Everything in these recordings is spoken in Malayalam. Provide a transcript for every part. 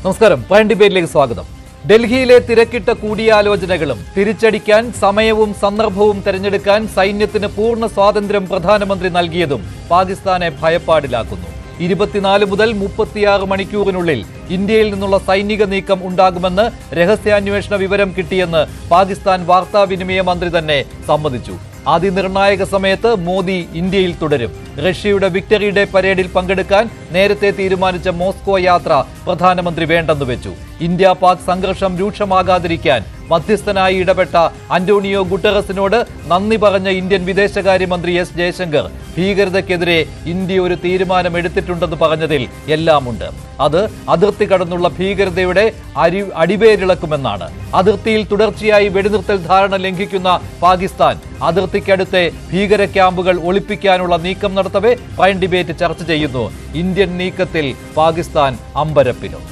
നമസ്കാരം. പ്രൈം ഡിബേറ്റിലേക്ക് സ്വാഗതം. ഡൽഹിയിലെ തിരക്കിട്ട കൂടിയാലോചനകളും തിരിച്ചടിക്കാൻ സമയവും സന്ദർഭവും തെരഞ്ഞെടുക്കാൻ സൈന്യത്തിന് പൂർണ്ണ സ്വാതന്ത്ര്യം പ്രധാനമന്ത്രി നൽകിയതും പാകിസ്ഥാനെ ഭയപ്പാടിലാക്കുന്നു. 24 മുതൽ 36 മണിക്കൂറിനുള്ളിൽ ഇന്ത്യയിൽ നിന്നുള്ള സൈനിക നീക്കം ഉണ്ടാകുമെന്ന് രഹസ്യാന്വേഷണ വിവരം കിട്ടിയെന്ന് പാകിസ്ഥാൻ വാർത്താവിനിമയ മന്ത്രി തന്നെ സമ്മതിച്ചു. അതിനിർണായക സമയത്ത് മോദി ഇന്ത്യയിൽ തുടരും. റഷ്യയുടെ വിക്ടറി ഡേ പരേഡിൽ പങ്കെടുക്കാൻ നേരത്തെ തീരുമാനിച്ച മോസ്കോ യാത്ര പ്രധാനമന്ത്രി വേണ്ടെന്ന് വെച്ചു. ഇന്ത്യ പാക് സംഘർഷം രൂക്ഷമാകാതിരിക്കാൻ മധ്യസ്ഥനായി ഇടപെട്ട അന്റോണിയോ ഗുട്ടറസിനോട് നന്ദി പറഞ്ഞ ഇന്ത്യൻ വിദേശകാര്യമന്ത്രി എസ് ജയശങ്കർ ഭീകരതയ്ക്കെതിരെ ഇന്ത്യ ഒരു തീരുമാനമെടുത്തിട്ടുണ്ടെന്ന് പറഞ്ഞതിൽ എല്ലാമുണ്ട്. അത് അതിർത്തി കടന്നുള്ള ഭീകരതയുടെ അടിവേരിളക്കുമെന്നാണ്. അതിർത്തിയിൽ തുടർച്ചയായി വെടിനിർത്തൽ ധാരണ ലംഘിക്കുന്ന പാകിസ്ഥാൻ അതിർത്തിക്കടുത്തെ ഭീകര ക്യാമ്പുകൾ ഒളിപ്പിക്കാനുള്ള നീക്കം നടത്തവേ പ്രൈം ഡിബേറ്റ് ചർച്ച ചെയ്യുന്നു. ഇന്ത്യൻ നീക്കത്തിൽ പാകിസ്ഥാൻ അമ്പരപ്പിലും.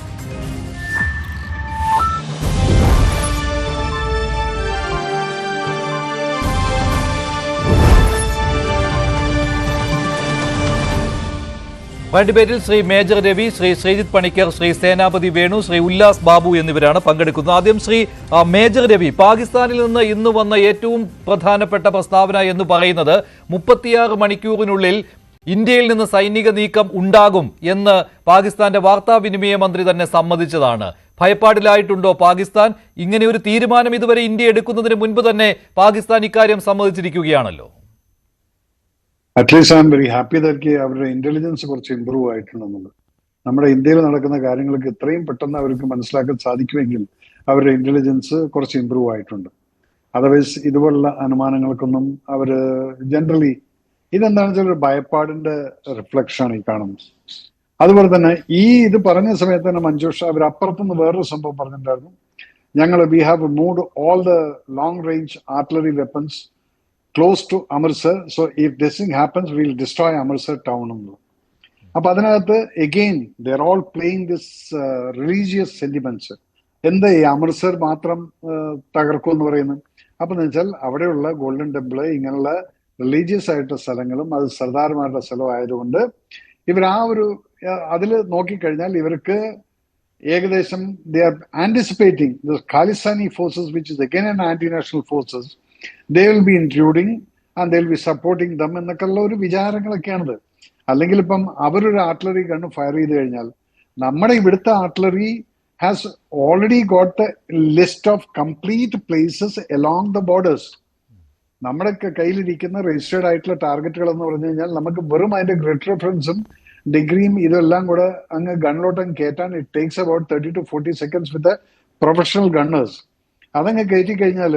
പ്രൈം ഡിബേറ്റിൽ ശ്രീ മേജർ രവി, ശ്രീ ശ്രീജിത്ത് പണിക്കർ, ശ്രീ സേനാപതി വേണു, ശ്രീ ഉല്ലാസ് ബാബു എന്നിവരാണ് പങ്കെടുക്കുന്നത്. ആദ്യം ശ്രീ മേജർ രവി, പാകിസ്ഥാനിൽ നിന്ന് ഇന്ന് വന്ന ഏറ്റവും പ്രധാനപ്പെട്ട പ്രസ്താവന എന്ന് പറയുന്നത് 36 മണിക്കൂറിനുള്ളിൽ ഇന്ത്യയിൽ നിന്ന് സൈനിക നീക്കം ഉണ്ടാകും എന്ന് പാകിസ്ഥാന്റെ വാർത്താവിനിമയ മന്ത്രി തന്നെ സമ്മതിച്ചതാണ്. ഭയപ്പാടിലായിട്ടുണ്ടോ പാകിസ്ഥാൻ? ഇങ്ങനെ ഒരു തീരുമാനം ഇതുവരെ ഇന്ത്യ എടുക്കുന്നതിന് മുൻപ് തന്നെ പാകിസ്ഥാൻ ഇക്കാര്യം സമ്മതിച്ചിരിക്കുകയാണല്ലോ. At least I am very happy that അവരുടെ ഇന്റലിജൻസ് കുറച്ച് ഇമ്പ്രൂവ് ആയിട്ടുണ്ടെന്നുള്ളത്. നമ്മുടെ ഇന്ത്യയിൽ നടക്കുന്ന കാര്യങ്ങൾക്ക് ഇത്രയും പെട്ടെന്ന് അവർക്ക് മനസ്സിലാക്കാൻ സാധിക്കുമെങ്കിൽ അവരുടെ ഇന്റലിജൻസ് കുറച്ച് ഇമ്പ്രൂവ് ആയിട്ടുണ്ട്. അതർവൈസ് ഇതുപോലുള്ള അനുമാനങ്ങൾക്കൊന്നും അവര് ജനറലി ഇതെന്താണെന്ന് വെച്ചാൽ ഒരു ഭയപ്പാടിന്റെ റിഫ്ലക്ഷനാണ് ഈ കാണുന്നത്. അതുപോലെ തന്നെ ഇത് പറഞ്ഞ സമയത്ത് തന്നെ മഞ്ജുഷ അവർ അപ്പുറത്തുനിന്ന് വേറൊരു സംഭവം പറഞ്ഞിട്ടുണ്ടായിരുന്നു. We have moved all the long range artillery weapons close to Amritsar, so if this thing happens we'll destroy Amritsar town. അപ്പൊ അതിനകത്ത് again they're all playing this religious sentiments. എന്താ ഈ അമൃത്സർ മാത്രം തകർക്കും എന്ന് പറയുന്നത്? അപ്പൊ എന്ന് വെച്ചാൽ അവിടെയുള്ള ഗോൾഡൻ ടെമ്പിള് ഇങ്ങനെയുള്ള റിലീജിയസ് ആയിട്ടുള്ള സ്ഥലങ്ങളും അത് സർദാർമാരുടെ സ്ഥലമായതുകൊണ്ട് ഇവർ അതിൽ നോക്കിക്കഴിഞ്ഞാൽ ഇവർക്ക് ഏകദേശം they are anticipating the Khalistani forces, which is again an anti-national forces, they will be intruding and they will be supporting them എന്നൊക്കെയുള്ള ഒരു വിചാരങ്ങളൊക്കെയാണത്. അല്ലെങ്കിൽ ഇപ്പം അവരൊരു ആർട്ടിലറി ഗണ്ണ് ഫയർ ചെയ്ത് കഴിഞ്ഞാൽ നമ്മുടെ ഇവിടുത്തെ artillery has already got the list of complete places along the borders. നമ്മുടെ കയ്യിലിരിക്കുന്ന രജിസ്റ്റേർഡ് ആയിട്ടുള്ള ടാർഗറ്റുകൾ എന്ന് പറഞ്ഞു കഴിഞ്ഞാൽ നമുക്ക് വെറും അതിന്റെ ഗ്രിഡ് റെഫറൻസും ഡിഗ്രിയും ഇതെല്ലാം കൂടെ അങ്ങ് ഗണ്ണിലോട്ട് കയറ്റാൻ it takes about 30 to 40 seconds with professional Gunners. അതങ്ങ് കയറ്റി കഴിഞ്ഞാൽ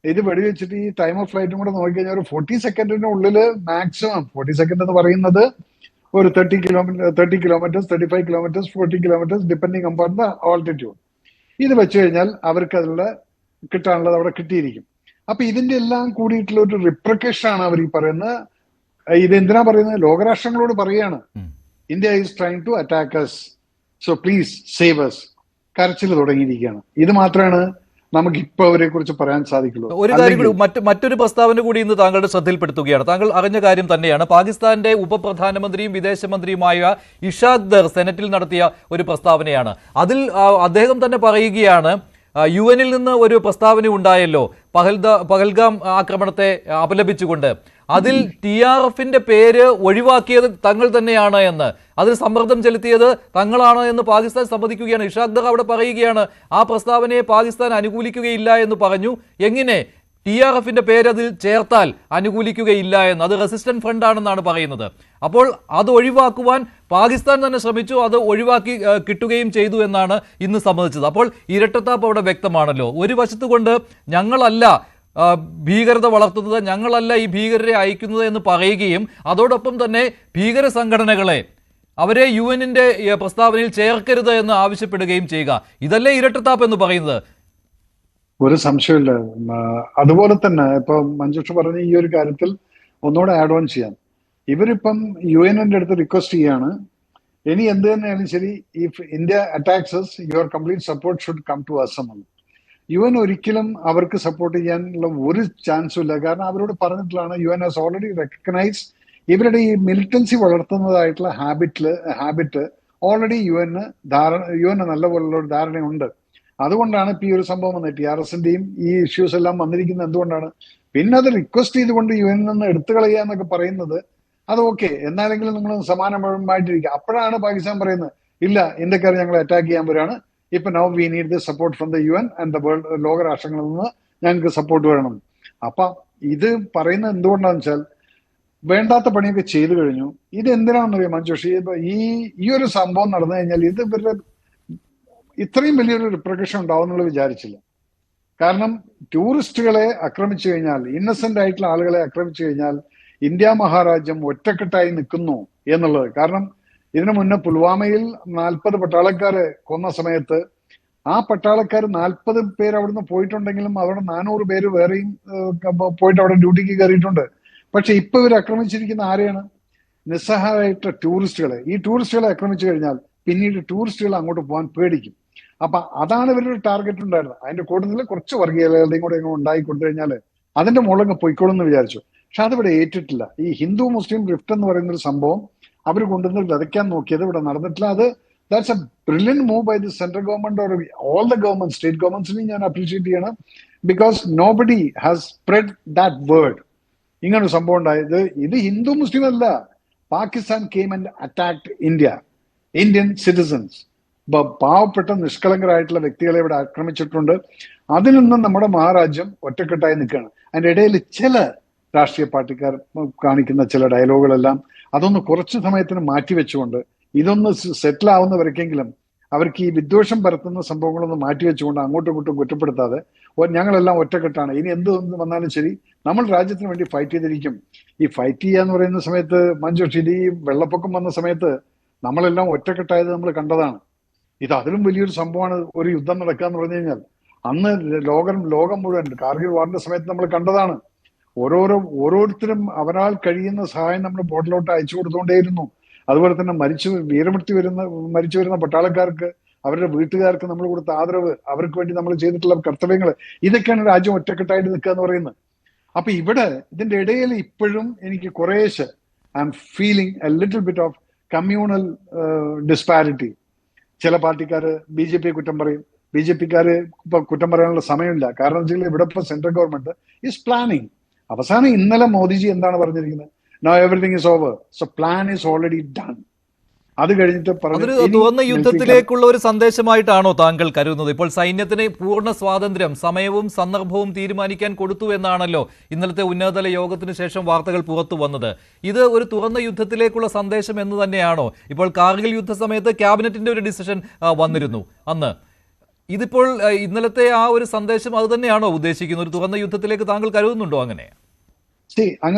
ഇത് വെടിവെച്ചിട്ട് ഈ ടൈം ഓഫ് ഫ്ലൈറ്റും കൂടെ നോക്കിക്കഴിഞ്ഞാൽ ഒരു 40 സെക്കൻഡിന്റെ ഉള്ളില് മാക്സിമം 40 സെക്കൻഡ് എന്ന് പറയുന്നത് ഒരു 30 kilometres 35 kilometres 40 kilometres depending upon the altitude. ഇത് വെച്ച് കഴിഞ്ഞാൽ അവർക്ക് അതിലുള്ള കിട്ടാനുള്ളത് അവിടെ കിട്ടിയിരിക്കും. അപ്പൊ ഇതിന്റെ എല്ലാം കൂടിയിട്ടുള്ള ഒരു റിപ്രിക്കഷൻ ആണ് അവർ ഈ പറയുന്നത്. ഇതെന്തിനാ പറയുന്നത്? ലോകരാഷ്ട്രങ്ങളോട് പറയാണ് India is trying to attack us, so please save us. കരച്ചിൽ തുടങ്ങിയിരിക്കുകയാണ്. ഇത് മാത്രമാണ് നമുക്ക് ഇപ്പൊ അവരെ കുറിച്ച് പറയാൻ സാധിക്കുള്ളൂ. ഒരു കാര്യം കൂടി, മറ്റൊരു പ്രസ്താവന കൂടി ഇന്ന് താങ്കളുടെ ശ്രദ്ധയിൽപ്പെടുത്തുകയാണ്. താങ്കൾ അറിഞ്ഞ കാര്യം തന്നെയാണ്. പാകിസ്ഥാന്റെ ഉപപ്രധാനമന്ത്രിയും വിദേശമന്ത്രിയുമായ ഇഷാഖ് ദർ സെനറ്റിൽ നടത്തിയ ഒരു പ്രസ്താവനയാണ്. അതിൽ അദ്ദേഹം തന്നെ പറയുകയാണ്, UN-ൽ നിന്ന് ഒരു പ്രസ്താവന ഉണ്ടായല്ലോ പഹൽഗാം ആക്രമണത്തെ അപലപിച്ചുകൊണ്ട്. അതിൽ TRFന്റെ പേര് ഒഴിവാക്കിയത് തങ്ങൾ തന്നെയാണ് എന്ന്, അതിൽ സമ്മർദ്ദം ചെലുത്തിയത് തങ്ങളാണ് എന്ന് പാകിസ്ഥാൻ സമ്മതിക്കുകയാണ്. ഇഷാഖ് ദർ അവിടെ പറയുകയാണ് ആ പ്രസ്താവനയെ പാകിസ്ഥാൻ അനുകൂലിക്കുകയില്ല എന്ന് പറഞ്ഞു. എങ്ങനെ TRFന്റെ പേര് അതിൽ ചേർത്താൽ അനുകൂലിക്കുകയില്ല എന്ന്? അത് റെസിസ്റ്റന്റ് ഫ്രണ്ട് ആണെന്നാണ് പറയുന്നത്. അപ്പോൾ അത് ഒഴിവാക്കുവാൻ പാകിസ്ഥാൻ തന്നെ ശ്രമിച്ചു, അത് ഒഴിവാക്കി കിട്ടുകയും ചെയ്തു എന്നാണ് ഇന്ന് സമ്മതിച്ചത്. അപ്പോൾ ഇരട്ടത്താപ്പ് അവിടെ വ്യക്തമാണല്ലോ. ഒരു വശത്ത് കൊണ്ട് ഞങ്ങളല്ല ഭീകരത വളർത്തുന്നത്, ഞങ്ങളല്ല ഈ ഭീകരരെ അയക്കുന്നത് എന്ന് പറയുകയും അതോടൊപ്പം തന്നെ ഭീകര സംഘടനകളെ അവരെ UN-ന്റെ പ്രസ്താവനയിൽ ചേർക്കരുത് എന്ന് ആവശ്യപ്പെടുകയും ചെയ്യുക. ഇതല്ലേ ഇരട്ടത്താപ്പ് എന്ന് പറയുന്നത്? ഒരു സംശയമില്ല. അതുപോലെ തന്നെ ഇപ്പൊ മഞ്ജുഷ പറഞ്ഞ ഈ ഒരു കാര്യത്തിൽ ഒന്നുകൂടെ ആഡ് ഓൺ ചെയ്യാം. ഇവരിപ്പം UN-ന്റെ അടുത്ത് റിക്വസ്റ്റ് ചെയ്യാണ്, ഇനി എന്ത് തന്നെയാലും ശരി, if India attacks us, your complete support should come to us. UN ഒരിക്കലും അവർക്ക് സപ്പോർട്ട് ചെയ്യാനുള്ള ഒരു ചാൻസും ഇല്ല. കാരണം അവരോട് പറഞ്ഞിട്ടുള്ളതാണ്, UN ഹാസ് ഓൾറെഡി റെക്കഗ്നൈസ് ഇവരുടെ ഈ militancy വളർത്തുന്നതായിട്ടുള്ള habit already U N നല്ലപോലുള്ള ഒരു ധാരണയുണ്ട്. അതുകൊണ്ടാണ് ഇപ്പൊ ഈ ഒരു സംഭവം വന്നത്. TRSന്റെയും ഈ ഇഷ്യൂസ് എല്ലാം വന്നിരിക്കുന്നത് എന്തുകൊണ്ടാണ്? പിന്നെ അത് റിക്വസ്റ്റ് ചെയ്തുകൊണ്ട് UN നിന്ന് എടുത്തു കളയുക എന്നൊക്കെ പറയുന്നത് അത് ഓക്കെ, എന്നാലെങ്കിലും നിങ്ങൾ സമാനമായിട്ടിരിക്കുക. അപ്പോഴാണ് പാകിസ്ഥാൻ പറയുന്നത് ഇല്ല, ഇന്ത്യക്കാർ ഞങ്ങളെ അറ്റാക്ക് ചെയ്യാൻ വരാണ്, ഇപ്പൊ now we need the support from the UN and the world, ലോകരാഷ്ട്രങ്ങളിൽ നിന്ന് ഞങ്ങൾക്ക് സപ്പോർട്ട് വേണം. അപ്പൊ ഇത് പറയുന്നത് എന്തുകൊണ്ടാന്ന് വെച്ചാൽ വേണ്ടാത്ത പണിയൊക്കെ ചെയ്തു കഴിഞ്ഞു. ഇത് എന്തിനാണെന്നറിയാം മഞ്ജുഷി, ഈ ഒരു സംഭവം നടന്നു കഴിഞ്ഞാൽ ഇത് ഇവരുടെ ഇത്രയും വലിയൊരു റിപ്രകഷൻ ഉണ്ടാവും എന്നുള്ളത് വിചാരിച്ചില്ല. കാരണം ടൂറിസ്റ്റുകളെ ആക്രമിച്ചു കഴിഞ്ഞാൽ, ഇന്നസെന്റ് ആയിട്ടുള്ള ആളുകളെ ആക്രമിച്ചു കഴിഞ്ഞാൽ ഇന്ത്യ മഹാരാജ്യം ഒറ്റക്കെട്ടായി നിൽക്കുന്നു എന്നുള്ളത്. കാരണം ഇതിനു മുന്നേ പുൽവാമയിൽ 40 പട്ടാളക്കാരെ കൊന്ന സമയത്ത് ആ പട്ടാളക്കാർ 40 പേര് അവിടുന്ന് പോയിട്ടുണ്ടെങ്കിലും അവിടെ 400 പേര് വേറെയും പോയിട്ട് അവിടെ ഡ്യൂട്ടിക്ക് കയറിയിട്ടുണ്ട്. പക്ഷെ ഇപ്പൊ ഇവർ ആക്രമിച്ചിരിക്കുന്ന ആരെയാണ്? നിസ്സഹായമായിട്ട് ടൂറിസ്റ്റുകളെ. ഈ ടൂറിസ്റ്റുകളെ ആക്രമിച്ചു കഴിഞ്ഞാൽ പിന്നീട് ടൂറിസ്റ്റുകൾ അങ്ങോട്ട് പോകാൻ പേടിക്കും. അപ്പൊ അതാണ് ഇവരൊരു ടാർഗറ്റ് ഉണ്ടായിരുന്നത്. അതിന്റെ കൂട്ടത്തിൽ കുറച്ച് വർഗീയതയും കൂടെ ഉണ്ടായി കൊടുത്തു കഴിഞ്ഞാൽ അതിന്റെ മുളങ്ങ് പൊയ്ക്കോളും എന്ന് വിചാരിച്ചു. പക്ഷെ അതിവിടെ ഏറ്റിട്ടില്ല. ഈ ഹിന്ദു മുസ്ലിം റിഫ്റ്റ് എന്ന് പറയുന്ന ഒരു സംഭവം അവർ കൊണ്ടുവന്ന് വിതയ്ക്കാൻ നോക്കിയത് ഇവിടെ നടന്നിട്ടില്ല. അത് that's a brilliant move by the central government or all the government, state ഗവൺമെന്റ്സിനെയും ഞാൻ അപ്രീഷിയേറ്റ് ചെയ്യണം. Because nobody has spread that word. ഇങ്ങനൊരു സംഭവം ഉണ്ടായത് ഇത് ഹിന്ദു മുസ്ലിം അല്ല. Pakistan came and attacked Indian citizens. പാവപ്പെട്ട നിഷ്കളങ്കരായിട്ടുള്ള വ്യക്തികളെ ഇവിടെ ആക്രമിച്ചിട്ടുണ്ട്. അതിൽ നിന്നും നമ്മുടെ മഹാരാജ്യം ഒറ്റക്കെട്ടായി നിൽക്കുകയാണ്. അതിന്റെ ഇടയിൽ ചില രാഷ്ട്രീയ പാർട്ടിക്കാർ കാണിക്കുന്ന ചില ഡയലോഗുകളെല്ലാം അതൊന്ന് കുറച്ചു സമയത്തിന് മാറ്റിവെച്ചുകൊണ്ട് ഇതൊന്ന് സെറ്റിൽ ആവുന്നവരൊക്കെങ്കിലും അവർക്ക് ഈ വിദ്വേഷം പരത്തുന്ന സംഭവങ്ങളൊന്ന് മാറ്റിവെച്ചുകൊണ്ട് അങ്ങോട്ടും ഇങ്ങോട്ടും കുറ്റപ്പെടുത്താതെ ഞങ്ങളെല്ലാം ഒറ്റക്കെട്ടാണ്, ഇനി എന്ത് വന്നാലും ശരി നമ്മൾ രാജ്യത്തിന് വേണ്ടി ഫൈറ്റ് ചെയ്തിരിക്കും. ഈ ഫൈറ്റ് ചെയ്യാന്ന് പറയുന്ന സമയത്ത് മഞ്ജുഷി, ഈ വെള്ളപ്പൊക്കം വന്ന സമയത്ത് നമ്മളെല്ലാം ഒറ്റക്കെട്ടായത് നമ്മൾ കണ്ടതാണ്. ഇത് അതിലും വലിയൊരു സംഭവമാണ് ഒരു യുദ്ധം നടക്കുക എന്ന് പറഞ്ഞു കഴിഞ്ഞാൽ. അന്ന് ലോകം മുഴുവൻ കാർഗിൽ വാറിന്റെ സമയത്ത് നമ്മൾ കണ്ടതാണ്. ഓരോരുത്തരും അവരാൾ കഴിയുന്ന സഹായം നമ്മൾ ബോട്ടിലോട്ട് അയച്ചു കൊടുത്തുകൊണ്ടേയിരുന്നു. അതുപോലെ തന്നെ മരിച്ചു വരുന്ന പട്ടാളക്കാർക്ക്, അവരുടെ വീട്ടുകാർക്ക് നമ്മൾ കൊടുത്ത ആദരവ്, അവർക്ക് വേണ്ടി നമ്മൾ ചെയ്തിട്ടുള്ള കർത്തവ്യങ്ങൾ, ഇതൊക്കെയാണ് രാജ്യം ഒറ്റക്കെട്ടായിട്ട് നിൽക്കുക എന്ന് പറയുന്നത്. അപ്പൊ ഇവിടെ ഇതിന്റെ ഇടയിൽ ഇപ്പോഴും എനിക്ക് കുറേശ്ശെ I M feeling A little bit of communal disparity. ചില പാർട്ടിക്കാര് BJP കുറ്റം പറയും. BJPക്കാര് ഇപ്പൊ കുറ്റം പറയാനുള്ള സമയമില്ല. കാരണം വെച്ചാൽ ഇവിടെ ഇപ്പൊ സെൻട്രൽ ഗവൺമെന്റ് ഈസ് പ്ലാനിങ്. അവസാനം ഇന്നലെ മോദിജി എന്താണ് പറഞ്ഞിരിക്കുന്നത്? Now everything is over, so plan is already done. അത് കഴിഞ്ഞിട്ട് അതൊരു തുറന്ന യുദ്ധത്തിലേക്കുള്ള ഒരു സന്ദേശമായിട്ടാണോ താങ്കൾ കരുതുന്നത്? ഇപ്പോൾ സൈന്യത്തിന് പൂർണ്ണ സ്വാതന്ത്ര്യം, സമയവും സന്ദർഭവും തീരുമാനിക്കാൻ കൊടുത്തു എന്നാണല്ലോ ഇന്നലത്തെ ഉന്നതതല യോഗത്തിന് ശേഷം വാർത്തകൾ പുറത്തു വന്നത്. ഇത് ഒരു തുറന്ന യുദ്ധത്തിലേക്കുള്ള സന്ദേശം എന്ന് തന്നെയാണോ? ഇപ്പോൾ കാർഗിൽ യുദ്ധ സമയത്ത് ക്യാബിനറ്റിന്റെ ഒരു ഡിസിഷൻ വന്നിരുന്നു അന്ന്. ഇതിപ്പോൾ ഇന്നലത്തെ ആ ഒരു സന്ദേശം അത് തന്നെയാണോ ഉദ്ദേശിക്കുന്നത്? ഒരു തുറന്ന യുദ്ധത്തിലേക്ക് താങ്കൾ കരുതുന്നുണ്ടോ? അങ്ങനെ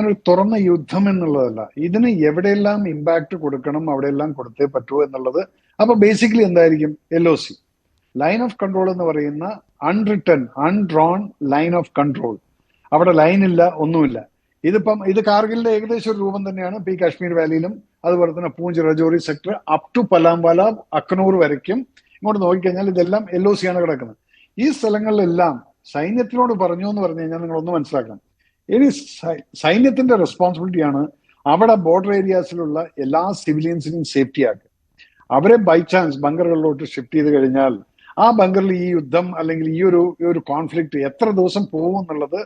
ഒരു തുറന്ന യുദ്ധം എന്നുള്ളതല്ല. ഇതിന് എവിടെയെല്ലാം ഇമ്പാക്ട് കൊടുക്കണം അവിടെയെല്ലാം കൊടുത്തേ പറ്റൂ എന്നുള്ളത്. അപ്പൊ ബേസിക്കലി എന്തായിരിക്കും? LOC, ലൈൻ ഓഫ് കൺട്രോൾ എന്ന് പറയുന്ന അൺഡ്രോൺ ലൈൻ ഓഫ് കൺട്രോൾ. അവിടെ ലൈനില്ല, ഒന്നുമില്ല. ഇത് കാർഗിലിന്റെ ഏകദേശം ഒരു രൂപം തന്നെയാണ്. ഇപ്പൊ ഈ കാശ്മീർ വാലിയിലും അതുപോലെ തന്നെ Poonch Rajouri sector up to പലാംവാല Akhnoor വരയ്ക്കും ഇങ്ങോട്ട് നോക്കിക്കഴിഞ്ഞാൽ ഇതെല്ലാം LOC ആണ് കിടക്കുന്നത്. ഈ സ്ഥലങ്ങളിലെല്ലാം സൈന്യത്തിനോട് പറഞ്ഞു എന്ന് പറഞ്ഞു കഴിഞ്ഞാൽ നിങ്ങൾ ഒന്ന് മനസ്സിലാക്കണം, ഇനി സൈന്യത്തിന്റെ റെസ്പോൺസിബിലിറ്റിയാണ് അവിടെ ബോർഡർ ഏരിയാസിലുള്ള എല്ലാ സിവിലിയൻസിനെയും സേഫ്റ്റി ആക്കുക. അവരെ ബൈ ചാൻസ് ബങ്കറുകളിലോട്ട് ഷിഫ്റ്റ് ചെയ്ത് കഴിഞ്ഞാൽ ആ ബങ്കറിൽ ഈ യുദ്ധം അല്ലെങ്കിൽ ഈ ഒരു കോൺഫ്ലിക്റ്റ് എത്ര ദിവസം പോകും എന്നുള്ളത്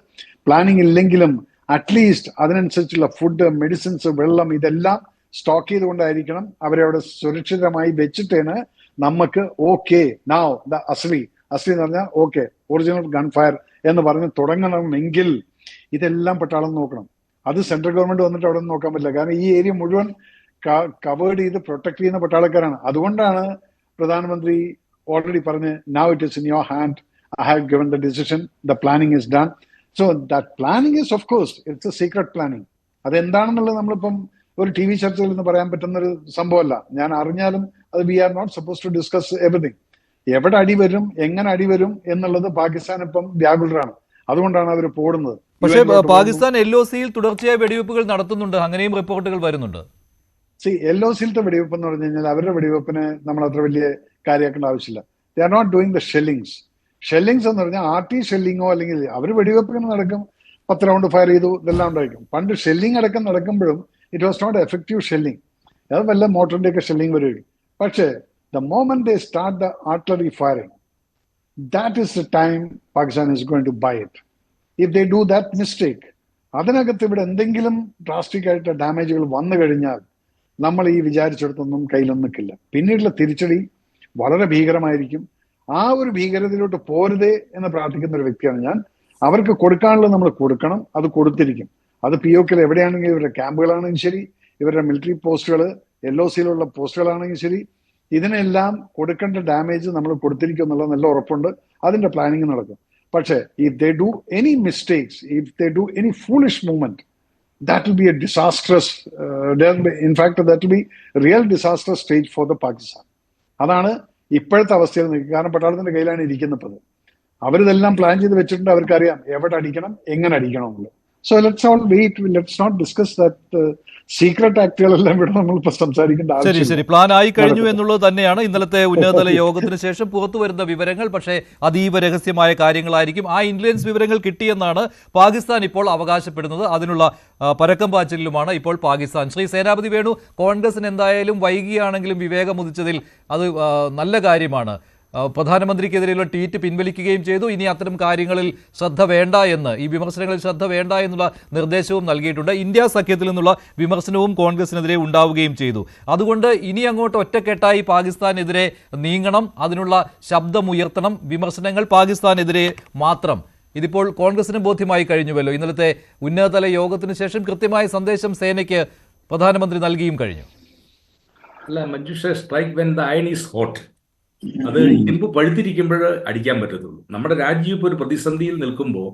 പ്ലാനിങ് ഇല്ലെങ്കിലും അറ്റ്ലീസ്റ്റ് അതിനനുസരിച്ചുള്ള ഫുഡ്, മെഡിസിൻസ്, വെള്ളം ഇതെല്ലാം സ്റ്റോക്ക് ചെയ്തുകൊണ്ടായിരിക്കണം അവരെ അവിടെ സുരക്ഷിതമായി വെച്ചിട്ടാണ് നമുക്ക് ഓക്കെ നൗ ദ അസ്ലി എന്ന് പറഞ്ഞാൽ ഓക്കെ ഒറിജിനൽ ഗൺ ഫയർ എന്ന് പറഞ്ഞ് തുടങ്ങണമെങ്കിൽ ഇതെല്ലാം പട്ടാളം നോക്കണം. അത് സെൻട്രൽ ഗവൺമെന്റ് വന്നിട്ട് അവിടെ നിന്ന് നോക്കാൻ പറ്റില്ല. കാരണം ഈ ഏരിയ മുഴുവൻ കവേർഡ് ചെയ്ത് പ്രൊട്ടക്ട് ചെയ്യുന്ന പട്ടാളക്കാരാണ്. അതുകൊണ്ടാണ് പ്രധാനമന്ത്രി ഓൾറെഡി പറഞ്ഞ് now it is in your hand, I have given the decision, the planning is done. So that planning is of course it's a secret planning. അതെന്താണെന്നുള്ളത് നമ്മളിപ്പം ഒരു TV ചർച്ചയിൽ നിന്ന് പറയാൻ പറ്റുന്ന ഒരു സംഭവമല്ല. ഞാൻ അറിഞ്ഞാലും അത് we are not suppose to discuss everything. എവിടെ അടി വരും, എങ്ങനെ അടി വരും എന്നുള്ളത് പാകിസ്ഥാൻ ഇപ്പം വ്യാകുലരാണ്. അതുകൊണ്ടാണ് അവർ പോടുന്നത്. പക്ഷേ പാകിസ്ഥാൻ LOCയിൽ തുടർച്ചയായ വെടിവെപ്പുകൾ നടത്തുന്നുണ്ട്, അങ്ങനെയും റിപ്പോർട്ടുകൾ വരുന്നുണ്ട്. LOCയിലത്തെ വെടിവെപ്പ് എന്ന് പറഞ്ഞു കഴിഞ്ഞാൽ അവരുടെ വെടിവെപ്പിന് നമ്മൾ അത്ര വലിയ കാര്യമാക്കേണ്ട ആവശ്യമില്ല. They are not doing the shellings എന്ന് പറഞ്ഞാൽ RT ഷെല്ലിങ്ങോ അല്ലെങ്കിൽ അവർ വെടിവെപ്പിന് നടക്കും, 10 റൗണ്ട് ഫയർ ചെയ്തു, ഇതെല്ലാം ഉണ്ടായിരിക്കും. പണ്ട് ഷെല്ലിംഗ് അടക്കം നടക്കുമ്പോഴും it was not effective shelling. അത് വല്ല മോട്ടറിന്റെ ഒക്കെ ഷെല്ലിംഗ് വരുമായിരിക്കും. പക്ഷേ the moment they start the artillery firing, that is the time Pakistan is going to buy it. If they do that mistake, അതിനകത്ത് ഇവിടെ എന്തെങ്കിലും ഡ്രാസ്റ്റിക് ആയിട്ട് ഡാമേജുകൾ വന്നു കഴിഞ്ഞാൽ നമ്മൾ ഈ വിചാരിച്ചിടത്തൊന്നും കയ്യിലൊന്നും നിൽക്കില്ല. പിന്നീടുള്ള തിരിച്ചടി വളരെ ഭീകരമായിരിക്കും. ആ ഒരു ഭീകരതയിലോട്ട് പോരുതേ എന്ന് പ്രാർത്ഥിക്കുന്ന ഒരു വ്യക്തിയാണ് ഞാൻ. അവർക്ക് കൊടുക്കാനുള്ളത് നമ്മൾ കൊടുക്കണം, അത് കൊടുത്തിരിക്കും. അത് POK എവിടെയാണെങ്കിലും, ഇവരുടെ ക്യാമ്പുകളാണെങ്കിലും ശരി, ഇവരുടെ മിലിറ്ററി പോസ്റ്റുകൾ, LOCയിലുള്ള പോസ്റ്റുകളാണെങ്കിലും ശരി, ഇതിനെല്ലാം കൊടുക്കേണ്ട ഡാമേജ് നമ്മൾ കൊടുത്തിരിക്കും എന്നുള്ള നല്ല ഉറപ്പുണ്ട്. അതിന്റെ പ്ലാനിങ് നടക്കും. പക്ഷേ if they do any mistakes, if they do any foolish movement, that will be a disastrous, in fact that will be a real disastrous stage for the Pakistan. അതാണ് ഇപ്പോഴത്തെ അവസ്ഥയിൽ നിൽക്കുക. കാരണം പട്ടാളത്തിന്റെ കയ്യിലാണ് ഇരിക്കുന്നത്. അവരിതെല്ലാം പ്ലാൻ ചെയ്ത് വെച്ചിട്ടുണ്ട്. അവർക്കറിയാം എവിടെ അടിക്കണം, എങ്ങനെ അടിക്കണം എന്നുള്ളത്. So let's all wait, let's not discuss that secret ആക്ടുകളെല്ലാം ഇവിടെ നമ്മളിപ്പോൾ സംസാരിക്കേണ്ട ശരി ശരി പ്ലാൻ ആയി കഴിഞ്ഞു എന്നുള്ളത് തന്നെയാണ് ഇന്നലത്തെ ഉന്നതതല യോഗത്തിന് ശേഷം പുറത്തു വരുന്ന വിവരങ്ങൾ. പക്ഷേ അതീവ രഹസ്യമായ കാര്യങ്ങളായിരിക്കും. ആ ഇന്റലിജൻസ് വിവരങ്ങൾ കിട്ടിയെന്നാണ് പാകിസ്ഥാൻ ഇപ്പോൾ അവകാശപ്പെടുന്നത്. അതിനുള്ള പരക്കം പാച്ചിലുമാണ് ഇപ്പോൾ പാകിസ്ഥാൻ. ശ്രീ സേനാപതി വേണു, കോൺഗ്രസിന് എന്തായാലും വൈകിയാണെങ്കിലും വിവേകമുദിച്ചതിൽ അത് നല്ല കാര്യമാണ്. പ്രധാനമന്ത്രിക്കെതിരെയുള്ള ട്വീറ്റ് പിൻവലിക്കുകയും ചെയ്തു. ഇനി അത്തരം കാര്യങ്ങളിൽ ശ്രദ്ധ വേണ്ട എന്ന്, ഈ വിമർശനങ്ങളിൽ ശ്രദ്ധ വേണ്ട എന്നുള്ള നിർദ്ദേശവും നൽകിയിട്ടുണ്ട്. ഇന്ത്യ സഖ്യത്തിൽ നിന്നുള്ള വിമർശനവും കോൺഗ്രസിനെതിരെ ഉണ്ടാവുകയും ചെയ്തു. അതുകൊണ്ട് ഇനി അങ്ങോട്ട് ഒറ്റക്കെട്ടായി പാകിസ്ഥാനെതിരെ നീങ്ങണം, അതിനുള്ള ശബ്ദമുയർത്തണം. വിമർശനങ്ങൾ പാകിസ്ഥാനെതിരെ മാത്രം. ഇതിപ്പോൾ കോൺഗ്രസിന് ബോധ്യമായി കഴിഞ്ഞുവല്ലോ. ഇന്നലത്തെ ഉന്നതതല യോഗത്തിന് ശേഷം കൃത്യമായ സന്ദേശം സേനയ്ക്ക് പ്രധാനമന്ത്രി നൽകിയും കഴിഞ്ഞു. അല്ല Manjusha, strike when the iron is hot. അത് ഇരുമ്പ് പഴുത്തിരിക്കുമ്പോൾ അടിക്കാൻ പറ്റത്തുള്ളൂ. നമ്മുടെ രാജ്യം ഇപ്പോൾ ഒരു പ്രതിസന്ധിയിൽ നിൽക്കുമ്പോൾ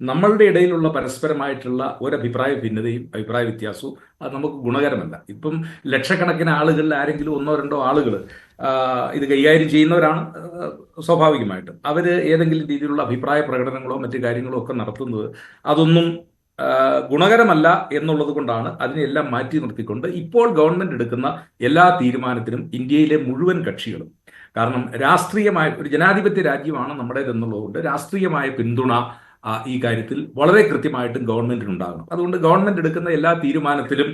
നമ്മളുടെ ഇടയിലുള്ള പരസ്പരമായിട്ടുള്ള ഒരഭിപ്രായ ഭിന്നതയും അഭിപ്രായ വ്യത്യാസവും അത് നമുക്ക് ഗുണകരമല്ല. ഇപ്പം ലക്ഷക്കണക്കിന് ആളുകളിൽ ആരെങ്കിലും 1-2 ആളുകൾ ഇത് കൈകാര്യം ചെയ്യുന്നവരാണ്. സ്വാഭാവികമായിട്ടും അവർ ഏതെങ്കിലും രീതിയിലുള്ള അഭിപ്രായ പ്രകടനങ്ങളോ മറ്റു കാര്യങ്ങളോ ഒക്കെ നടത്തുന്നത് അതൊന്നും ഗുണകരമല്ല എന്നുള്ളത് കൊണ്ടാണ് അതിനെല്ലാം മാറ്റി നിർത്തിക്കൊണ്ട് ഇപ്പോൾ ഗവൺമെന്റ് എടുക്കുന്ന എല്ലാ തീരുമാനത്തിനും ഇന്ത്യയിലെ മുഴുവൻ കക്ഷികളും, കാരണം രാഷ്ട്രീയമായ ഒരു ജനാധിപത്യ രാജ്യമാണ് നമ്മുടേതെന്നുള്ളതുകൊണ്ട് രാഷ്ട്രീയമായ പിന്തുണ ഈ കാര്യത്തിൽ വളരെ കൃത്യമായിട്ടും ഗവൺമെന്റിനുണ്ടാകണം. അതുകൊണ്ട് ഗവൺമെന്റ് എടുക്കുന്ന എല്ലാ തീരുമാനത്തിലും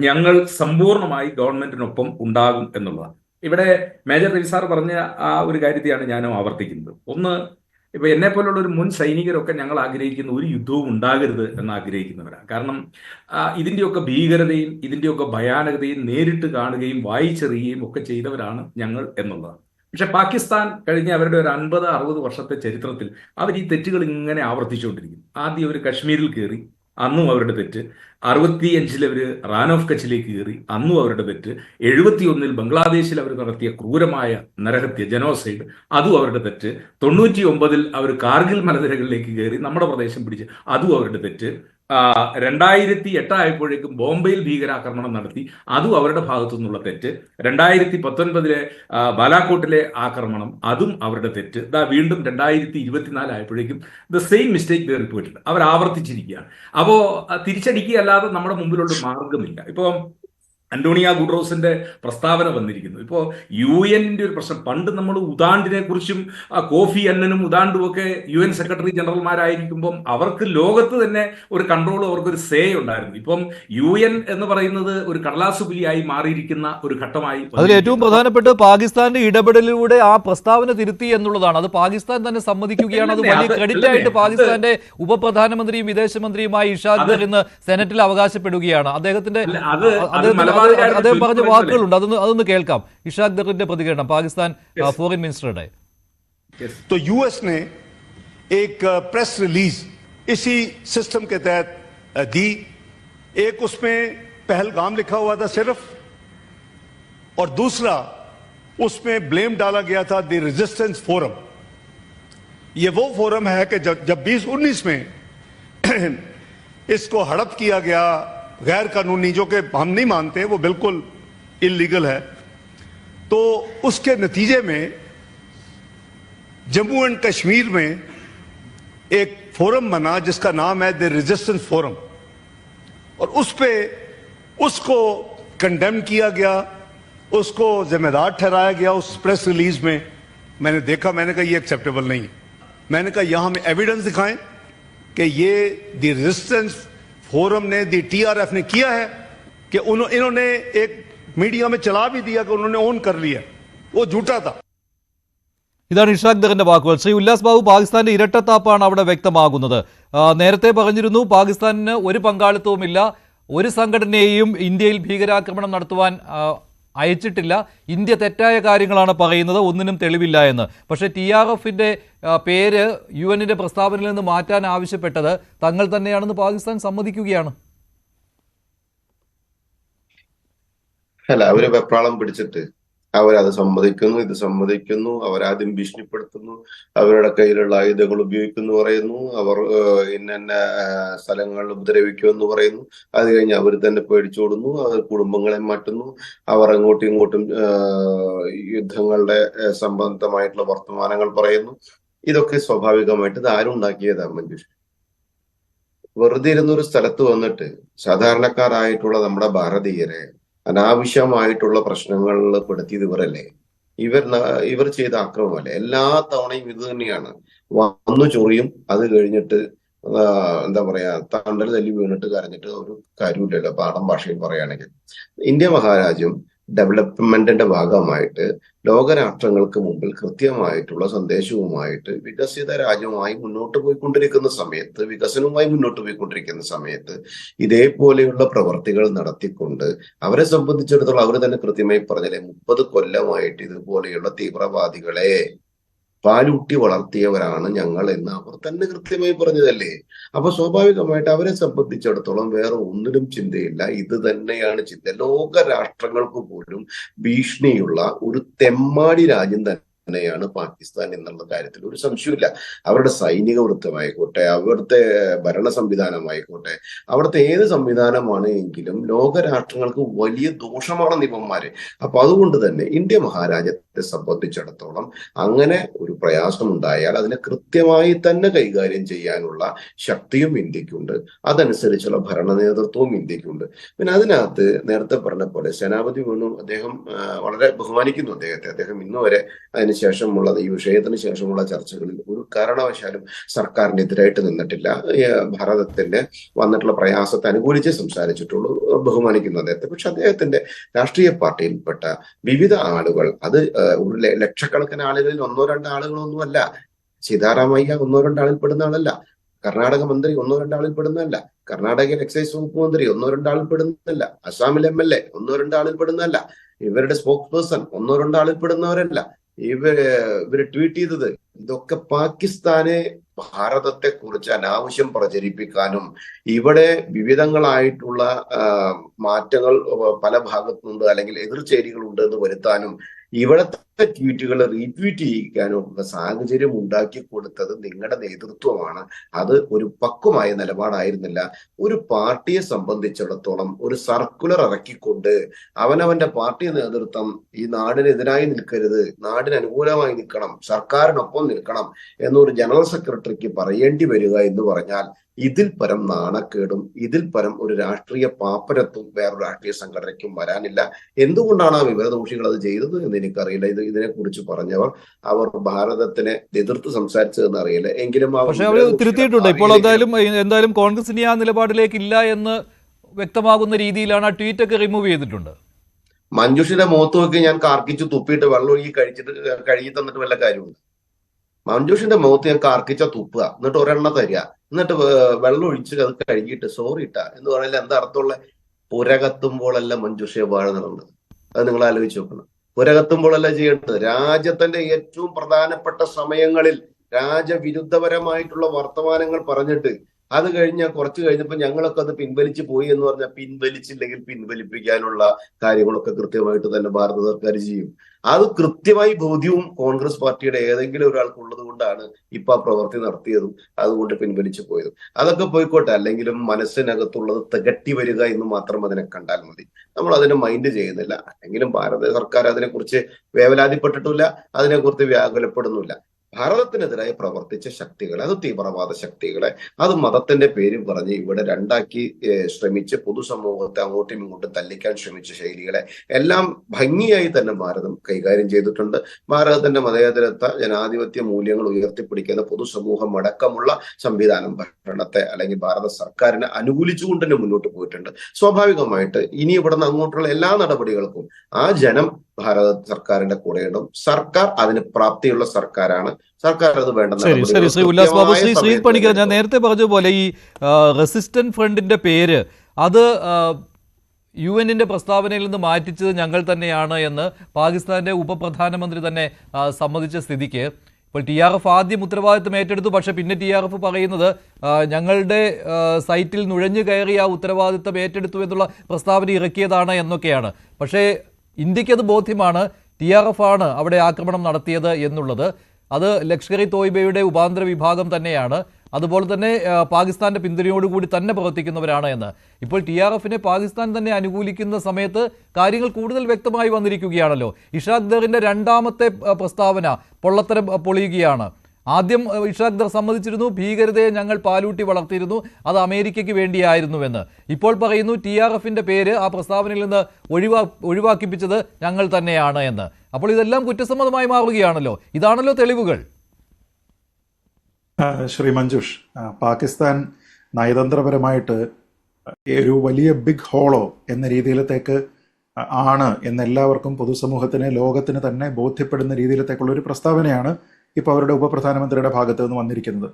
ഞങ്ങൾ സമ്പൂർണ്ണമായി ഗവൺമെന്റിനൊപ്പം ഉണ്ടാകും എന്നുള്ളതാണ്. ഇവിടെ മേജർ രവി സാർ പറഞ്ഞ ആ ഒരു കാര്യത്തെയാണ് ഞാനും ആവർത്തിക്കുന്നത്. ഒന്ന്, ഇപ്പൊ എന്നെ പോലുള്ള ഒരു മുൻ സൈനികരൊക്കെ ഞങ്ങൾ ആഗ്രഹിക്കുന്ന ഒരു യുദ്ധവും ഉണ്ടാകരുത് എന്ന് ആഗ്രഹിക്കുന്നവരാണ്. കാരണം ഇതിന്റെയൊക്കെ ഭീകരതയും ഇതിന്റെയൊക്കെ ഭയാനകതയും നേരിട്ട് കാണുകയും വായിച്ചെറിയുകയും ഒക്കെ ചെയ്തവരാണ് ഞങ്ങൾ എന്നുള്ളതാണ്. പക്ഷെ പാകിസ്ഥാൻ കഴിഞ്ഞ അവരുടെ ഒരു 50-60 വർഷത്തെ ചരിത്രത്തിൽ അവർ ഈ തെറ്റുകൾ ഇങ്ങനെ ആവർത്തിച്ചുകൊണ്ടിരിക്കും. ആദ്യം അവർ കശ്മീരിൽ കയറി, അന്നും അവരുടെ തെറ്റ്. 65 അവർ റാൻ ഓഫ് കച്ചിലേക്ക് കയറി, അന്നും അവരുടെ തെറ്റ്. 71 ബംഗ്ലാദേശിൽ അവർ നടത്തിയ ക്രൂരമായ നരഹത്യ, ജനോസൈഡ്, അതും അവരുടെ തെറ്റ്. 99 അവർ കാർഗിൽ മലനിരകളിലേക്ക് കയറി നമ്മുടെ പ്രദേശം പിടിച്ച്, അതും അവരുടെ തെറ്റ്. 2008 ആയപ്പോഴേക്കും ബോംബെയിൽ ഭീകരാക്രമണം നടത്തി, അതും അവരുടെ ഭാഗത്തു നിന്നുള്ള തെറ്റ്. 2019 ബാലാക്കോട്ടിലെ ആക്രമണം, അതും അവരുടെ തെറ്റ്. വീണ്ടും 2024 ആയപ്പോഴേക്കും ദ സെയിം മിസ്റ്റേക്ക് റിപ്പോർട്ടുണ്ട്. അവർ ആവർത്തിച്ചിരിക്കുകയാണ്. അപ്പോൾ തിരിച്ചടിക്കുകയല്ലാതെ നമ്മുടെ മുമ്പിലുള്ള മാർഗമില്ല. ഇപ്പോൾ അന്റോണിയോ ഗുട്ടറസിന്റെ പ്രസ്താവന വന്നിരിക്കുന്നു. ഇപ്പോൾ UN ഒരു പ്രശ്നം, പണ്ട് നമ്മൾ ഉദാണ്ടിനെ കുറിച്ചും കോഫി അന്നനും ഉദാണ്ടും ഒക്കെ UN സെക്രട്ടറി ജനറൽമാരായിരിക്കുമ്പം അവർക്ക് ലോകത്ത് തന്നെ ഒരു കൺട്രോൾ, അവർക്കൊരു സേ ഉണ്ടായിരുന്നു. ഇപ്പം UN എന്ന് പറയുന്നത് ഒരു കടലാസുപുലിയായി മാറിയിരിക്കുന്ന ഒരു ഘട്ടമായി. അതിൽ ഏറ്റവും പ്രധാനപ്പെട്ട പാകിസ്ഥാന്റെ ഇടപെടലിലൂടെ ആ പ്രസ്താവന തിരുത്തി എന്നുള്ളതാണ്. അത് പാകിസ്ഥാൻ തന്നെ സമ്മതിക്കുകയാണ്. അത് വലിയ ക്രെഡിറ്റ് ആയിട്ട് പാകിസ്ഥാന്റെ ഉപപ്രധാനമന്ത്രിയും വിദേശമന്ത്രിയുമായി ഇഷാഖ് ദർ ഇന്ന് സെനറ്റിൽ അവകാശപ്പെടുകയാണ്. അദ്ദേഹത്തിന്റെ അദ്ദേഹം പറഞ്ഞ വാക്കുകളുണ്ട്, അതൊന്ന് കേൾക്കാം. ഇഷാഖ് ദറിന്റെ പ്രതികരണം പാകിസ്ഥാൻ ഫോറിൻ മിനിസ്റ്ററുടെ. तो US ने एक प्रेस रिलीज इसी सिस्टम के तहत दी. एक उसमें पहलगाम लिखा हुआ था सिर्फ, और दूसरा उसमें ब्लेम डाला गया था द रेजिस्टेंस फोरम. ये वो फोरम है कि जब 2019 में इसको हड़प किया गया, गैर कानूनी, जो कि हम नहीं मानते, वो बिल्कुल इलीगल है, तो उसके नतीजे में जम्मू एंड कश्मीर में एक फोरम बना जिसका नाम है द रेजिस्टेंस फोरम, और उस पे उसको कंडेम किया गया, उसको जिम्मेदार ठहराया गया. उस प्रेस रिलीज में मैंने देखा, मैंने कहा ये एक्सेप्टेबल नहीं है. मैंने कहा यहां हमें एविडेंस दिखाएं कि ये द रेजिस्टेंस फोरम ने, दी TRF ने किया है कि इन्होंने एक मीडिया में चला भी दिया कि उन्होंने ओन कर लिया, वो झूठा था। ഇതാണ് ഇഷാഖ് ദറിന്റെ വാക്കുകൾ. ശ്രീ ഉല്ലാസ് ബാബു, പാകിസ്ഥാന്റെ ഇരട്ടത്താപ്പാണ് അവിടെ വ്യക്തമാകുന്നത്. നേരത്തെ പറഞ്ഞിരുന്നു പാകിസ്ഥാനിന് ഒരു പങ്കാളിത്തവുമില്ല, ഒരു സംഘടനയെയും ഇന്ത്യയിൽ ഭീകരാക്രമണം നടത്തുവാൻ അയച്ചിട്ടില്ല, ഇന്ത്യ തെറ്റായ കാര്യങ്ങളാണ് പറയുന്നത്, ഒന്നിനും തെളിവില്ല എന്ന്. പക്ഷേ TRFന്റെ പേര് UN പ്രസ്താവനയിൽ നിന്ന് മാറ്റാൻ ആവശ്യപ്പെട്ടത് തങ്ങൾ തന്നെയാണെന്ന് പാകിസ്ഥാൻ സമ്മതിക്കുകയാണ്. അല്ല, അവര് വെപ്രാളം പിടിച്ചിട്ട് അവരത് സമ്മതിക്കുന്നു, ഇത് സമ്മതിക്കുന്നു, അവരാദ്യം ഭീഷണിപ്പെടുത്തുന്നു, അവരുടെ കയ്യിലുള്ള ആയുധങ്ങൾ ഉപയോഗിക്കുന്നു പറയുന്നു, അവർ ഇന്ന സ്ഥലങ്ങളിൽ ഉപദ്രവിക്കുമെന്ന് പറയുന്നു. അത് കഴിഞ്ഞ് അവർ തന്നെ പേടിച്ചോടുന്നു, അവർ കുടുംബങ്ങളെ മാറ്റുന്നു, അവർ അങ്ങോട്ടും ഇങ്ങോട്ടും യുദ്ധങ്ങളുടെ സംബന്ധമായിട്ടുള്ള വർത്തമാനങ്ങൾ പറയുന്നു. ഇതൊക്കെ സ്വാഭാവികമായിട്ട് ഇത് ആരും ഉണ്ടാക്കിയതാണ് മഞ്ജുഷ. വെറുതെ ഇരുന്നൊരു സ്ഥലത്ത് വന്നിട്ട് സാധാരണക്കാരായിട്ടുള്ള നമ്മുടെ ഭാരതീയരെ അനാവശ്യമായിട്ടുള്ള പ്രശ്നങ്ങളിൽ പെടുത്തിയത് ഇവരല്ലേ? ഇവർ ചെയ്ത ആക്രമണമല്ലേ? എല്ലാ തവണയും ഇത് തന്നെയാണ്. വന്നു ചൊറിയും, അത് കഴിഞ്ഞിട്ട് എന്താ പറയാ, തണ്ടൽ തല്ലി വീണിട്ട് കരഞ്ഞിട്ട് ഒരു കാര്യമില്ലല്ലോ. പാഠം ഭാഷയിൽ പറയുകയാണെങ്കിൽ ഇന്ത്യ മഹാരാജ്യം ഡെവലപ്മെന്റിന്റെ ഭാഗമായിട്ട് ലോകരാഷ്ട്രങ്ങൾക്ക് മുമ്പിൽ കൃത്യമായിട്ടുള്ള സന്ദേശവുമായിട്ട് വികസിത രാജ്യമായി മുന്നോട്ട് പോയിക്കൊണ്ടിരിക്കുന്ന സമയത്ത്, വികസനവുമായി മുന്നോട്ട് പോയിക്കൊണ്ടിരിക്കുന്ന സമയത്ത് ഇതേപോലെയുള്ള പ്രവർത്തികൾ നടത്തിക്കൊണ്ട് അവരെ സംബന്ധിച്ചിടത്തോളം അവർ തന്നെ കൃത്യമായി പറഞ്ഞല്ലേ, 30 കൊല്ലമായിട്ട് ഇതുപോലെയുള്ള തീവ്രവാദികളെ പാലൂട്ടി വളർത്തിയവരാണ് ഞങ്ങൾ എന്ന് അവർ തന്നെ കൃത്യമായി പറഞ്ഞതല്ലേ. അപ്പൊ സ്വാഭാവികമായിട്ട് അവരെ സംബന്ധിച്ചിടത്തോളം വേറെ ഒന്നിനും ചിന്തയില്ല, ഇത് തന്നെയാണ് ചിന്ത. ലോക രാഷ്ട്രങ്ങൾക്ക് പോലും ഭീഷണിയുള്ള ഒരു തെമ്മാടി രാജ്യം തന്നെയാണ് പാകിസ്ഥാൻ എന്നുള്ള കാര്യത്തിൽ ഒരു സംശയമില്ല. അവരുടെ സൈനിക വൃത്തമായിക്കോട്ടെ, അവിടുത്തെ ഭരണ സംവിധാനമായിക്കോട്ടെ, അവിടുത്തെ ഏത് സംവിധാനമാണ് എങ്കിലും ലോകരാഷ്ട്രങ്ങൾക്ക് വലിയ ദോഷമാണ് ഇവന്മാര്. അപ്പൊ അതുകൊണ്ട് തന്നെ ഇന്ത്യ മഹാരാജ്യത്തെ സംബന്ധിച്ചിടത്തോളം അങ്ങനെ ഒരു പ്രയാസം ഉണ്ടായാൽ അതിനെ കൃത്യമായി തന്നെ കൈകാര്യം ചെയ്യാനുള്ള ശക്തിയും ഇന്ത്യക്കുണ്ട്, അതനുസരിച്ചുള്ള ഭരണ നേതൃത്വവും ഇന്ത്യക്കുണ്ട്. പിന്നെ അതിനകത്ത് നേരത്തെ പറഞ്ഞ പോലെ സേനാപതി വേണു, അദ്ദേഹം വളരെ ബഹുമാനിക്കുന്നു അദ്ദേഹത്തെ. അദ്ദേഹം ഇന്നുവരെ ശേഷമുള്ള ഈ വിഷയത്തിന് ശേഷമുള്ള ചർച്ചകളിൽ ഒരു കാരണവശാലും സർക്കാരിനെതിരായിട്ട് നിന്നിട്ടില്ല. ഭാരതത്തിന്റെ വന്നിട്ടുള്ള പ്രയാസത്തെ അനുകൂലിച്ച് സംസാരിച്ചിട്ടുള്ളൂ. ബഹുമാനിക്കുന്നു അദ്ദേഹത്തെ. പക്ഷെ അദ്ദേഹത്തിന്റെ രാഷ്ട്രീയ പാർട്ടിയിൽപ്പെട്ട വിവിധ ആളുകൾ, അത് ഒരു ലക്ഷക്കണക്കിന് ആളുകളിൽ 1-2 ആളുകളൊന്നുമല്ല. സീതാറാമയ്യ 1-2 ആളിൽ പെടുന്ന ആളല്ല. കർണാടക മന്ത്രി 1-2 ആളിൽ പെടുന്നതല്ല. കർണാടകയിൽ എക്സൈസ് വകുപ്പ് മന്ത്രി 1-2 ആളിൽ പെടുന്നതല്ല. അസാമിൽ MLA 1-2 ആളിൽ പെടുന്നതല്ല. ഇവരുടെ സ്പോക്സ് പേഴ്സൺ 1-2 ആളിൽ പെടുന്നവരല്ല. ഇവര് ട്വീറ്റ് ചെയ്തത് ഇതൊക്കെ പാകിസ്ഥാനെ ഭാരതത്തെ കുറിച്ച് അനാവശ്യം പ്രചരിപ്പിക്കാനും ഇവിടെ വിവിധങ്ങളായിട്ടുള്ള മാറ്റങ്ങൾ പല ഭാഗത്തുനിന്നുണ്ട് അല്ലെങ്കിൽ എതിർചേരികൾ ഉണ്ട് എന്ന് വരുത്താനും ഇവിടത്തെ ട്വീറ്റുകൾ റീട്വീറ്റ് ചെയ്യിക്കാനും ഒക്കെ സാഹചര്യം ഉണ്ടാക്കി കൊടുത്തത് നിങ്ങളുടെ നേതൃത്വമാണ്. അത് ഒരു പക്വമായ നിലപാടായിരുന്നില്ല. ഒരു പാർട്ടിയെ സംബന്ധിച്ചിടത്തോളം ഒരു സർക്കുലർ ഇറക്കിക്കൊണ്ട് അവനവന്റെ പാർട്ടി നേതൃത്വം ഈ നാടിനെതിരായി നിൽക്കരുത്, നാടിന് അനുകൂലമായി നിൽക്കണം, സർക്കാരിനൊപ്പം നിൽക്കണം എന്നൊരു ജനറൽ സെക്രട്ടറിക്ക് പറയേണ്ടി വരിക എന്ന് പറഞ്ഞാൽ ഇതിൽ പരം നാണക്കേടും ഇതിൽ പരം ഒരു രാഷ്ട്രീയ പാപ്പരത്വം വേറൊരു രാഷ്ട്രീയ സംഘടനയ്ക്കും വരാനില്ല. എന്തുകൊണ്ടാണ് ആ വിവരദോഷികൾ അത് ചെയ്തത് എന്ന് എനിക്കറിയില്ല. ഇതിനെക്കുറിച്ച് പറഞ്ഞവർ അവർ ഭാരതത്തിനെ എതിർത്ത് സംസാരിച്ചതെന്ന് അറിയില്ല. എങ്കിലും പക്ഷേ അവർ തിരുത്തിയിട്ടുണ്ട്. ഇപ്പോൾ എന്തായാലും കോൺഗ്രസ് ഇനി ആ നിലപാടിലേക്ക് ഇല്ല എന്ന് വ്യക്തമാകുന്ന രീതിയിലാണ് ആ ട്വീറ്റ് ഒക്കെ റിമൂവ് ചെയ്തിട്ടുണ്ട്. മഞ്ജുഷിന്റെ മുഖത്ത് നോക്കി ഞാൻ കാർക്കിച്ച് തുപ്പിയിട്ട് വെള്ളം ഒഴുകി കഴുകി തന്നിട്ട് വല്ല കാര്യമുണ്ട്? മഞ്ജുഷിന്റെ മുഖത്ത് ഞാൻ കാർക്കിച്ച തുപ്പുക, എന്നിട്ട് ഒരെണ്ണ തരിക, എന്നിട്ട് വെള്ളം ഒഴിച്ച് അത് കഴുകിയിട്ട് സോറി ഇട്ട എന്ന് പറഞ്ഞാൽ എന്താ അർത്ഥമുള്ള? പുരകത്തുമ്പോഴല്ല മഞ്ജുഷയെ വാഴ നടന്നത്. അത് നിങ്ങൾ ആലോചിച്ച് നോക്കണം. പുരകത്തുമ്പോഴല്ല ചെയ്യേണ്ടത്. രാജ്യത്തിന്റെ ഏറ്റവും പ്രധാനപ്പെട്ട സമയങ്ങളിൽ രാജവിരുദ്ധപരമായിട്ടുള്ള വർത്തമാനങ്ങൾ പറഞ്ഞിട്ട് അത് കുറച്ച് കഴിഞ്ഞപ്പോൾ ഞങ്ങളൊക്കെ അത് പിൻവലിച്ചു പോയി എന്ന് പറഞ്ഞാൽ പിൻവലിച്ചില്ലെങ്കിൽ പിൻവലിപ്പിക്കാനുള്ള കാര്യങ്ങളൊക്കെ കൃത്യമായിട്ട് തന്നെ ഭാരത സർക്കാർ ചെയ്യും. അത് കൃത്യമായി ബോധ്യവും കോൺഗ്രസ് പാർട്ടിയുടെ ഏതെങ്കിലും ഒരാൾക്കുള്ളത് കൊണ്ടാണ് ഇപ്പൊ ആ പ്രവൃത്തി നടത്തിയതും അതുകൊണ്ട് പിൻവലിച്ചു പോയതും. അതൊക്കെ പോയിക്കോട്ടെ, അല്ലെങ്കിലും മനസ്സിനകത്തുള്ളത് തികട്ടി വരിക എന്ന് മാത്രം അതിനെ കണ്ടാൽ മതി. നമ്മൾ അതിനെ മൈൻഡ് ചെയ്യുന്നില്ല. അല്ലെങ്കിലും ഭാരത സർക്കാർ അതിനെക്കുറിച്ച് വേവലാതിപ്പെട്ടിട്ടില്ല, അതിനെക്കുറിച്ച് വ്യാകുലപ്പെടുന്നില്ല. ഭാരതത്തിനെതിരായി പ്രവർത്തിച്ച ശക്തികളെ, അത് തീവ്രവാദ ശക്തികളെ, അത് മതത്തിന്റെ പേരും പറഞ്ഞ് ഇവിടെ രണ്ടാക്കി ശ്രമിച്ച് പൊതുസമൂഹത്തെ അങ്ങോട്ടും ഇങ്ങോട്ടും തല്ലിക്കാൻ ശ്രമിച്ച ശൈലികളെ എല്ലാം ഭംഗിയായി തന്നെ ഭാരതം കൈകാര്യം ചെയ്തിട്ടുണ്ട്. ഭാരതത്തിന്റെ മതേതരത്വ ജനാധിപത്യ മൂല്യങ്ങൾ ഉയർത്തിപ്പിടിക്കുന്ന പൊതുസമൂഹം അടക്കമുള്ള സംവിധാനം ഭരണത്തെ അല്ലെങ്കിൽ ഭാരത സർക്കാരിനെ അനുകൂലിച്ചുകൊണ്ട് തന്നെ മുന്നോട്ട് പോയിട്ടുണ്ട്. സ്വാഭാവികമായിട്ട് ഇനി ഇവിടെ നിന്ന് അങ്ങോട്ടുള്ള എല്ലാ നടപടികൾക്കും ആ ജനം ഭാരത സർക്കാരിന്റെ കൂടെയുണ്ടാവും. സർക്കാർ അതിന് പ്രാപ്തിയുള്ള സർക്കാരാണ്. സർക്കാർ അത് വേണ്ട ശരി ശരി ശ്രീ ഉല്ലാസ് ബാബു. ശ്രീ പണിക്കർ, ഞാൻ നേരത്തെ പറഞ്ഞ പോലെ ഈ റെസിസ്റ്റന്റ് ഫ്രണ്ടിന്റെ പേര് അത് UN-ന്റെ പ്രസ്താവനയിൽ നിന്ന് മാറ്റിച്ചത് ഞങ്ങൾ തന്നെയാണ് എന്ന് പാകിസ്ഥാന്റെ ഉപപ്രധാനമന്ത്രി തന്നെ സമ്മതിച്ച സ്ഥിതിക്ക് ഇപ്പോൾ TRF ആദ്യം ഉത്തരവാദിത്വം ഏറ്റെടുത്തു. പക്ഷെ പിന്നെ TRF പറയുന്നത് ഞങ്ങളുടെ സൈറ്റിൽ നുഴഞ്ഞു കയറി ആ ഉത്തരവാദിത്വം ഏറ്റെടുത്തു എന്നുള്ള പ്രസ്താവന ഇറക്കിയതാണ് എന്നൊക്കെയാണ്. പക്ഷേ ഇന്ത്യക്കത് ബോധ്യമാണ് TRF ആണ് അവിടെ ആക്രമണം നടത്തിയത് എന്നുള്ളത്. അത് ലഷ്കർ ഇ തോയ്ബയുടെ ഉപാന്തര വിഭാഗം തന്നെയാണ്. അതുപോലെ തന്നെ പാകിസ്ഥാന്റെ പിന്തുണയോടുകൂടി തന്നെ പ്രവർത്തിക്കുന്നവരാണ് എന്ന്. ഇപ്പോൾ TRF-നെ പാകിസ്ഥാൻ തന്നെ അനുകൂലിക്കുന്ന സമയത്ത് കാര്യങ്ങൾ കൂടുതൽ വ്യക്തമായി വന്നിരിക്കുകയാണല്ലോ. ഇഷാഖ് ദറിന്റെ രണ്ടാമത്തെ പ്രസ്താവന പൊള്ളത്തരം പൊളിയുകയാണ്. ആദ്യം ഇഷാഖ് ദർ സമ്മതിച്ചിരുന്നു ഭീകരതയെ ഞങ്ങൾ പാലൂട്ടി വളർത്തിയിരുന്നു, അത് അമേരിക്കയ്ക്ക് വേണ്ടിയായിരുന്നുവെന്ന്. ഇപ്പോൾ പറയുന്നു TRF-ന്റെ പേര് ആ പ്രസ്താവനയിൽ നിന്ന് ഒഴിവാക്കിപ്പിച്ചത് ഞങ്ങൾ തന്നെയാണ് എന്ന്. അപ്പോൾ ഇതെല്ലാം കുറ്റസമ്മതമായി മാറുകയാണല്ലോ. ഇതാണല്ലോ തെളിവുകൾ. ശ്രീ മഞ്ജുഷ്, പാകിസ്ഥാൻ നയതന്ത്രപരമായിട്ട് ഒരു വലിയ ബിഗ് ഹോളോ എന്ന രീതിയിലത്തേക്ക് ആണ് എന്നെല്ലാവർക്കും പൊതുസമൂഹത്തിന് ലോകത്തിന് തന്നെ ബോധ്യപ്പെടുന്ന രീതിയിലത്തേക്കുള്ള ഒരു പ്രസ്താവനയാണ് ഇപ്പോൾ അവരുടെ ഉപപ്രധാനമന്ത്രിയുടെ ഭാഗത്ത് നിന്ന് വന്നിരിക്കുന്നത്.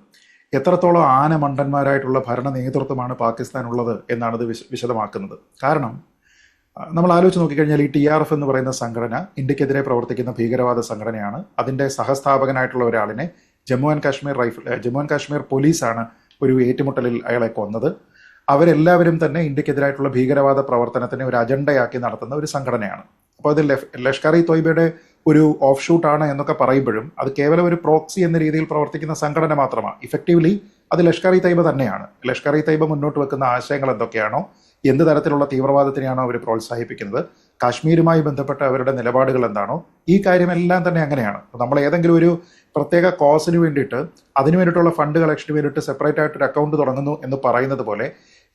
എത്രത്തോളം ആനമണ്ടന്മാരായിട്ടുള്ള ഭരണ നേതൃത്വമാണ് പാകിസ്ഥാൻ ഉള്ളത് എന്നാണ് ഇത് വിശദമാക്കുന്നത്. കാരണം നമ്മൾ ആലോചിച്ച് നോക്കിക്കഴിഞ്ഞാൽ ഈ TRF എന്ന് പറയുന്ന സംഘടന ഇന്ത്യക്കെതിരെ പ്രവർത്തിക്കുന്ന ഭീകരവാദ സംഘടനയാണ്. അതിൻ്റെ സഹസ്ഥാപകനായിട്ടുള്ള ഒരാളിനെ ജമ്മു ആൻഡ് കാശ്മീർ പോലീസാണ് ഒരു ഏറ്റുമുട്ടലിൽ അയാളെ കൊന്നത്. അവരെല്ലാവരും തന്നെ ഇന്ത്യക്കെതിരായിട്ടുള്ള ഭീകരവാദ പ്രവർത്തനത്തിനെ ഒരു അജണ്ടയാക്കി നടത്തുന്ന ഒരു സംഘടനയാണ്. അപ്പോൾ അത് ലഷ്കർ ഇ തോയ്ബയുടെ ഒരു ഓഫ് ഷൂട്ടാണ് എന്നൊക്കെ പറയുമ്പോഴും അത് കേവലം ഒരു പ്രോക്സി എന്ന രീതിയിൽ പ്രവർത്തിക്കുന്ന സംഘടന മാത്രമാണ്. ഇഫക്റ്റീവ്ലി അത് ലഷ്കർ ഇ തൈബ തന്നെയാണ്. ലഷ്കർ ഇ തൈബ മുന്നോട്ട് വെക്കുന്ന ആശയങ്ങൾ എന്തൊക്കെയാണോ, എന്ത് തരത്തിലുള്ള തീവ്രവാദത്തിനെയാണോ അവർ പ്രോത്സാഹിപ്പിക്കുന്നത്, കാശ്മീരുമായി ബന്ധപ്പെട്ട അവരുടെ നിലപാടുകൾ എന്താണോ, ഈ കാര്യമെല്ലാം തന്നെ അങ്ങനെയാണ്. നമ്മൾ ഏതെങ്കിലും ഒരു പ്രത്യേക കോസിന് വേണ്ടിയിട്ട് അതിനു വേണ്ടിയിട്ടുള്ള ഫണ്ട് കളക്ഷന് വേണ്ടിയിട്ട് സെപ്പറേറ്റ് ആയിട്ടൊരു അക്കൗണ്ട് തുടങ്ങുന്നു എന്ന് പറയുന്നത് പോലെ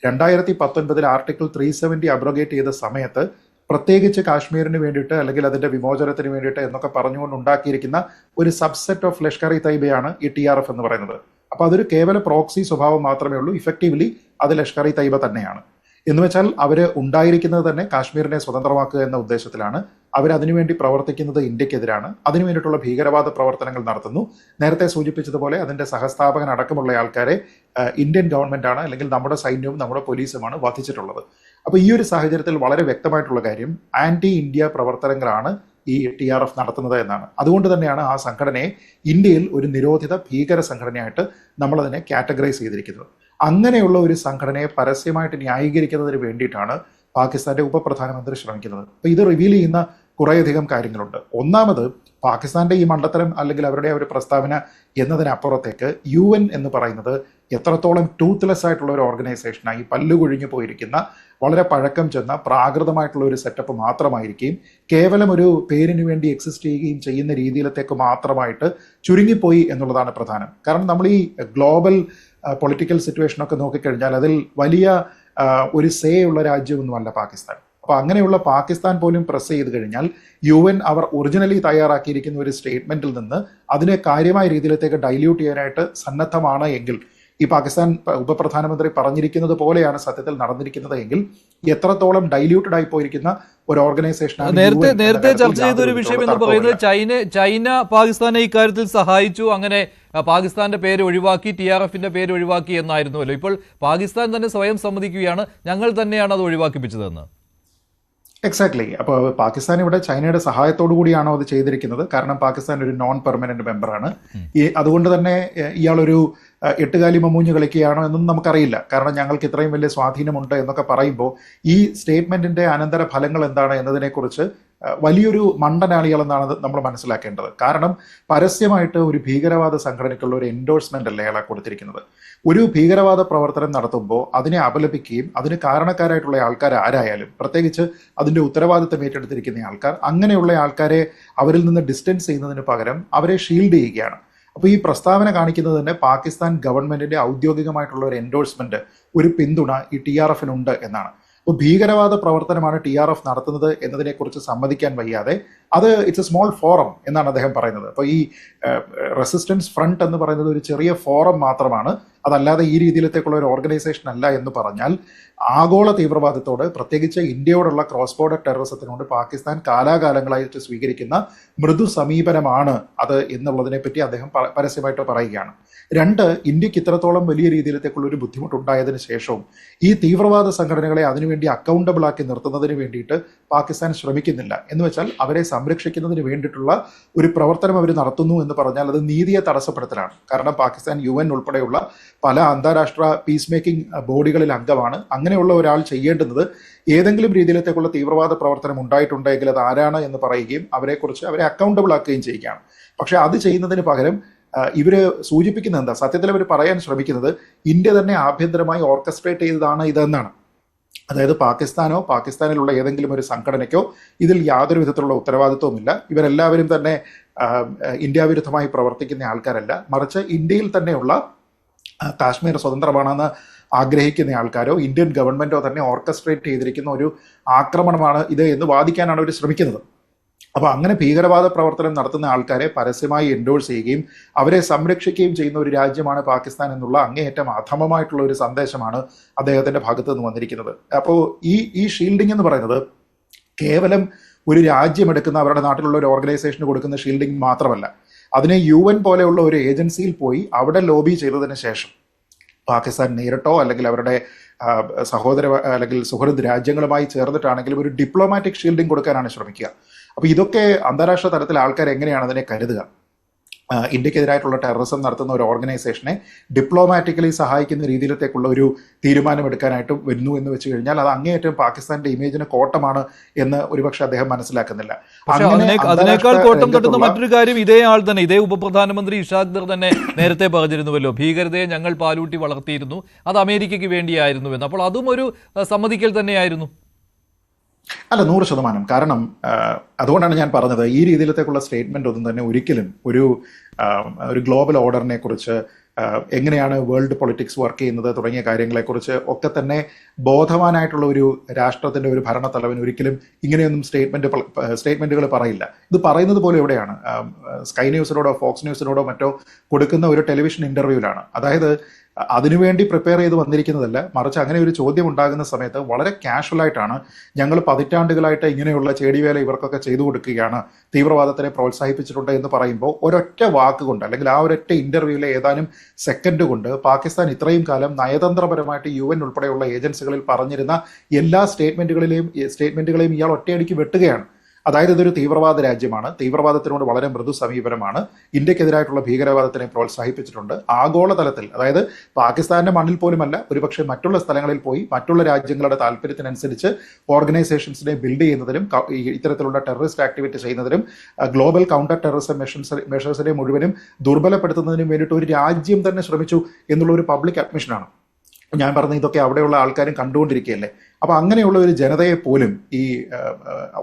2019 ആർട്ടിക്കിൾ 370 അബ്രോഗേറ്റ് ചെയ്ത സമയത്ത് പ്രത്യേകിച്ച് കാശ്മീരിന് വേണ്ടിയിട്ട് അല്ലെങ്കിൽ അതിന്റെ വിമോചനത്തിന് വേണ്ടിയിട്ട് എന്നൊക്കെ പറഞ്ഞുകൊണ്ട് ഉണ്ടാക്കിയിരിക്കുന്ന ഒരു സബ്സെറ്റ് ഓഫ് ലഷ്കർ ഇ തൈബയാണ് ഈ TRF എന്ന് പറയുന്നത്. അപ്പോൾ അതൊരു കേവല പ്രോക്സി സ്വഭാവം മാത്രമേ ഉള്ളൂ. ഇഫക്റ്റീവ്ലി അത് ലഷ്കർ ഇ തൈബ തന്നെയാണ്. എന്ന് വെച്ചാൽ അവർ ഉണ്ടായിരിക്കുന്നത് തന്നെ കാശ്മീരിനെ സ്വതന്ത്രമാക്കുക എന്ന ഉദ്ദേശത്തിലാണ്. അവരതിനുവേണ്ടി പ്രവർത്തിക്കുന്നത് ഇന്ത്യക്കെതിരാണ്. അതിനു വേണ്ടിയിട്ടുള്ള ഭീകരവാദ പ്രവർത്തനങ്ങൾ നടത്തുന്നു. നേരത്തെ സൂചിപ്പിച്ചതുപോലെ അതിന്റെ സഹസ്ഥാപകൻ അടക്കമുള്ള ആൾക്കാരെ ഇന്ത്യൻ ഗവൺമെന്റാണ് അല്ലെങ്കിൽ നമ്മുടെ സൈന്യവും നമ്മുടെ പോലീസുമാണ് വധിച്ചിട്ടുള്ളത്. അപ്പോൾ ഈ ഒരു സാഹചര്യത്തിൽ വളരെ വ്യക്തമായിട്ടുള്ള കാര്യം ആന്റി ഇന്ത്യ പ്രവർത്തനങ്ങളാണ് ഈ TRF നടത്തുന്നത് എന്നാണ്. അതുകൊണ്ട് തന്നെയാണ് ആ സംഘടനയെ ഇന്ത്യയിൽ ഒരു നിരോധിത ഭീകര സംഘടനയായിട്ട് നമ്മളതിനെ കാറ്റഗറൈസ് ചെയ്തിരിക്കുന്നത്. അങ്ങനെയുള്ള ഒരു സംഘടനയെ പരസ്യമായിട്ട് ന്യായീകരിക്കുന്നതിന് വേണ്ടിയിട്ടാണ് പാകിസ്ഥാന്റെ ഉപപ്രധാനമന്ത്രി ശ്രമിക്കുന്നത്. അപ്പോൾ ഇത് റിവീൽ ചെയ്യുന്ന കുറേയധികം കാര്യങ്ങളുണ്ട്. ഒന്നാമത്, പാകിസ്ഥാന്റെ ഈ മണ്ടത്തരം അല്ലെങ്കിൽ അവരുടെ ഒരു പ്രസ്താവന എന്നതിനപ്പുറത്തേക്ക് UN എന്ന് പറയുന്നത് എത്രത്തോളം ടൂത്ത്ലെസ് ആയിട്ടുള്ള ഒരു ഓർഗനൈസേഷനായി പല്ലുകൊഴിഞ്ഞു പോയിരിക്കുന്ന വളരെ പഴക്കം ചെന്ന പ്രാകൃതമായിട്ടുള്ള ഒരു സെറ്റപ്പ് മാത്രമായിരിക്കും, കേവലം ഒരു പേരിന് വേണ്ടി എക്സിസ്റ്റ് ചെയ്യുകയും ചെയ്യുന്ന രീതിയിലത്തേക്ക് മാത്രമായിട്ട് ചുരുങ്ങിപ്പോയി എന്നുള്ളതാണ് പ്രധാനം. കാരണം നമ്മൾ ഈ ഗ്ലോബൽ പൊളിറ്റിക്കൽ സിറ്റുവേഷനൊക്കെ നോക്കിക്കഴിഞ്ഞാൽ അതിൽ വലിയ ഒരു സേ ഉള്ള രാജ്യമൊന്നുമല്ല പാകിസ്ഥാൻ. അപ്പോൾ അങ്ങനെയുള്ള പാകിസ്ഥാൻ പോലും പ്രസ് ചെയ്ത് കഴിഞ്ഞാൽ UN അവർ ഒറിജിനലി തയ്യാറാക്കിയിരിക്കുന്ന ഒരു സ്റ്റേറ്റ്മെന്റിൽ നിന്ന് അതിനെ കാര്യമായ രീതിയിലേക്ക് ഡൈല്യൂട്ട് ചെയ്യാനായിട്ട് സന്നദ്ധമാണ് എങ്കിൽ, ഈ പാകിസ്ഥാൻ ഉപപ്രധാനമന്ത്രി പറഞ്ഞിരിക്കുന്നത് പോലെയാണ് സത്യത്തിൽ നടന്നിരിക്കുന്നത് എങ്കിൽ, എത്രത്തോളം ഡൈല്യൂട്ടഡ് ആയി പോയിരിക്കുന്ന ഒരു ഓർഗനൈസേഷനാണ്. നേരത്തെ ചർച്ച ചെയ്ത ഒരു വിഷയം എന്ന് പറയുന്നത് ചൈന പാകിസ്ഥാനെ ഇക്കാര്യത്തിൽ സഹായിച്ചു, അങ്ങനെ പാകിസ്ഥാന്റെ പേര് ഒഴിവാക്കി, TRF-ന്റെ പേര് ഒഴിവാക്കി എന്നായിരുന്നുവല്ലോ. ഇപ്പോൾ പാകിസ്ഥാൻ തന്നെ സ്വയം സമ്മതിക്കുകയാണ് ഞങ്ങൾ തന്നെയാണ് അത് ഒഴിവാക്കിപ്പിച്ചതെന്ന്. എക്സാക്ട്ലി. അപ്പോൾ പാകിസ്ഥാൻ ഇവിടെ ചൈനയുടെ സഹായത്തോടു കൂടിയാണോ അത് ചെയ്തിരിക്കുന്നത്? കാരണം പാകിസ്ഥാൻ ഒരു നോൺ പെർമനന്റ് മെമ്പറാണ്. അതുകൊണ്ട് തന്നെ ഇയാളൊരു എട്ടുകാലി മമ്മൂഞ്ഞ് കളിക്കുകയാണോ എന്നൊന്നും നമുക്കറിയില്ല. കാരണം ഞങ്ങൾക്ക് ഇത്രയും വലിയ സ്വാധീനമുണ്ട് എന്നൊക്കെ പറയുമ്പോൾ ഈ സ്റ്റേറ്റ്മെന്റിന്റെ അനന്തര ഫലങ്ങൾ എന്താണ് എന്നതിനെക്കുറിച്ച് വലിയൊരു മണ്ടനാളികളെന്നാണ് നമ്മൾ മനസ്സിലാക്കേണ്ടത്. കാരണം പരസ്യമായിട്ട് ഒരു ഭീകരവാദ സംഘടനയ്ക്കുള്ള ഒരു എൻഡോഴ്സ്മെന്റ് അല്ലേ അയാളെ കൊടുത്തിരിക്കുന്നത്. ഒരു ഭീകരവാദ പ്രവർത്തനം നടത്തുമ്പോൾ അതിനെ അപലപിക്കുകയും അതിന് കാരണക്കാരായിട്ടുള്ള ആൾക്കാർ ആരായാലും, പ്രത്യേകിച്ച് അതിന്റെ ഉത്തരവാദിത്തം ഏറ്റെടുത്തിരിക്കുന്ന ആൾക്കാർ, അങ്ങനെയുള്ള ആൾക്കാരെ അവരിൽ നിന്ന് ഡിസ്റ്റൻസ് ചെയ്യുന്നതിന് പകരം അവരെ ഷീൽഡ് ചെയ്യുകയാണ്. അപ്പോൾ ഈ പ്രസ്താവന കാണിക്കുന്നത് തന്നെ പാകിസ്ഥാൻ ഗവൺമെന്റിന്റെ ഔദ്യോഗികമായിട്ടുള്ള ഒരു എൻഡോഴ്സ്മെന്റ്, ഒരു പിന്തുണ ഈ TRF ഉണ്ട് എന്നാണ്. അപ്പോൾ ഭീകരവാദ പ്രവർത്തനമാണ് TRF നടത്തുന്നത് എന്നതിനെക്കുറിച്ച് സമ്മതിക്കാൻ വയ്യാതെ അത് ഇറ്റ്സ് എ സ്മോൾ ഫോറം എന്നാണ് അദ്ദേഹം പറയുന്നത്. അപ്പോൾ ഈ റെസിസ്റ്റൻസ് ഫ്രണ്ട് എന്ന് പറയുന്നത് ഒരു ചെറിയ ഫോറം മാത്രമാണ്, അതല്ലാതെ ഈ രീതിയിലത്തേക്കുള്ള ഒരു ഓർഗനൈസേഷൻ അല്ല എന്ന് പറഞ്ഞാൽ ആഗോള തീവ്രവാദത്തോട്, പ്രത്യേകിച്ച് ഇന്ത്യയോടുള്ള ക്രോസ് ബോർഡർ ടെററിസത്തിനോട് പാകിസ്ഥാൻ കാലാകാലങ്ങളായിട്ട് സ്വീകരിക്കുന്ന മൃദു സമീപനമാണ് അത് എന്നുള്ളതിനെ പറ്റി അദ്ദേഹം പരസ്യമായിട്ട് പറയുകയാണ്. രണ്ട്, ഇന്ത്യക്ക് ഇത്രത്തോളം വലിയ രീതിയിലത്തേക്കുള്ള ഒരു ബുദ്ധിമുട്ടുണ്ടായതിനു ശേഷവും ഈ തീവ്രവാദ സംഘടനകളെ അതിനുവേണ്ടി അക്കൗണ്ടബിൾ ആക്കി നിർത്തുന്നതിന് വേണ്ടിയിട്ട് പാകിസ്ഥാൻ ശ്രമിക്കുന്നില്ല. എന്ന് വെച്ചാൽ അവരെ സംരക്ഷിക്കുന്നതിന് വേണ്ടിയിട്ടുള്ള ഒരു പ്രവർത്തനം അവർ നടത്തുന്നു എന്ന് പറഞ്ഞാൽ അത് നീതിയെ തടസ്സപ്പെടുത്തലാണ്. കാരണം പാകിസ്ഥാൻ UN ഉൾപ്പെടെയുള്ള പല അന്താരാഷ്ട്ര പീസ് മേക്കിംഗ് ബോഡികളിൽ അംഗമാണ്. അങ്ങനെയുള്ള ഒരാൾ ചെയ്യേണ്ടുന്നത് ഏതെങ്കിലും രീതിയിലത്തേക്കുള്ള തീവ്രവാദ പ്രവർത്തനം ഉണ്ടായിട്ടുണ്ടെങ്കിൽ അത് ആരാണ് എന്ന് പറയുകയും അവരെ അക്കൗണ്ടബിൾ ആക്കുകയും ചെയ്യുകയാണ്. പക്ഷെ അത് ചെയ്യുന്നതിന് പകരം ഇവര് സൂചിപ്പിക്കുന്നത് എന്താ, സത്യത്തിൽ അവർ പറയാൻ ശ്രമിക്കുന്നത് ഇന്ത്യ തന്നെ ആഭ്യന്തരമായി ഓർക്കസ്ട്രേറ്റ് ചെയ്തതാണ് ഇതെന്നാണ്. അതായത് പാകിസ്ഥാനോ പാകിസ്ഥാനിലുള്ള ഏതെങ്കിലും ഒരു സംഘടനയ്ക്കോ ഇതിൽ യാതൊരു വിധത്തിലുള്ള ഉത്തരവാദിത്വവുമില്ല. ഇവരെല്ലാവരും തന്നെ ഇന്ത്യ വിരുദ്ധമായി പ്രവർത്തിക്കുന്ന ആൾക്കാരല്ല, മറിച്ച് ഇന്ത്യയിൽ തന്നെയുള്ള കാശ്മീർ സ്വതന്ത്രമാണെന്ന് ആഗ്രഹിക്കുന്ന ആൾക്കാരോ ഇന്ത്യൻ ഗവൺമെന്റോ തന്നെ ഓർക്കസ്ട്രേറ്റ് ചെയ്തിരിക്കുന്ന ഒരു ആക്രമണമാണ് ഇത് എന്ന് വാദിക്കാനാണ് അവർ ശ്രമിക്കുന്നത്. അപ്പോൾ അങ്ങനെ ഭീകരവാദ പ്രവർത്തനം നടത്തുന്ന ആൾക്കാരെ പരസ്യമായി എൻഡോഴ്സ് ചെയ്യുകയും അവരെ സംരക്ഷിക്കുകയും ചെയ്യുന്ന ഒരു രാജ്യമാണ് പാകിസ്ഥാൻ എന്നുള്ള അങ്ങേയറ്റം അധമമായിട്ടുള്ള ഒരു സന്ദേശമാണ് അദ്ദേഹത്തിന്റെ ഭാഗത്ത് നിന്ന് വന്നിരിക്കുന്നത്. അപ്പോൾ ഈ ഷീൽഡിംഗ് എന്ന് പറയുന്നത് കേവലം ഒരു രാജ്യം എടുക്കുന്ന അവരുടെ നാട്ടിലുള്ള ഒരു ഓർഗനൈസേഷന് കൊടുക്കുന്ന ഷീൽഡിംഗ് മാത്രമല്ല, അതിനെ UN പോലെയുള്ള ഒരു ഏജൻസിയിൽ പോയി അവിടെ ലോബി ചെയ്തതിന് ശേഷം പാകിസ്ഥാൻ നേരിട്ടോ അല്ലെങ്കിൽ അവരുടെ സഹോദര അല്ലെങ്കിൽ സുഹൃദ് രാജ്യങ്ങളുമായി ചേർന്നിട്ടാണെങ്കിലും ഒരു ഡിപ്ലോമാറ്റിക് ഷീൽഡിംഗ് കൊടുക്കാനാണ് ശ്രമിക്കുക. അപ്പോൾ ഇതൊക്കെ അന്താരാഷ്ട്ര തലത്തിൽ ആൾക്കാർ എങ്ങനെയാണ് അതിനെ കരുതുക? ഇന്ത്യക്കെതിരായിട്ടുള്ള ടെററിസം നടത്തുന്ന ഒരു ഓർഗനൈസേഷനെ ഡിപ്ലോമാറ്റിക്കലി സഹായിക്കുന്ന രീതിയിലത്തേക്കുള്ള ഒരു തീരുമാനമെടുക്കാനായിട്ട് വരുന്നു എന്ന് വെച്ച് കഴിഞ്ഞാൽ അത് അങ്ങേയറ്റം പാകിസ്ഥാന്റെ ഇമേജിന് കോട്ടമാണ് എന്ന് ഒരുപക്ഷെ അദ്ദേഹം മനസ്സിലാക്കുന്നില്ല. അതിനേക്കാൾ കോട്ടം തട്ടുന്ന മറ്റൊരു കാര്യം ഇതേ ആൾ തന്നെ, ഇതേ ഉപപ്രധാനമന്ത്രി ഇഷാഖ് ദർ തന്നെ നേരത്തെ പറഞ്ഞിരുന്നുവല്ലോ, ഭീകരതയെ ഞങ്ങൾ പാലൂട്ടി വളർത്തിയിരുന്നു, അത് അമേരിക്കയ്ക്ക് വേണ്ടിയായിരുന്നുവെന്ന്. അപ്പോൾ അതും ഒരു സമ്മതിക്കൽ തന്നെയായിരുന്നു. അല്ല, 100%. കാരണം അതുകൊണ്ടാണ് ഞാൻ പറഞ്ഞത് ഈ രീതിയിലത്തേക്കുള്ള സ്റ്റേറ്റ്മെന്റ് ഒന്നും തന്നെ ഒരിക്കലും ഒരു ഗ്ലോബൽ ഓർഡറിനെ കുറിച്ച്, എങ്ങനെയാണ് വേൾഡ് പൊളിറ്റിക്സ് വർക്ക് ചെയ്യുന്നത് തുടങ്ങിയ കാര്യങ്ങളെക്കുറിച്ച് ഒക്കെ തന്നെ ബോധവാനായിട്ടുള്ള ഒരു രാഷ്ട്രത്തിന്റെ ഒരു ഭരണത്തലവൻ ഒരിക്കലും ഇങ്ങനെയൊന്നും സ്റ്റേറ്റ്മെന്റുകൾ പറയില്ല. ഇത് പറയുന്നത് പോലെ എവിടെയാണ്? സ്കൈ ന്യൂസിനോടോ ഫോക്സ് ന്യൂസിനോടോ മറ്റോ കൊടുക്കുന്ന ഒരു ടെലിവിഷൻ ഇന്റർവ്യൂവിലാണ്. അതായത് അതിനുവേണ്ടി പ്രിപ്പയർ ചെയ്ത് വന്നിരിക്കുന്നതല്ല, മറിച്ച് അങ്ങനെ ഒരു ചോദ്യം ഉണ്ടാകുന്ന സമയത്ത് വളരെ കാഷ്വലായിട്ടാണ് ഞങ്ങൾ പതിറ്റാണ്ടുകളായിട്ട് ഇങ്ങനെയുള്ള ചേടിവേല ഇവർക്കൊക്കെ ചെയ്തു കൊടുക്കുകയാണ്, തീവ്രവാദത്തിനെ പ്രോത്സാഹിപ്പിച്ചിട്ടുണ്ട് എന്ന് പറയുമ്പോൾ ഒരൊറ്റ വാക്കുകൊണ്ട് അല്ലെങ്കിൽ ആ ഒരൊറ്റ ഇന്റർവ്യൂവിലെ ഏതാനും സെക്കൻഡ് കൊണ്ട് പാകിസ്ഥാൻ ഇത്രയും കാലം നയതന്ത്രപരമായിട്ട് UN ഉൾപ്പെടെയുള്ള ഏജൻസികളിൽ പറഞ്ഞിരുന്ന എല്ലാ സ്റ്റേറ്റ്മെന്റുകളെയും ഇയാൾ ഒറ്റയടിക്ക് വെട്ടുകയാണ്. അതായത് ഇതൊരു തീവ്രവാദ രാജ്യമാണ്, തീവ്രവാദത്തിനോട് വളരെ മൃദു സമീപനമാണ്, ഇന്ത്യക്കെതിരായിട്ടുള്ള ഭീകരവാദത്തിനെ പ്രോത്സാഹിപ്പിച്ചിട്ടുണ്ട്. ആഗോളതലത്തിൽ, അതായത് പാകിസ്ഥാന്റെ മണ്ണിൽ പോലുമല്ല, ഒരുപക്ഷെ മറ്റുള്ള സ്ഥലങ്ങളിൽ പോയി മറ്റുള്ള രാജ്യങ്ങളുടെ താല്പര്യത്തിനനുസരിച്ച് ഓർഗനൈസേഷൻസിനെ ബിൽഡ് ചെയ്യുന്നതിനും ഇത്തരത്തിലുള്ള ടെററിസ്റ്റ് ആക്ടിവിറ്റി ചെയ്യുന്നതിനും ഗ്ലോബൽ കൗണ്ടർ ടെററിസം മെഷേഴ്സിനെ മുഴുവനും ദുർബലപ്പെടുത്തുന്നതിനും വേണ്ടിയിട്ട് ഒരു രാജ്യം തന്നെ ശ്രമിച്ചു എന്നുള്ള ഒരു പബ്ലിക് അഡ്മിഷനാണ്. ഞാൻ പറഞ്ഞ ഇതൊക്കെ അവിടെയുള്ള ആൾക്കാരും കണ്ടുകൊണ്ടിരിക്കുകയല്ലേ. അപ്പോൾ അങ്ങനെയുള്ള ഒരു ജനതയെ പോലും ഈ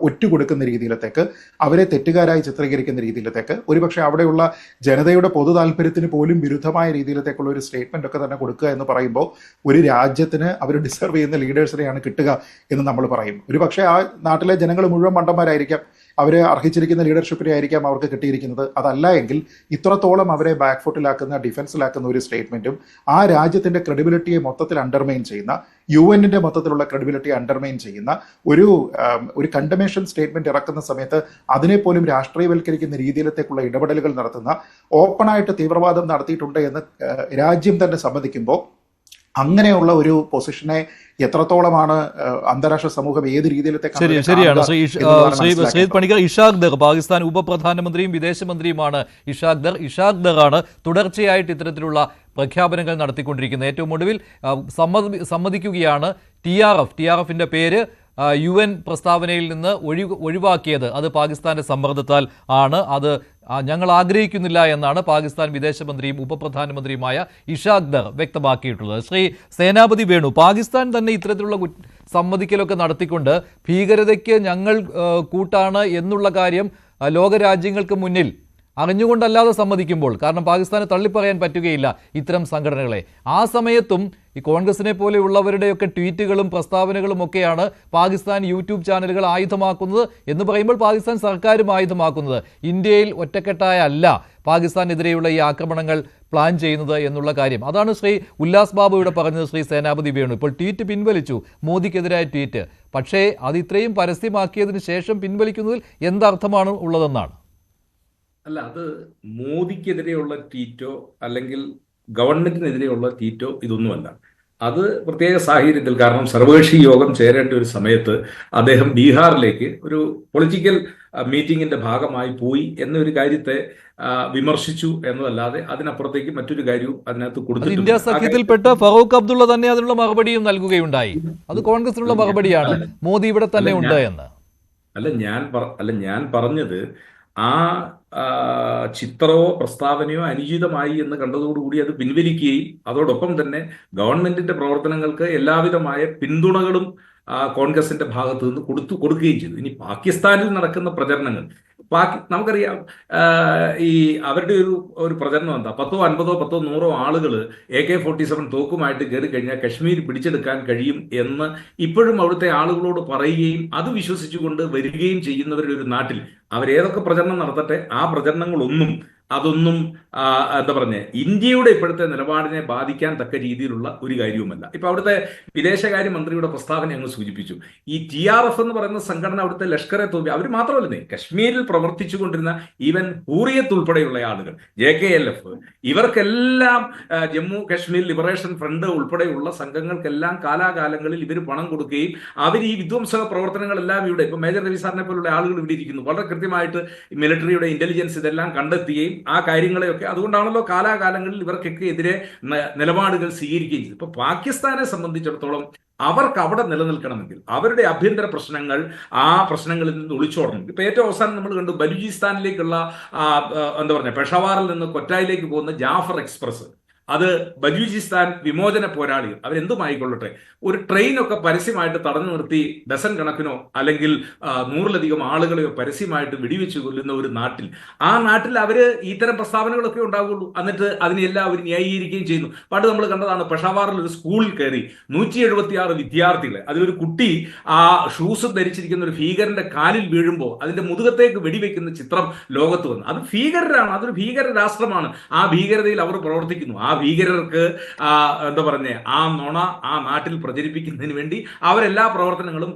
ഒറ്റുകൊടുക്കുന്ന രീതിയിലത്തേക്ക്, അവരെ തെറ്റുകാരായി ചിത്രീകരിക്കുന്ന രീതിയിലത്തേക്ക്, ഒരുപക്ഷെ അവിടെയുള്ള ജനതയുടെ പൊതു താല്പര്യത്തിന് പോലും വിരുദ്ധമായ രീതിയിലത്തേക്കുള്ള ഒരു സ്റ്റേറ്റ്മെന്റ് ഒക്കെ തന്നെ കൊടുക്കുക എന്ന് പറയുമ്പോൾ ഒരു രാജ്യത്തിന് അവർ ഡിസർവ് ചെയ്യുന്ന ലീഡേഴ്സിനെയാണ് കിട്ടുക എന്ന് നമ്മൾ പറയും. ഒരുപക്ഷെ ആ നാട്ടിലെ ജനങ്ങൾ മുഴുവൻ മണ്ടന്മാരായിരിക്കാം, അവരെ അർഹിച്ചിരിക്കുന്ന ലീഡർഷിപ്പിനെ ആയിരിക്കാം അവർക്ക് കിട്ടിയിരിക്കുന്നത്. അതല്ല എങ്കിൽ ഇത്രത്തോളം അവരെ ബാക്ക് ഫുട്ടിലാക്കുന്ന, ഡിഫൻസിലാക്കുന്ന ഒരു സ്റ്റേറ്റ്മെന്റും ആ രാജ്യത്തിന്റെ ക്രെഡിബിലിറ്റിയെ മൊത്തത്തിൽ അണ്ടർമൈൻ ചെയ്യുന്ന, UN-ന്റെ മൊത്തത്തിലുള്ള ക്രെഡിബിലിറ്റി അണ്ടർമൈൻ ചെയ്യുന്ന ഒരു കണ്ടമേഷൻ സ്റ്റേറ്റ്മെന്റ് ഇറക്കുന്ന സമയത്ത് അതിനെപ്പോലും രാഷ്ട്രീയവൽക്കരിക്കുന്ന രീതിയിലത്തേക്കുള്ള ഇടപെടലുകൾ നടത്തുന്ന, ഓപ്പണായിട്ട് തീവ്രവാദം നടത്തിയിട്ടുണ്ട് എന്ന് രാജ്യം തന്നെ സമ്മതിക്കുമ്പോൾ അങ്ങനെയുള്ള ഒരു പൊസിഷനെ എത്രത്തോളമാണ് അന്താരാഷ്ട്ര സമൂഹം ഏത് രീതിയിലത്തേക്ക്? ശരിയാണ് ശ്രീ പണിക്കർ. ഇഷാഖ് ദർ, പാകിസ്ഥാൻ ഉപപ്രധാനമന്ത്രിയും വിദേശമന്ത്രിയുമാണ് ഇഷാഖ് ദർ ആണ് തുടർച്ചയായിട്ട് ഇത്തരത്തിലുള്ള പ്രഖ്യാപനങ്ങൾ നടത്തിക്കൊണ്ടിരിക്കുന്നത്. ഏറ്റവും ഒടുവിൽ സമ്മതിക്കുകയാണ് TRF-ന്റെ പേര് UN പ്രസ്താവനയിൽ നിന്ന് ഒഴിവാക്കിയത് അത് പാകിസ്ഥാന്റെ സമ്മർദ്ദത്താൽ ആണ്, അത് ഞങ്ങൾ ആഗ്രഹിക്കുന്നില്ല എന്നാണ് പാകിസ്ഥാൻ വിദേശമന്ത്രിയും ഉപപ്രധാനമന്ത്രിയുമായ ഇഷാഖ് ദർ വ്യക്തമാക്കിയിട്ടുള്ളത്. ശ്രീ സേനാപതി വേണു, പാകിസ്ഥാൻ തന്നെ ഇത്തരത്തിലുള്ള സമ്മതിക്കലൊക്കെ നടത്തിക്കൊണ്ട് ഭീകരതയ്ക്ക് ഞങ്ങൾ കൂട്ടാണ് എന്നുള്ള കാര്യം ലോകരാജ്യങ്ങൾക്ക് മുന്നിൽ അറിഞ്ഞുകൊണ്ടല്ലാതെ സമ്മതിക്കുമ്പോൾ, കാരണം പാകിസ്ഥാനെ തള്ളിപ്പറയാൻ പറ്റുകയില്ല ഇത്തരം സംഘടനകളെ, ആ സമയത്തും ഈ കോൺഗ്രസിനെ പോലെയുള്ളവരുടെയൊക്കെ ട്വീറ്റുകളും പ്രസ്താവനകളും ഒക്കെയാണ് പാകിസ്ഥാൻ യൂട്യൂബ് ചാനലുകൾ ആയുധമാക്കുന്നത് എന്ന് പറയുമ്പോൾ പാകിസ്ഥാൻ സർക്കാരും ആയുധമാക്കുന്നത്. ഇന്ത്യയിൽ ഒറ്റക്കെട്ടായ അല്ല പാകിസ്ഥാനെതിരെയുള്ള ഈ ആക്രമണങ്ങൾ പ്ലാൻ ചെയ്യുന്നത് എന്നുള്ള കാര്യം. അതാണ് ശ്രീ ഉല്ലാസ് ബാബു ഇവിടെ പറഞ്ഞത്. ശ്രീ സേനാപതി വേണു ഇപ്പോൾ ട്വീറ്റ് പിൻവലിച്ചു, മോദിക്കെതിരായ ട്വീറ്റ്. പക്ഷേ അത് ഇത്രയും പരസ്യമാക്കിയതിന് ശേഷം പിൻവലിക്കുന്നതിൽ എന്തർത്ഥമാണ് ഉള്ളതെന്നാണ്. അല്ല, അത് മോദിക്കെതിരെയുള്ള ട്വീറ്റോ അല്ലെങ്കിൽ ഗവൺമെന്റിനെതിരെയുള്ള ട്വീറ്റോ ഇതൊന്നുമല്ല. അത് പ്രത്യേക സാഹചര്യത്തിൽ, കാരണം സർവകക്ഷി യോഗം ചേരേണ്ട ഒരു സമയത്ത് അദ്ദേഹം ബീഹാറിലേക്ക് ഒരു പൊളിറ്റിക്കൽ മീറ്റിംഗിന്റെ ഭാഗമായി പോയി എന്നൊരു കാര്യത്തെ വിമർശിച്ചു എന്നതല്ലാതെ അതിനപ്പുറത്തേക്ക് മറ്റൊരു കാര്യവും അതിനകത്ത് കൊടുത്തിട്ടുണ്ട്. ഇന്ത്യ സഖ്യത്തിൽപ്പെട്ട ഫറൂഖ് അബ്ദുള്ള തന്നെ അതിനുള്ള മറുപടിയും നൽകുകയുണ്ടായി. അത് കോൺഗ്രസിനുള്ള മറുപടിയാണ്, മോദി ഇവിടെ തന്നെ ഉണ്ട് എന്ന്. ഞാൻ പറഞ്ഞത് ആ ചിത്രമോ പ്രസ്താവനയോ അനുചിതമായി എന്ന് കണ്ടതോടുകൂടി അത് പിൻവലിക്കുകയും അതോടൊപ്പം തന്നെ ഗവൺമെന്റിന്റെ പ്രവർത്തനങ്ങൾക്ക് എല്ലാവിധമായ പിന്തുണകളും കോൺഗ്രസിന്റെ ഭാഗത്ത് നിന്ന് കൊടുക്കുകയും ചെയ്തു. ഇനി പാകിസ്ഥാനിൽ നടക്കുന്ന പ്രചരണങ്ങൾ നമുക്കറിയാം. ഈ അവരുടെ ഒരു പ്രചരണം എന്താ, 10, 50, 100 ആളുകൾ AK-47 തോക്കുമായിട്ട് കയറി കഴിഞ്ഞാൽ കശ്മീർ പിടിച്ചെടുക്കാൻ കഴിയും എന്ന് ഇപ്പോഴും അവിടുത്തെ ആളുകളോട് പറയുകയും അത് വിശ്വസിച്ചുകൊണ്ട് വരികയും ചെയ്യുന്നവരുടെ ഒരു നാട്ടിൽ അവരേതൊക്കെ പ്രചരണം നടത്തട്ടെ, ആ പ്രചരണങ്ങളൊന്നും അതൊന്നും എന്താ പറഞ്ഞ ഇന്ത്യയുടെ ഇപ്പോഴത്തെ നിലപാടിനെ ബാധിക്കാൻ തക്ക രീതിയിലുള്ള ഒരു കാര്യവുമല്ല. ഇപ്പൊ അവിടുത്തെ വിദേശകാര്യമന്ത്രിയുടെ പ്രസ്താവന അങ്ങ് സൂചിപ്പിച്ചു. ഈ TRF എന്ന് പറയുന്ന സംഘടന അവിടുത്തെ ലഷ്കർ എ തോബ അവർ മാത്രമല്ലേ കശ്മീരിൽ പ്രവർത്തിച്ചുകൊണ്ടിരുന്ന ഈവൻ ഹൂറിയത്ത് ഉൾപ്പെടെയുള്ള ആളുകൾ, JKLF, ഇവർക്കെല്ലാം ജമ്മു കശ്മീർ ലിബറേഷൻ ഫ്രണ്ട് ഉൾപ്പെടെയുള്ള സംഘങ്ങൾക്കെല്ലാം കാലാകാലങ്ങളിൽ ഇവർ പണം കൊടുക്കുകയും അവർ ഈ വിധ്വംസക പ്രവർത്തനങ്ങളെല്ലാം ഇവിടെ ഇപ്പൊ മേജർ രവി സാറിനെ പോലുള്ള ആളുകൾ ഇവിടെ ഇരിക്കുന്നു, വളരെ കൃത്യമായിട്ട് മിലിറ്ററിയുടെ ഇന്റലിജൻസ് ഇതെല്ലാം കണ്ടെത്തുകയും ആ കാര്യങ്ങളെയൊക്കെ, അതുകൊണ്ടാണല്ലോ കാലാകാലങ്ങളിൽ ഇവർക്കൊക്കെ എതിരെ നിലപാടുകൾ സ്വീകരിക്കുകയും ചെയ്തു. ഇപ്പൊ പാകിസ്ഥാനെ സംബന്ധിച്ചിടത്തോളം അവർക്ക് അവിടെ നിലനിൽക്കണമെങ്കിൽ അവരുടെ ആഭ്യന്തര പ്രശ്നങ്ങൾ ആ പ്രശ്നങ്ങളിൽ നിന്ന് ഒളിച്ചോടണം. ഇപ്പൊ ഏറ്റവും അവസാനം നമ്മൾ കണ്ടു ബലൂചിസ്ഥാനിലേക്കുള്ള എന്താ പറഞ്ഞ പെഷവാറിൽ നിന്ന് കൊറ്റായിലേക്ക് പോകുന്ന ജാഫർ എക്സ്പ്രസ്, അത് ബലൂചിസ്ഥാൻ വിമോചന പോരാളികൾ അവരെന്തുമായിക്കൊള്ളട്ടെ ഒരു ട്രെയിനൊക്കെ പരസ്യമായിട്ട് തടഞ്ഞു നിർത്തി ഡസൻ കണക്കിനോ അല്ലെങ്കിൽ 100-ലധികം ആളുകളെയോ പരസ്യമായിട്ട് വെടിവെച്ച് കൊല്ലുന്ന ഒരു നാട്ടിൽ, ആ നാട്ടിൽ അവര് ഇത്തരം പ്രസ്താവനകളൊക്കെ ഉണ്ടാവുള്ളൂ. എന്നിട്ട് അതിനെല്ലാം അവർ ന്യായീകരിക്കുകയും ചെയ്യുന്നു. പണ്ട് നമ്മൾ കണ്ടതാണ്, പെഷവാറിൽ ഒരു സ്കൂളിൽ കയറി 176 വിദ്യാർത്ഥികളെ, അതിലൊരു കുട്ടി ആ ഷൂസ് ധരിച്ചിരിക്കുന്ന ഒരു ഭീകരന്റെ കാലിൽ വീഴുമ്പോൾ അതിന്റെ മുതുകത്തേക്ക് വെടിവെക്കുന്ന ചിത്രം ലോകത്ത് വന്നു. അത് ഭീകരരാണ്, അതൊരു ഭീകര രാഷ്ട്രമാണ്, ആ ഭീകരതയിൽ അവർ പ്രവർത്തിക്കുന്നു. ആ ഭീകരർക്ക് എന്താ പറഞ്ഞ ആ നുണ ആ നാട്ടിൽ പ്രചരിപ്പിക്കുന്നതിന് വേണ്ടി അവരെല്ലാ പ്രചരണങ്ങളും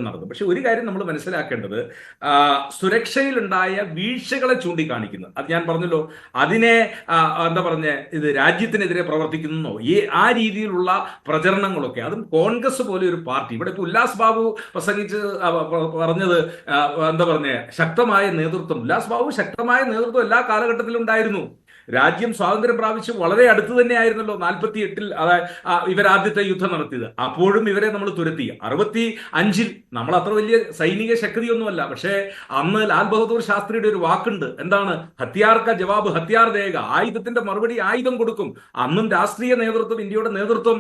നടന്നു. പക്ഷെ ഒരു കാര്യം നമ്മൾ മനസ്സിലാക്കേണ്ടത്, സുരക്ഷയിലുണ്ടായ വീഴ്ചകളെ ചൂണ്ടിക്കാണിക്കുന്നത്, അത് ഞാൻ പറഞ്ഞല്ലോ, അതിനെ എന്താ പറഞ്ഞ ഇത് രാജ്യത്തിനെതിരെ പ്രവർത്തിക്കുന്നോ ആ രീതിയിലുള്ള പ്രചരണങ്ങളൊക്കെ, അതും കോൺഗ്രസ് പോലെ ഒരു പാർട്ടി. ഇവിടെ ഇപ്പൊ ഉല്ലാസ് ബാബു പ്രസംഗിച്ച് പറഞ്ഞത് എന്താ പറഞ്ഞ ശക്തമായ നേതൃത്വം, ഉല്ലാസ് ബാബു ശക്തമായ നേതൃത്വം എല്ലാ കാലഘട്ടത്തിലും ഉണ്ടായിരുന്നു. രാജ്യം സ്വാതന്ത്ര്യം പ്രാപിച്ച് വളരെ അടുത്ത് തന്നെയായിരുന്നല്ലോ 48-ൽ ഇവരാദ്യത്തെ യുദ്ധം നടത്തിയത്. അപ്പോഴും ഇവരെ നമ്മൾ തുരത്തി. 65-ൽ നമ്മൾ അത്ര വലിയ സൈനിക ശക്തിയൊന്നുമല്ല, പക്ഷേ അന്ന് ലാൽ ബഹദൂർ ശാസ്ത്രിയുടെ ഒരു വാക്കുണ്ട്, എന്താണ്, ഹത്യാർ കാ ജവാബ് ഹത്യാർ ദേഗ, ആയുധത്തിന്റെ മറുപടി ആയുധം കൊടുക്കും. അന്നും രാഷ്ട്രീയ നേതൃത്വം, ഇന്ത്യയുടെ നേതൃത്വം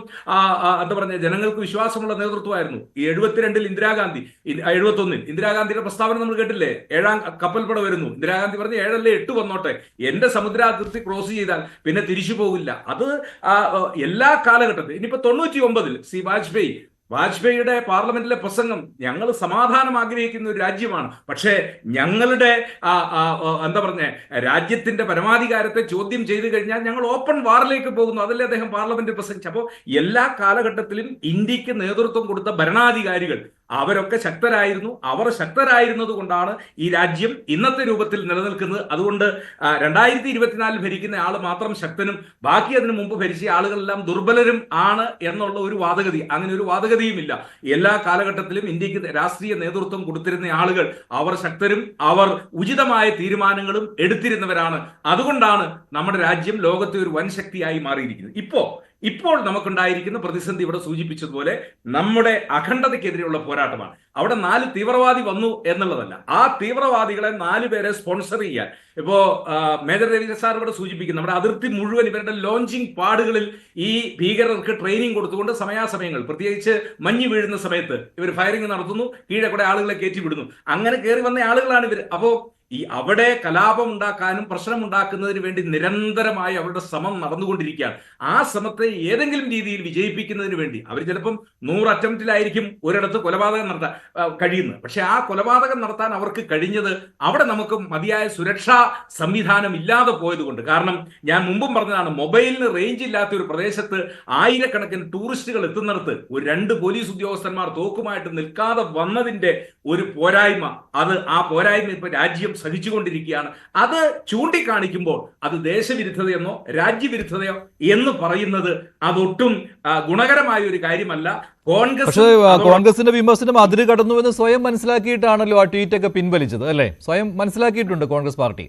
എന്താ പറഞ്ഞ ജനങ്ങൾക്ക് വിശ്വാസമുള്ള നേതൃത്വമായിരുന്നു. 72-ൽ ഇന്ദിരാഗാന്ധി, 71-ൽ ഇന്ദിരാഗാന്ധിയുടെ പ്രസ്താവന നമ്മൾ കേട്ടില്ലേ, 7ാം കപ്പൽപ്പട വരുന്നു, ഇന്ദിരാഗാന്ധി പറഞ്ഞു 7 അല്ലേ 8 വന്നോട്ടെ, എന്റെ സമുദ്രാതിർത്തി ക്രോസ് ചെയ്താൽ പിന്നെ തിരിച്ചു പോകില്ല. അത് എല്ലാ കാലഘട്ടത്തിലും. ഇനിയിപ്പോ 99-ൽ വാജ്പേയിയുടെ പാർലമെന്റിലെ പ്രസംഗം, ഞങ്ങൾ സമാധാനം ആഗ്രഹിക്കുന്ന ഒരു രാജ്യമാണ്, പക്ഷേ ഞങ്ങളുടെ എന്താ പറഞ്ഞ രാജ്യത്തിന്റെ പരമാധികാരത്തെ ചോദ്യം ചെയ്തു കഴിഞ്ഞാൽ ഞങ്ങൾ ഓപ്പൺ വാറിലേക്ക് പോകുന്നു, അതല്ലേ അദ്ദേഹം പാർലമെന്റിൽ പ്രസംഗിച്ചു. അപ്പോൾ എല്ലാ കാലഘട്ടത്തിലും ഇന്ത്യക്ക് നേതൃത്വം കൊടുത്ത ഭരണാധികാരികൾ അവരൊക്കെ ശക്തരായിരുന്നു. അവർ ശക്തരായിരുന്നത് കൊണ്ടാണ് ഈ രാജ്യം ഇന്നത്തെ രൂപത്തിൽ നിലനിൽക്കുന്നത്. അതുകൊണ്ട് 2024 ഭരിക്കുന്ന ആൾ മാത്രം ശക്തനും ബാക്കി അതിനു മുമ്പ് ഭരിച്ച ആളുകളെല്ലാം ദുർബലരും ആണ് എന്നുള്ള ഒരു വാദഗതി, അങ്ങനെ ഒരു വാദഗതിയുമില്ല. എല്ലാ കാലഘട്ടത്തിലും ഇന്ത്യക്ക് രാഷ്ട്രീയ നേതൃത്വം കൊടുത്തിരുന്ന ആളുകൾ അവർ ശക്തരും അവർ ഉചിതമായ തീരുമാനങ്ങളും എടുത്തിരുന്നവരാണ്. അതുകൊണ്ടാണ് നമ്മുടെ രാജ്യം ലോകത്തെ ഒരു വൻ ശക്തിയായി മാറിയിരിക്കുന്നത്. ഇപ്പോൾ നമുക്കുണ്ടായിരിക്കുന്ന പ്രതിസന്ധി ഇവിടെ സൂചിപ്പിച്ചതുപോലെ നമ്മുടെ അഖണ്ഡതയ്ക്കെതിരെയുള്ള പോരാട്ടമാണ്. അവിടെ 4 തീവ്രവാദി വന്നു എന്നുള്ളതല്ല, ആ തീവ്രവാദികളെ 4 പേരെ സ്പോൺസർ ചെയ്യാൻ ഇപ്പോ മേജർ രവി സാർ ഇവിടെ സൂചിപ്പിക്കുന്നു, നമ്മുടെ അതിർത്തി മുഴുവൻ ഇവരുടെ ലോഞ്ചിങ് പാഡുകളിൽ ഈ ഭീകരർക്ക് ട്രെയിനിങ് കൊടുത്തുകൊണ്ട് സമയാസമയങ്ങൾ, പ്രത്യേകിച്ച് മഞ്ഞ് വീഴുന്ന സമയത്ത് ഇവർ ഫയറിംഗ് നടത്തുന്നു, കീഴെ കൂടെ ആളുകളെ കയറ്റി വിടുന്നു. അങ്ങനെ കയറി വന്ന ആളുകളാണ് ഇവർ. അപ്പോ അവിടെ കലാപം ഉണ്ടാക്കാനും പ്രശ്നമുണ്ടാക്കുന്നതിന് വേണ്ടി നിരന്തരമായി അവരുടെ ശ്രമം നടന്നുകൊണ്ടിരിക്കുകയാണ്. ആ ശ്രമത്തെ ഏതെങ്കിലും രീതിയിൽ വിജയിപ്പിക്കുന്നതിന് വേണ്ടി അവർ ചിലപ്പം 100 അറ്റംപ്റ്റിലായിരിക്കും ഒരിടത്ത് കൊലപാതകം നടത്താൻ കഴിയുന്നത്. പക്ഷെ ആ കൊലപാതകം നടത്താൻ അവർക്ക് കഴിഞ്ഞത് അവിടെ നമുക്ക് മതിയായ സുരക്ഷാ സംവിധാനം ഇല്ലാതെ പോയതുകൊണ്ട്. കാരണം ഞാൻ മുമ്പും പറഞ്ഞതാണ്, മൊബൈലിന് റേഞ്ച് ഇല്ലാത്ത ഒരു പ്രദേശത്ത് ആയിരക്കണക്കിന് ടൂറിസ്റ്റുകൾ എത്തുന്നിടത്ത് ഒരു 2 പോലീസ് ഉദ്യോഗസ്ഥന്മാർ തോക്കുമായിട്ട് നിൽക്കാതെ വന്നതിന്റെ ഒരു പോരായ്മ, ആ പോരായ്മ ഇപ്പൊ രാജ്യം സഹിച്ചുകൊണ്ടിരിക്കുകയാണ്. അത് ചൂണ്ടിക്കാണിക്കുമ്പോൾ അത് ദേശവിരുദ്ധതയെന്നോ രാജ്യവിരുദ്ധതയോ എന്ന് പറയുന്നത് അതൊട്ടും ഗുണകരമായ ഒരു കാര്യമല്ല. പക്ഷേ കോൺഗ്രസിന്റെ വിമർശനം അതിര് കടന്നുവെന്ന് സ്വയം മനസ്സിലാക്കിയിട്ടാണല്ലോ ആ ട്വീറ്റൊക്കെ പിൻവലിച്ചത്, അല്ലേ? സ്വയം മനസ്സിലാക്കിയിട്ടുണ്ട് കോൺഗ്രസ് പാർട്ടി.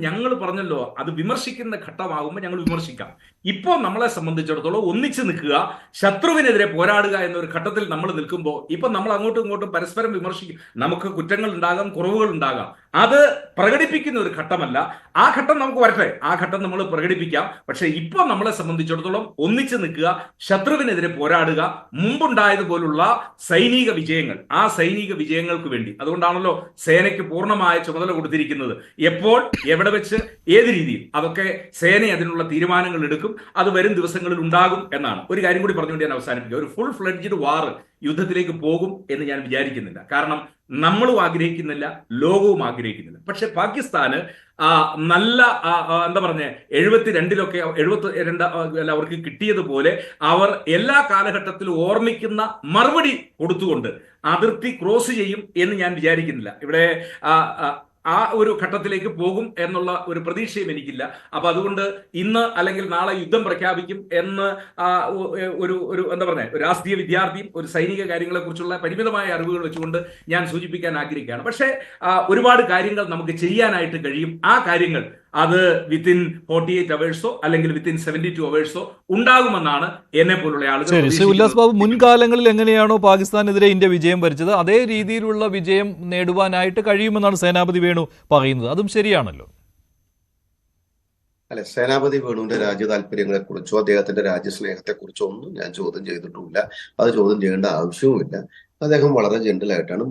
ഞങ്ങൾ പറഞ്ഞല്ലോ, അത് വിമർശിക്കുന്ന ഘട്ടമാകുമ്പോൾ ഞങ്ങൾ വിമർശിക്കാം. ഇപ്പോൾ നമ്മളെ സംബന്ധിച്ചിടത്തോളം ഒന്നിച്ചു നിൽക്കുക, ശത്രുവിനെതിരെ പോരാടുക എന്നൊരു ഘട്ടത്തിൽ നമ്മൾ നിൽക്കുമ്പോൾ ഇപ്പൊ നമ്മൾ അങ്ങോട്ടും ഇങ്ങോട്ടും പരസ്പരം വിമർശിക്കും. നമുക്ക് കുറ്റങ്ങൾ ഉണ്ടാകാം, കുറവുകൾ ഉണ്ടാകാം. അത് പ്രകടിപ്പിക്കുന്ന ഒരു ഘട്ടമല്ല. ആ ഘട്ടം നമുക്ക് വരട്ടെ, ആ ഘട്ടം നമ്മൾ പ്രകടിപ്പിക്കാം. പക്ഷെ ഇപ്പോൾ നമ്മളെ സംബന്ധിച്ചിടത്തോളം ഒന്നിച്ചു നിൽക്കുക, ശത്രുവിനെതിരെ പോരാടുക, മുമ്പുണ്ടായതുപോലുള്ള സൈനിക വിജയങ്ങൾ, ആ സൈനിക വിജയങ്ങൾക്ക് വേണ്ടി. അതുകൊണ്ടാണല്ലോ സേനയ്ക്ക് പൂർണ്ണമായ ചുമതല കൊടുത്തിരിക്കുന്നത്. എപ്പോൾ, എവിടെ വെച്ച്, ഏത് രീതിയിൽ, അതൊക്കെ സേന അതിനുള്ള തീരുമാനങ്ങൾ എടുക്കും. അത് വരും ദിവസങ്ങളിൽ ഉണ്ടാകും എന്നാണ്. ഒരു കാര്യം കൂടി പറഞ്ഞുകൊണ്ട് ഞാൻ അവസാനിപ്പിക്കുക. ഒരു ഫുൾ ഫ്ലെഡ്ജ്ഡ് വാർ യുദ്ധത്തിലേക്ക് പോകും എന്ന് ഞാൻ വിചാരിക്കുന്നില്ല. കാരണം നമ്മളും ആഗ്രഹിക്കുന്നില്ല, ലോകവും ആഗ്രഹിക്കുന്നില്ല. പക്ഷെ പാകിസ്ഥാന് നല്ല എന്താ പറഞ്ഞ 72-ലൊക്കെ 72 അവർക്ക് കിട്ടിയതുപോലെ അവർ എല്ലാ കാലഘട്ടത്തിലും ഓർമ്മിക്കുന്ന മറുപടി കൊടുത്തുകൊണ്ട് അതിർത്തി ക്രോസ് ചെയ്യും എന്ന് ഞാൻ വിചാരിക്കുന്നില്ല. ഇവിടെ ആ ഒരു ഘട്ടത്തിലേക്ക് പോകും എന്നുള്ള ഒരു പ്രതീക്ഷയും എനിക്കില്ല. അപ്പൊ അതുകൊണ്ട് ഇന്ന് അല്ലെങ്കിൽ നാളെ യുദ്ധം പ്രഖ്യാപിക്കും എന്ന് ഒരു എന്താ പറയുക, ഒരു രാഷ്ട്രീയ വിദ്യാർത്ഥിയും ഒരു സൈനിക കാര്യങ്ങളെ കുറിച്ചുള്ള പരിമിതമായ അറിവുകൾ വെച്ചുകൊണ്ട് ഞാൻ സൂചിപ്പിക്കാൻ ആഗ്രഹിക്കുകയാണ്. പക്ഷേ ഒരുപാട് കാര്യങ്ങൾ നമുക്ക് ചെയ്യാനായിട്ട് കഴിയും. ആ കാര്യങ്ങൾ അത് വിത്തിൻ 48 അവേഴ്സോ അല്ലെങ്കിൽ വിത്തിൻ 72 അവേഴ്സോ ഉണ്ടാകുമെന്നാണ് എന്നെ പോലുള്ള ആളുകൾ. ശ്രീ ഉല്ലാസ് ബാബു, മുൻകാലങ്ങളിൽ എങ്ങനെയാണോ പാകിസ്ഥാനെതിരെ ഇന്ത്യ വിജയം വരിച്ചത് അതേ രീതിയിലുള്ള വിജയം നേടുവാനായിട്ട് കഴിയുമെന്നാണ് സേനാപതി വേണു പറയുന്നത്. അതും ശരിയാണല്ലോ. അല്ലെ, സേനാപതി വേണുവിന്റെ രാജ്യ താല്പര്യങ്ങളെ കുറിച്ചോ അദ്ദേഹത്തിന്റെ രാജ്യസ്നേഹത്തെ കുറിച്ചോ ഒന്നും ഞാൻ ചോദ്യം ചെയ്തിട്ടുമില്ല. അത് ചോദ്യം ചെയ്യേണ്ട ആവശ്യവുമില്ല. അദ്ദേഹം വളരെ ജെന്റിലായിട്ടാണ്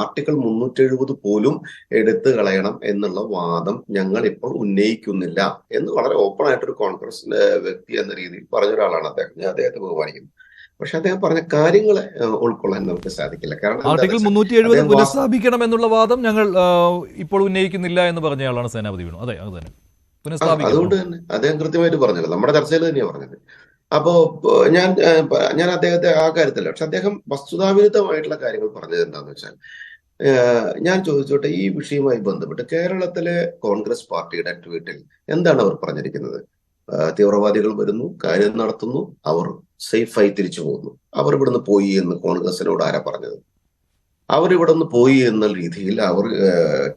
ആർട്ടിക്കിൾ 370 പോലും എടുത്തു കളയണം എന്നുള്ള വാദം ഞങ്ങൾ ഇപ്പോൾ ഉന്നയിക്കുന്നില്ല എന്ന് വളരെ ഓപ്പൺ ആയിട്ടൊരു കോൺഗ്രസിന്റെ വ്യക്തി എന്ന രീതിയിൽ പറഞ്ഞ ഒരാളാണ് അദ്ദേഹം. ഞാൻ അദ്ദേഹത്തെ ബഹുമാനിക്കുന്നു. പക്ഷെ അദ്ദേഹം പറഞ്ഞ കാര്യങ്ങളെ ഉൾക്കൊള്ളാൻ നമുക്ക് സാധിക്കില്ല. കാരണം ആർട്ടിക്കിൾ 370 പുനഃസ്ഥാപിക്കണം എന്നുള്ള വാദം ഞങ്ങൾ ഇപ്പോൾ ഉന്നയിക്കുന്നില്ല എന്ന് പറഞ്ഞയാളാണ് സേനാപതി വേണു. അതെ, അത് തന്നെ. അതുകൊണ്ട് തന്നെ അദ്ദേഹം കൃത്യമായിട്ട് പറഞ്ഞല്ലോ, നമ്മുടെ ചർച്ചയിൽ തന്നെയാണ് പറഞ്ഞത്. അപ്പോ ഞാൻ അദ്ദേഹത്തെ ആ കാര്യത്തില്ല. പക്ഷെ അദ്ദേഹം വസ്തുതാവിരുദ്ധമായിട്ടുള്ള കാര്യങ്ങൾ പറഞ്ഞത് എന്താന്ന് വെച്ചാൽ, ഞാൻ ചോദിച്ചോട്ടെ, ഈ വിഷയവുമായി ബന്ധപ്പെട്ട് കേരളത്തിലെ കോൺഗ്രസ് പാർട്ടിയുടെ ട്വീറ്റിൽ എന്താണ് അവർ പറഞ്ഞിരിക്കുന്നത്? തീവ്രവാദികൾ വരുന്നു, കാര്യം നടത്തുന്നു, അവർ സേഫായി തിരിച്ചു പോകുന്നു. അവർ ഇവിടുന്ന് പോയി എന്ന് കോൺഗ്രസിനോട് ആരാ പറഞ്ഞത്? അവരിവിടെ നിന്ന് പോയി എന്ന രീതിയിൽ അവർ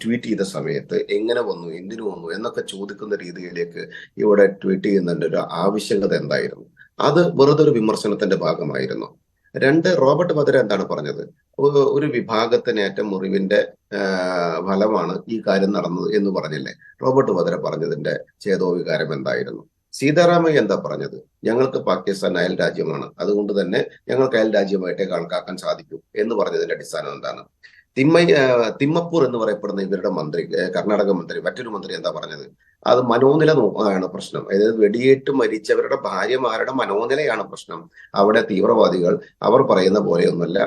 ട്വീറ്റ് ചെയ്ത സമയത്ത് എങ്ങനെ വന്നു, എന്തിനു വന്നു എന്നൊക്കെ ചോദിക്കുന്ന രീതിയിലേക്ക് ഇവിടെ ട്വീറ്റ് ചെയ്യുന്നതിന്റെ ഒരു ആവശ്യകത എന്തായിരുന്നു? അത് വെറുതെ ഒരു വിമർശനത്തിന്റെ ഭാഗമായിരുന്നു. 2, റോബർട്ട് വദ്ര എന്താണ് പറഞ്ഞത്? ഒരു വിഭാഗത്തിനേറ്റ മുറിവിന്റെ ഫലമാണ് ഈ കാര്യം നടന്നത് എന്ന് പറഞ്ഞില്ലേ? റോബർട്ട് വദ്ര പറഞ്ഞതിന്റെ ചേതോവികാരം എന്തായിരുന്നു? സീതാറാമയ്യ എന്താ പറഞ്ഞത്? ഞങ്ങൾക്ക് പാകിസ്ഥാൻ അയൽ രാജ്യമാണ്, അതുകൊണ്ട് തന്നെ ഞങ്ങൾക്ക് അയൽ രാജ്യമായിട്ടേ കണക്കാക്കാൻ സാധിക്കൂ എന്ന് പറഞ്ഞതിന്റെ അടിസ്ഥാനം എന്താണ്? തിമ്മപ്പൂർ എന്ന് പറയപ്പെടുന്ന ഇവരുടെ മന്ത്രി, കർണാടക മന്ത്രി, മറ്റൊരു മന്ത്രി എന്താ പറഞ്ഞത്? അത് മനോനില ആണ് പ്രശ്നം. അതായത് വെടിയേറ്റ് മരിച്ചവരുടെ ഭാര്യമാരുടെ മനോനിലയാണ് പ്രശ്നം. അവിടെ തീവ്രവാദികൾ അവർ പറയുന്ന പോലെയൊന്നുമല്ല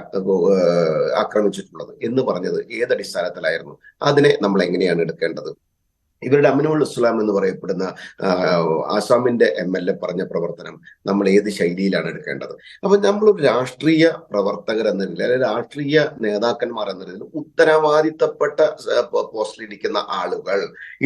ആക്രമിച്ചിട്ടുള്ളത് എന്ന് പറഞ്ഞത് ഏതടിസ്ഥാനത്തിലായിരുന്നു? അതിനെ നമ്മൾ എങ്ങനെയാണ് എടുക്കേണ്ടത്? ഇവരുടെ അമിനുൽ ഇസ്ലാം എന്ന് പറയപ്പെടുന്ന ആസാമിന്റെ MLA പറഞ്ഞ പ്രവർത്തനം നമ്മൾ ഏത് ശൈലിയിലാണ് എടുക്കേണ്ടത്? അപ്പൊ നമ്മളൊരു രാഷ്ട്രീയ പ്രവർത്തകർ എന്ന നിലയിൽ, അല്ലെങ്കിൽ രാഷ്ട്രീയ നേതാക്കന്മാർ എന്ന നിലയിൽ ഉത്തരവാദിത്തപ്പെട്ട പോസ്റ്റിലിരിക്കുന്ന ആളുകൾ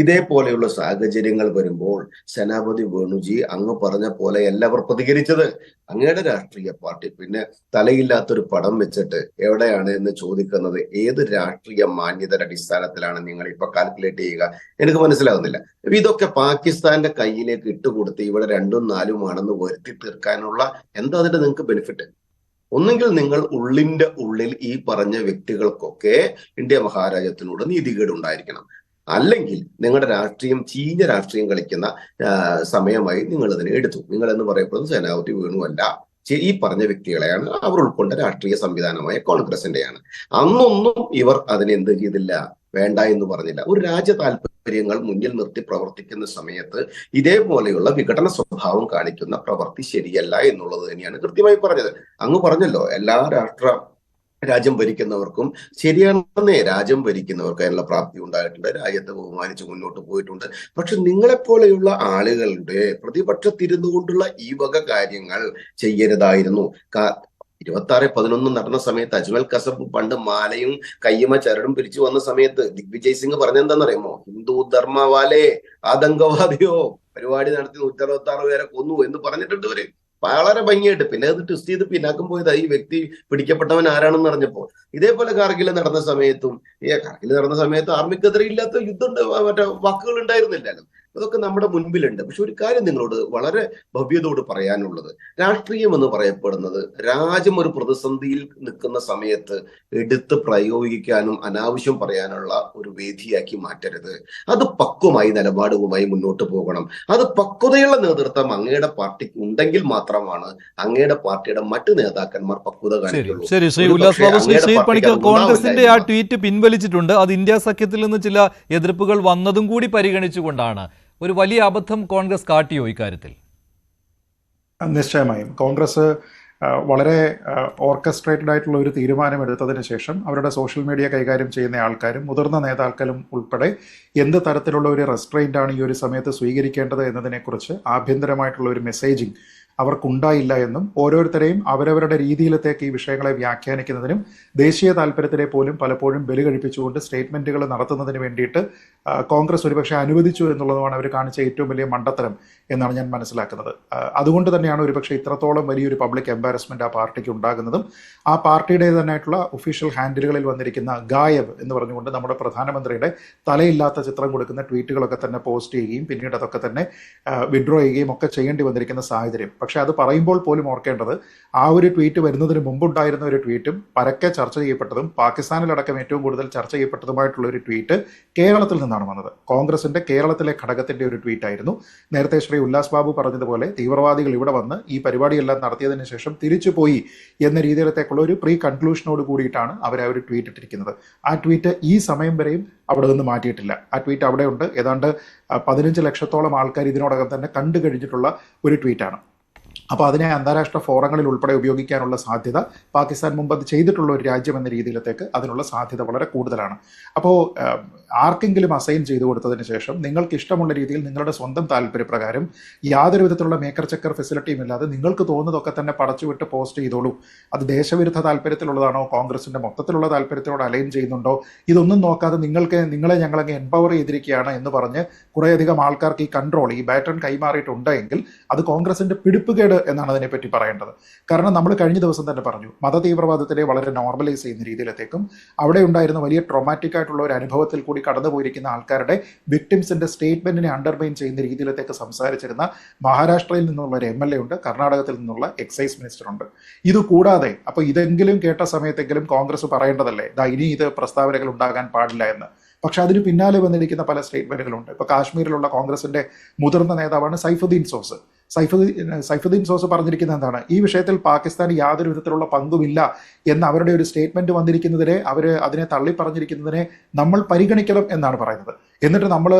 ഇതേപോലെയുള്ള സാഹചര്യങ്ങൾ വരുമ്പോൾ സേനാപതി വേണുജി അങ്ങ് പറഞ്ഞ പോലെ എല്ലാവർ പ്രതികരിച്ചത്. അങ്ങയുടെ രാഷ്ട്രീയ പാർട്ടി പിന്നെ തലയില്ലാത്തൊരു പടം വെച്ചിട്ട് എവിടെയാണ് എന്ന് ചോദിക്കുന്നത് ഏത് രാഷ്ട്രീയ മാന്യതയുടെ അടിസ്ഥാനത്തിലാണ് നിങ്ങൾ ഇപ്പൊ കാൽക്കുലേറ്റ് ചെയ്യുക? എനിക്ക് മനസ്സിലാവുന്നില്ല. ഇതൊക്കെ പാകിസ്ഥാന്റെ കയ്യിലേക്ക് ഇട്ടുകൊടുത്ത് ഇവിടെ 2ഉം 4ഉം ആണെന്ന് വരുത്തി തീർക്കാനുള്ള എന്താ അതിന്റെ നിങ്ങൾക്ക് ബെനിഫിറ്റ്? ഒന്നെങ്കിൽ നിങ്ങൾ ഉള്ളിന്റെ ഉള്ളിൽ ഈ പറഞ്ഞ വ്യക്തികൾക്കൊക്കെ ഇന്ത്യ മഹാരാജ്യത്തിനോട് നീതികേട് ഉണ്ടായിരിക്കണം, അല്ലെങ്കിൽ നിങ്ങളുടെ രാഷ്ട്രീയം ചീഞ്ഞ രാഷ്ട്രീയം കളിക്കുന്ന സമയമായി നിങ്ങൾ ഇതിനെ എടുത്തു. നിങ്ങൾ എന്ന് പറയപ്പെടുന്നത് സേനാപതി വേണുവല്ല, ഈ പറഞ്ഞ വ്യക്തികളെയാണ്. അവർ ഉൾക്കൊണ്ട രാഷ്ട്രീയ സംവിധാനമായ കോൺഗ്രസിന്റെയാണ്. അന്നൊന്നും ഇവർ അതിനെ എന്ത് ചെയ്തില്ല, വേണ്ട എന്ന് പറഞ്ഞില്ല. ഒരു രാജ്യ താല്പര്യങ്ങൾ മുന്നിൽ നിർത്തി പ്രവർത്തിക്കുന്ന സമയത്ത് ഇതേപോലെയുള്ള വിഘടന സ്വഭാവം കാണിക്കുന്ന പ്രവൃത്തി ശരിയല്ല എന്നുള്ളത് തന്നെയാണ് കൃത്യമായി പറഞ്ഞത്. അങ്ങ് പറഞ്ഞല്ലോ, എല്ലാ രാജ്യം ഭരിക്കുന്നവർക്കും ശരിയാണെന്നേ, രാജ്യം ഭരിക്കുന്നവർക്ക് അതിനുള്ള പ്രാപ്തി ഉണ്ടായിട്ടുണ്ട്, രാജ്യത്തെ ബഹുമാനിച്ച് മുന്നോട്ട് പോയിട്ടുണ്ട്. പക്ഷെ നിങ്ങളെപ്പോലെയുള്ള ആളുകളുടെ പ്രതിപക്ഷത്തിരുന്നു കൊണ്ടുള്ള ഈ വക കാര്യങ്ങൾ ചെയ്യരുതായിരുന്നു. 26/11 നടന്ന സമയത്ത് അജ്മൽ കസബ് പണ്ട് മാലയും കയ്യുമ ചരടും പിരിച്ചു വന്ന സമയത്ത് ദിഗ്വിജയ് സിംഗ് പറഞ്ഞെന്താണെന്നറിയുമോ? ഹിന്ദു ധർമ്മവാലേ ആതങ്കവാദിയോ പരിപാടി നടത്തി 166 പേരെ കൊന്നു എന്ന് പറഞ്ഞിട്ടുണ്ട് ഇവര് വളരെ ഭംഗിയായിട്ട്. പിന്നെ അത് ട്വിസ്റ്റ് ചെയ്ത് പിന്നാക്കം പോയതാ ഈ വ്യക്തി പിടിക്കപ്പെട്ടവൻ ആരാണെന്ന് അറിഞ്ഞപ്പോ. ഇതേപോലെ കാർഗിൽ നടന്ന സമയത്ത് ആർമിക്കെതിരെ ഇല്ലാത്ത യുദ്ധം മറ്റേ വാക്കുകൾ ഉണ്ടായിരുന്നില്ലല്ലോ. അതൊക്കെ നമ്മുടെ മുൻപിലുണ്ട്. പക്ഷെ ഒരു കാര്യം നിങ്ങളോട് വളരെ ഭവ്യതയോട് പറയാനുള്ളത്, രാഷ്ട്രീയം എന്ന് പറയപ്പെടുന്നത് രാജ്യം ഒരു പ്രതിസന്ധിയിൽ നിൽക്കുന്ന സമയത്ത് എടുത്ത് പ്രയോഗിക്കാനും അനാവശ്യം പറയാനുള്ള ഒരു വേദിയാക്കി മാറ്റരുത്. അത് പക്വമായി നിലപാടുമായി മുന്നോട്ട് പോകണം. അത് പക്വതയുള്ള നേതൃത്വം അങ്ങയുടെ പാർട്ടിക്ക് ഉണ്ടെങ്കിൽ മാത്രമാണ് അങ്ങയുടെ പാർട്ടിയുടെ മറ്റു നേതാക്കന്മാർ പക്വത കാണിക്കുള്ളൂ. ശരി, ശ്രീ ഉല്ലാസ് ബാബു, ശ്രീ പണിക്കർ, കോൺഗ്രസിന്റെ ആ ട്വീറ്റ് പിൻവലിച്ചിട്ടുണ്ട്. അത് ഇന്ത്യ സഖ്യത്തിൽ നിന്ന് ചില എതിർപ്പുകൾ വന്നതും കൂടി പരിഗണിച്ചുകൊണ്ടാണ്. ഒരു വലിയ അബദ്ധം കോൺഗ്രസ് കാട്ടിയോ ഇക്കാര്യത്തിൽ? നിശ്ചയമായും കോൺഗ്രസ് വളരെ ഓർക്കസ്ട്രേറ്റഡ് ആയിട്ടുള്ള ഒരു തീരുമാനം എടുത്തതിന് ശേഷം അവരുടെ സോഷ്യൽ മീഡിയ കൈകാര്യം ചെയ്യുന്ന ആൾക്കാരും മുതിർന്ന നേതാക്കളും ഉൾപ്പെടെ എന്ത് തരത്തിലുള്ള ഒരു റെസ്ട്രെയിൻ്റ് ആണ് ഈ ഒരു സമയത്ത് സ്വീകരിക്കേണ്ടത് എന്നതിനെക്കുറിച്ച് ആഭ്യന്തരമായിട്ടുള്ള ഒരു മെസ്സേജിങ് അവർക്കുണ്ടായില്ല എന്നും ഓരോരുത്തരെയും അവരവരുടെ രീതിയിലത്തേക്ക് ഈ വിഷയങ്ങളെ വ്യാഖ്യാനിക്കുന്നതിനും ദേശീയ താല്പര്യത്തിലെ പോലും പലപ്പോഴും ബലി കഴിപ്പിച്ചുകൊണ്ട് സ്റ്റേറ്റ്മെന്റുകൾ നടത്തുന്നതിന് വേണ്ടിയിട്ട് കോൺഗ്രസ് ഒരുപക്ഷെ അനുവദിച്ചു എന്നുള്ളതുമാണ് അവർ കാണിച്ച ഏറ്റവും വലിയ മണ്ടത്തരം എന്നാണ് ഞാൻ മനസ്സിലാക്കുന്നത്. അതുകൊണ്ട് തന്നെയാണ് ഒരുപക്ഷെ ഇത്രത്തോളം വലിയൊരു പബ്ലിക് എംബാരസ്മെന്റ് ആ പാർട്ടിക്ക് ഉണ്ടാകുന്നതും ആ പാർട്ടിയുടെ തന്നെയായിട്ടുള്ള ഒഫീഷ്യൽ ഹാൻഡിലുകളിൽ വന്നിരിക്കുന്ന ഗായബ് എന്ന് പറഞ്ഞുകൊണ്ട് നമ്മുടെ പ്രധാനമന്ത്രിയുടെ തലയില്ലാത്ത ചിത്രം കൊടുക്കുന്ന ട്വീറ്റുകളൊക്കെ തന്നെ പോസ്റ്റ് ചെയ്യുകയും പിന്നീട് അതൊക്കെ തന്നെ വിഡ്രോ ചെയ്യുകയും ഒക്കെ ചെയ്യേണ്ടി വന്നിരിക്കുന്ന സാഹചര്യം. പക്ഷെ അത് പറയുമ്പോൾ പോലും ഓർക്കേണ്ടത് ആ ഒരു ട്വീറ്റ് വരുന്നതിന് മുമ്പുണ്ടായിരുന്ന ഒരു ട്വീറ്റും പരക്കെ ചർച്ച ചെയ്യപ്പെട്ടതും പാകിസ്ഥാനിലടക്കം ഏറ്റവും കൂടുതൽ ചർച്ച ചെയ്യപ്പെട്ടതുമായിട്ടുള്ള ഒരു ട്വീറ്റ് കേരളത്തിൽ നിന്നാണ് വന്നത്. കോൺഗ്രസിന്റെ കേരളത്തിലെ ഘടകത്തിന്റെ ഒരു ട്വീറ്റ് ആയിരുന്നു. നേരത്തെ ശ്രീ ഉല്ലാസ് ബാബു പറഞ്ഞതുപോലെ തീവ്രവാദികൾ ഇവിടെ വന്ന് ഈ പരിപാടിയെല്ലാം നടത്തിയതിനു ശേഷം തിരിച്ചു പോയി എന്ന രീതിയിലത്തേക്കുള്ള ഒരു പ്രീ കൺക്ലൂഷനോട് കൂടിയിട്ടാണ് അവർ ആ ഒരു ട്വീറ്റ് ഇട്ടിരിക്കുന്നത്. ആ ട്വീറ്റ് ഈ സമയം വരെയും അവിടെ നിന്ന് മാറ്റിയിട്ടില്ല. ആ ട്വീറ്റ് അവിടെയുണ്ട്. ഏതാണ്ട് 15 ലക്ഷത്തോളം ആൾക്കാർ ഇതിനോടകം തന്നെ കണ്ടു കഴിഞ്ഞിട്ടുള്ള ഒരു ട്വീറ്റാണ്. അപ്പോൾ അതിനെ അന്താരാഷ്ട്ര ഫോറങ്ങളിൽ ഉൾപ്പെടെ ഉപയോഗിക്കാനുള്ള സാധ്യത പാകിസ്ഥാൻ മുമ്പ് അത് ചെയ്തിട്ടുള്ള ഒരു രാജ്യം എന്ന രീതിയിലത്തേക്ക് അതിനുള്ള സാധ്യത വളരെ കൂടുതലാണ്. അപ്പോൾ ആർക്കെങ്കിലും അസൈൻ ചെയ്തു കൊടുത്തതിന് ശേഷം നിങ്ങൾക്ക് ഇഷ്ടമുള്ള രീതിയിൽ നിങ്ങളുടെ സ്വന്തം താല്പര്യപ്രകാരം യാതൊരു വിധത്തിലുള്ള മേക്കർ ചെക്കർ ഫെസിലിറ്റിയും ഇല്ലാതെ നിങ്ങൾക്ക് തോന്നുന്നതൊക്കെ തന്നെ പടച്ചുവിട്ട് പോസ്റ്റ് ചെയ്തോളൂ. അത് ദേശവിരുദ്ധ താല്പര്യത്തിലുള്ളതാണോ, കോൺഗ്രസിന്റെ മൊത്തത്തിലുള്ള താല്പര്യത്തിനോട് അലൈൻ ചെയ്യുന്നുണ്ടോ, ഇതൊന്നും നോക്കാതെ നിങ്ങളെ ഞങ്ങളങ്ങ് എംപവർ ചെയ്തിരിക്കുകയാണ് എന്ന് പറഞ്ഞ് കുറേയധികം ആൾക്കാർക്ക് ഈ കൺട്രോൾ, ഈ ബാറ്റൺ കൈമാറിയിട്ടുണ്ടെങ്കിൽ അത് കോൺഗ്രസിന്റെ പിടിപ്പുകേട് എന്നാണ് അതിനെപ്പറ്റി പറയേണ്ടത്. കാരണം നമ്മൾ കഴിഞ്ഞ ദിവസം തന്നെ പറഞ്ഞു, മതതീവ്രവാദത്തിനെ വളരെ നോർമലൈസ് ചെയ്യുന്ന രീതിയിലത്തേക്കും അവിടെ ഉണ്ടായിരുന്ന വലിയ ട്രോമാറ്റിക് ആയിട്ടുള്ള ഒരു അനുഭവത്തിൽ കൂടി കടന്നുപോയിരിക്കുന്ന ആൾക്കാരുടെ വിക്ടിംസിന്റെ സ്റ്റേറ്റ്മെന്റിനെ അണ്ടർമൈൻ ചെയ്യുന്ന രീതിയിലത്തേക്ക് സംസാരിച്ചിരുന്ന മഹാരാഷ്ട്രയിൽ നിന്നുള്ള ഒരു MLA ഉണ്ട്, കർണാടകത്തിൽ നിന്നുള്ള എക്സൈസ് മിനിസ്റ്റർ ഉണ്ട്. ഇത് കൂടാതെ അപ്പോൾ ഇതെങ്കിലും കേട്ട സമയത്തെങ്കിലും കോൺഗ്രസ് പറയേണ്ടതല്ലേ ഇനി ഇത് പ്രസ്താവനകൾ ഉണ്ടാകാൻ പാടില്ല എന്ന്. പക്ഷെ അതിന് പിന്നാലെ വന്നിരിക്കുന്ന പല സ്റ്റേറ്റ്മെന്റുകളുണ്ട്. ഇപ്പോൾ കാശ്മീരിലുള്ള കോൺഗ്രസിന്റെ മുതിർന്ന നേതാവാണ് സൈഫുദ്ദീൻ സോസ് പറഞ്ഞിരിക്കുന്നത് എന്താണ്, ഈ വിഷയത്തിൽ പാകിസ്ഥാന് യാതൊരു വിധത്തിലുള്ള പങ്കുമില്ല എന്ന അവരുടെ ഒരു സ്റ്റേറ്റ്മെന്റ് വന്നിരിക്കുന്നതിനെ അതിനെ തള്ളി പറഞ്ഞിരിക്കുന്നതിനെ നമ്മൾ പരിഗണിക്കണം എന്നാണ് പറയുന്നത്. എന്നിട്ട് നമ്മൾ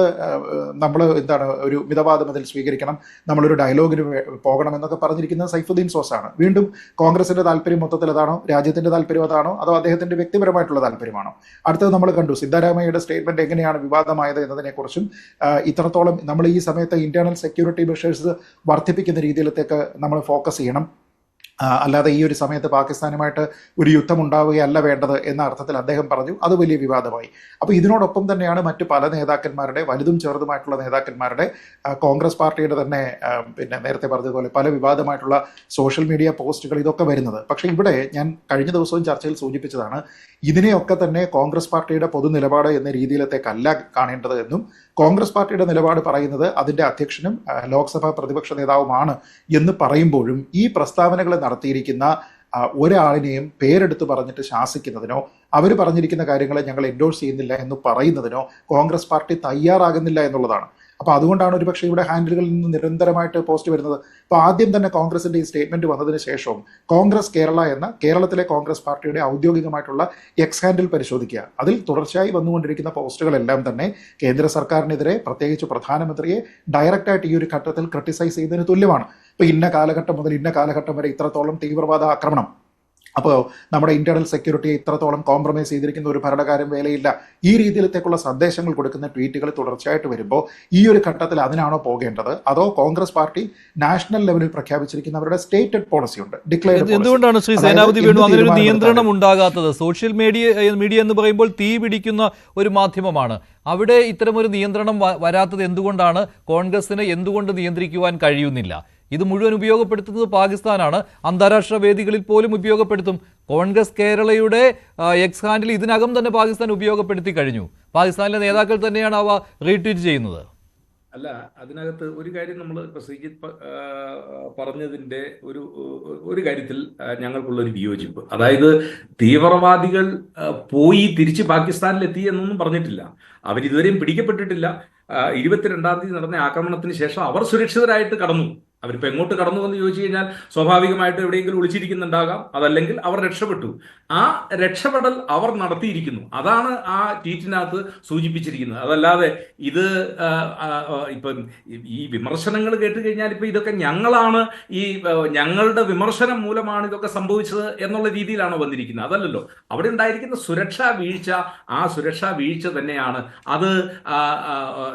എന്താണ് ഒരു മിതവാദം അതിൽ സ്വീകരിക്കണം, നമ്മളൊരു ഡയലോഗിന് പോകണം എന്നൊക്കെ പറഞ്ഞിരിക്കുന്നത് സൈഫുദ്ദീൻ സോസാണ്. വീണ്ടും കോൺഗ്രസിന്റെ താല്പര്യം മൊത്തത്തിൽ അതാണോ, രാജ്യത്തിന്റെ താല്പര്യം അതാണോ, അതോ അദ്ദേഹത്തിന്റെ വ്യക്തിപരമായിട്ടുള്ള താല്പര്യമാണോ? അടുത്തത് നമ്മൾ കണ്ടു സിദ്ധരാമയ്യയുടെ സ്റ്റേറ്റ്മെന്റ് എങ്ങനെയാണ് വിവാദമായത് എന്നതിനെക്കുറിച്ചും ഇത്രത്തോളം നമ്മൾ ഈ സമയത്ത് ഇന്റേണൽ സെക്യൂരിറ്റി മെഷേഴ്സ് വർദ്ധിപ്പിക്കുന്ന രീതിയിലത്തേക്ക് നമ്മൾ ഫോക്കസ് ചെയ്യണം. അല്ലാതെ ഈ ഒരു സമയത്ത് പാകിസ്ഥാനുമായിട്ട് ഒരു യുദ്ധം ഉണ്ടാവുകയല്ല വേണ്ടത് എന്ന അർത്ഥത്തിൽ അദ്ദേഹം പറഞ്ഞു. അത് വലിയ വിവാദമായി. അപ്പോൾ ഇതിനോടൊപ്പം തന്നെയാണ് മറ്റു പല നേതാക്കന്മാരുടെ, വലുതും ചെറുതുമായിട്ടുള്ള നേതാക്കന്മാരുടെ, കോൺഗ്രസ് പാർട്ടിയുടെ തന്നെ പിന്നെ നേരത്തെ പറഞ്ഞതുപോലെ പല വിവാദമായിട്ടുള്ള സോഷ്യൽ മീഡിയ പോസ്റ്റുകൾ ഇതൊക്കെ വരുന്നത്. പക്ഷേ ഇവിടെ ഞാൻ കഴിഞ്ഞ ദിവസവും ചർച്ചയിൽ സൂചിപ്പിച്ചതാണ്, ഇതിനെയൊക്കെ തന്നെ കോൺഗ്രസ് പാർട്ടിയുടെ പൊതു നിലപാട് എന്ന രീതിയിലത്തേക്കല്ല കാണേണ്ടത് എന്നും കോൺഗ്രസ് പാർട്ടിയുടെ നിലപാട് പറയുന്നത് അതിൻ്റെ അധ്യക്ഷനും ലോക്സഭാ പ്രതിപക്ഷ നേതാവുമാണ് എന്ന് പറയുമ്പോഴും ഈ പ്രസ്താവനകൾ നടത്തിയിരിക്കുന്ന ഒരാളിനെയും പേരെടുത്ത് പറഞ്ഞിട്ട് ശാസിക്കുന്നതിനോ അവർ പറഞ്ഞിരിക്കുന്ന കാര്യങ്ങളെ ഞങ്ങൾ എൻഡോഴ്സ് ചെയ്യുന്നില്ല എന്ന് പറയുന്നതിനോ കോൺഗ്രസ് പാർട്ടി തയ്യാറാകുന്നില്ല എന്നുള്ളതാണ്. അപ്പോൾ അതുകൊണ്ടാണ് ഒരുപക്ഷെ ഇവിടെ ഹാൻഡിലുകളിൽ നിന്ന് നിരന്തരമായിട്ട് പോസ്റ്റ് വരുന്നത്. അപ്പോൾ ആദ്യം തന്നെ കോൺഗ്രസിന്റെ ഈ സ്റ്റേറ്റ്മെന്റ് വന്നതിന് ശേഷവും കോൺഗ്രസ് കേരള എന്ന കേരളത്തിലെ കോൺഗ്രസ് പാർട്ടിയുടെ ഔദ്യോഗികമായിട്ടുള്ള എക്സ് ഹാൻഡിൽ പരിശോധിക്കുക. അതിൽ തുടർച്ചയായി വന്നുകൊണ്ടിരിക്കുന്ന പോസ്റ്റുകളെല്ലാം തന്നെ കേന്ദ്ര സർക്കാരിനെതിരെ, പ്രത്യേകിച്ച് പ്രധാനമന്ത്രിയെ ഡയറക്റ്റായിട്ട് ഈ ഒരു ഘട്ടത്തിൽ ക്രിട്ടിസൈസ് ചെയ്യുന്നതിന് തുല്യമാണ്. ഇപ്പോൾ ഇന്ന കാലഘട്ടം മുതൽ ഇന്ന കാലഘട്ടം വരെ ഇത്രത്തോളം തീവ്രവാദ ആക്രമണം, അപ്പോൾ നമ്മുടെ ഇന്റേണൽ സെക്യൂരിറ്റിയെ ഇത്രത്തോളം കോംപ്രമൈസ് ചെയ്തിരിക്കുന്ന ഒരു ഭരണകാര്യം വേലയില്ല, ഈ രീതിയിലത്തേക്കുള്ള സന്ദേശങ്ങൾ കൊടുക്കുന്ന ട്വീറ്റുകൾ തുടർച്ചയായിട്ട് വരുമ്പോൾ ഈ ഒരു ഘട്ടത്തിൽ അതിനാണോ പോകേണ്ടത്, അതോ കോൺഗ്രസ് പാർട്ടി നാഷണൽ ലെവലിൽ പ്രഖ്യാപിച്ചിരിക്കുന്ന അവരുടെ സ്റ്റേറ്റഡ് പോളിസി ഉണ്ട്, ഡിക്ലെയർഡ്, എന്തുകൊണ്ടാണ് ശ്രീ സേനാപതി വേണു അങ്ങനെ ഒരു നിയന്ത്രണം ഉണ്ടാകാത്തത്? സോഷ്യൽ മീഡിയ എന്ന് പറയുമ്പോൾ തീ പിടിക്കുന്ന ഒരു മാധ്യമമാണ്. അവിടെ ഇത്തരമൊരു നിയന്ത്രണം വരാത്തത് എന്തുകൊണ്ടാണ്? കോൺഗ്രസിന് എന്തുകൊണ്ട് നിയന്ത്രിക്കുവാൻ കഴിയുന്നില്ല? ഇത് മുഴുവൻ ഉപയോഗപ്പെടുത്തുന്നത് പാകിസ്ഥാനാണ്. അന്താരാഷ്ട്ര വേദികളിൽ പോലും ഉപയോഗപ്പെടുത്തും. കോൺഗ്രസ് കേരളയുടെ എക്സ് ഹാൻഡിൽ ഇതിനകം തന്നെ പാകിസ്ഥാൻ ഉപയോഗപ്പെടുത്തി കഴിഞ്ഞു. പാകിസ്ഥാനിലെ നേതാക്കൾ തന്നെയാണ് അവ റീട്വീറ്റ് ചെയ്യുന്നത്. അല്ല, അതിനകത്ത് ഒരു കാര്യം നമ്മൾ ഇപ്പോൾ ശ്രീജിത്ത് പറഞ്ഞതിൻ്റെ ഒരു കാര്യത്തിൽ ഞങ്ങൾക്കുള്ളൊരു വിയോജിപ്പ്. അതായത് തീവ്രവാദികൾ പോയി തിരിച്ച് പാകിസ്ഥാനിലെത്തി എന്നൊന്നും പറഞ്ഞിട്ടില്ല. അവരിതുവരെയും പിടിക്കപ്പെട്ടിട്ടില്ല. 22-ാം തീയതി നടന്ന ആക്രമണത്തിന് ശേഷം അവർ സുരക്ഷിതരായിട്ട് കടന്നു. അവരിപ്പോൾ എങ്ങോട്ട് കടന്നു എന്ന് ചോദിച്ചു കഴിഞ്ഞാൽ സ്വാഭാവികമായിട്ടും എവിടെയെങ്കിലും ഒളിച്ചിരിക്കുന്നുണ്ടാകാം, അതല്ലെങ്കിൽ അവർ രക്ഷപ്പെട്ടു. ആ രക്ഷപ്പെടൽ അവർ നടത്തിയിരിക്കുന്നു. അതാണ് ആ ട്വീറ്റിനകത്ത് സൂചിപ്പിച്ചിരിക്കുന്നത്. അതല്ലാതെ ഇത് ഇപ്പം ഈ വിമർശനങ്ങൾ കേട്ട് കഴിഞ്ഞാൽ ഇപ്പം ഇതൊക്കെ ഞങ്ങളാണ്, ഞങ്ങളുടെ വിമർശനം മൂലമാണ് ഇതൊക്കെ സംഭവിച്ചത് എന്നുള്ള രീതിയിലാണോ വന്നിരിക്കുന്നത്? അതല്ലല്ലോ. അവിടെ ഉണ്ടായിരിക്കുന്ന സുരക്ഷാ വീഴ്ച, ആ സുരക്ഷാ വീഴ്ച തന്നെയാണ് അത്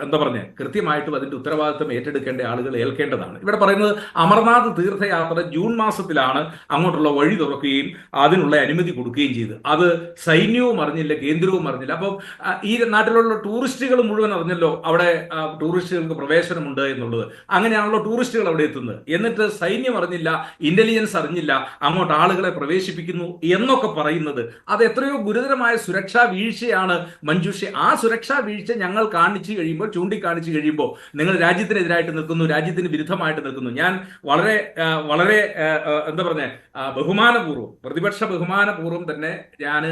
എന്താ പറഞ്ഞത്, കൃത്യമായിട്ടും അതിൻ്റെ ഉത്തരവാദിത്വം ഏറ്റെടുക്കേണ്ട ആളുകൾ ഏൽക്കേണ്ടതാണ്. ഇവിടെ പറയുന്നത് അമർനാഥ് തീർത്ഥയാത്ര ജൂൺ മാസത്തിലാണ് അങ്ങോട്ടുള്ള വഴി തുറക്കുകയും അതിനുള്ള അനുമതി കൊടുക്കുകയും ചെയ്ത്. അത് സൈന്യവും അറിഞ്ഞില്ല, കേന്ദ്രവും അറിഞ്ഞില്ല. അപ്പം ഈ നാട്ടിലുള്ള ടൂറിസ്റ്റുകൾ മുഴുവൻ അറിഞ്ഞല്ലോ അവിടെ ടൂറിസ്റ്റുകൾക്ക് പ്രവേശനമുണ്ട് എന്നുള്ളത്. അങ്ങനെയാണല്ലോ ടൂറിസ്റ്റുകൾ അവിടെ എത്തുന്നത്. എന്നിട്ട് സൈന്യം അറിഞ്ഞില്ല, ഇന്റലിജൻസ് അറിഞ്ഞില്ല, അങ്ങോട്ട് ആളുകളെ പ്രവേശിപ്പിക്കുന്നു എന്നൊക്കെ പറയുന്നത് അത് എത്രയോ ഗുരുതരമായ സുരക്ഷാ വീഴ്ചയാണ് മഞ്ജുഷ. ആ സുരക്ഷാ വീഴ്ച ഞങ്ങൾ ചൂണ്ടിക്കാണിച്ചു കഴിയുമ്പോൾ നിങ്ങൾ രാജ്യത്തിനെതിരായിട്ട് നിൽക്കുന്നു, രാജ്യത്തിന് വിരുദ്ധമായിട്ട് നിൽക്കുന്നു. ഞാൻ വളരെ വളരെ എന്താ പറഞ്ഞ ബഹുമാനപൂർവ്വം, പ്രതിപക്ഷ ബഹുമാനപൂർവ്വം തന്നെ ഞാൻ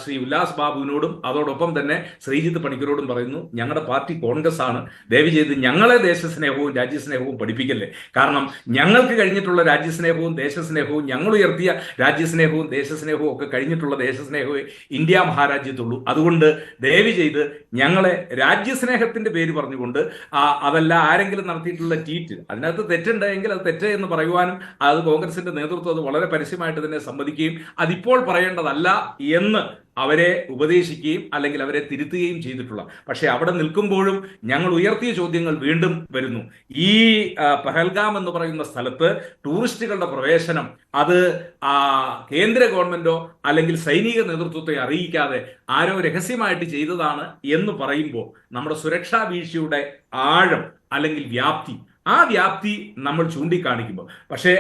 ശ്രീ ഉല്ലാസ് ബാബുവിനോടും അതോടൊപ്പം തന്നെ ശ്രീജിത്ത് പണിക്കരോടും പറയുന്നു, ഞങ്ങളുടെ പാർട്ടി കോൺഗ്രസ് ആണ്. ദയവ് ചെയ്ത് ഞങ്ങളെ ദേശസ്നേഹവും രാജ്യസ്നേഹവും പഠിപ്പിക്കല്ലേ. കാരണം ഞങ്ങൾക്ക് കഴിഞ്ഞിട്ടുള്ള രാജ്യസ്നേഹവും ദേശസ്നേഹവും, ഞങ്ങൾ ഉയർത്തിയ രാജ്യസ്നേഹവും ദേശസ്നേഹവും ഒക്കെ കഴിഞ്ഞിട്ടുള്ള ദേശസ്നേഹവും ഇന്ത്യ മഹാരാജ്യത്തുള്ളൂ. അതുകൊണ്ട് ദയവ് ചെയ്ത് ഞങ്ങളെ രാജ്യസ്നേഹത്തിന്റെ പേര് പറഞ്ഞുകൊണ്ട് അതല്ല ആരെങ്കിലും നടത്തിയിട്ടുള്ള ട്വീറ്റ്, അതിനകത്ത് തെറ്റുണ്ടെങ്കിൽ അത് തെറ്റ് എന്ന് പറയുവാനും അത് കോൺഗ്രസിന്റെ നേതൃത്വം അത് വളരെ പരസ്യമായിട്ട് തന്നെ സമ്മതിക്കുകയും അതിപ്പോൾ പറയേണ്ടതല്ല എന്ന് അവരെ ഉപദേശിക്കുകയും അല്ലെങ്കിൽ അവരെ തിരുത്തുകയും ചെയ്തിട്ടുള്ള. പക്ഷെ അവിടെ നിൽക്കുമ്പോഴും ഞങ്ങൾ ഉയർത്തിയ ചോദ്യങ്ങൾ വീണ്ടും വരുന്നു. ഈ പഹൽഗാം എന്ന് പറയുന്ന സ്ഥലത്ത് ടൂറിസ്റ്റുകളുടെ പ്രവേശനം അത് കേന്ദ്ര ഗവൺമെന്റോ അല്ലെങ്കിൽ സൈനിക നേതൃത്വത്തെ അറിയിക്കാതെ ആരോ രഹസ്യമായിട്ട് ചെയ്തതാണ് എന്ന് പറയുമ്പോൾ നമ്മുടെ സുരക്ഷാ വീഴ്ചയുടെ ആഴം അല്ലെങ്കിൽ വ്യാപ്തി, ആ വ്യാപ്തി നമ്മൾ ചൂണ്ടിക്കാണിക്കുമ്പോൾ, പക്ഷേ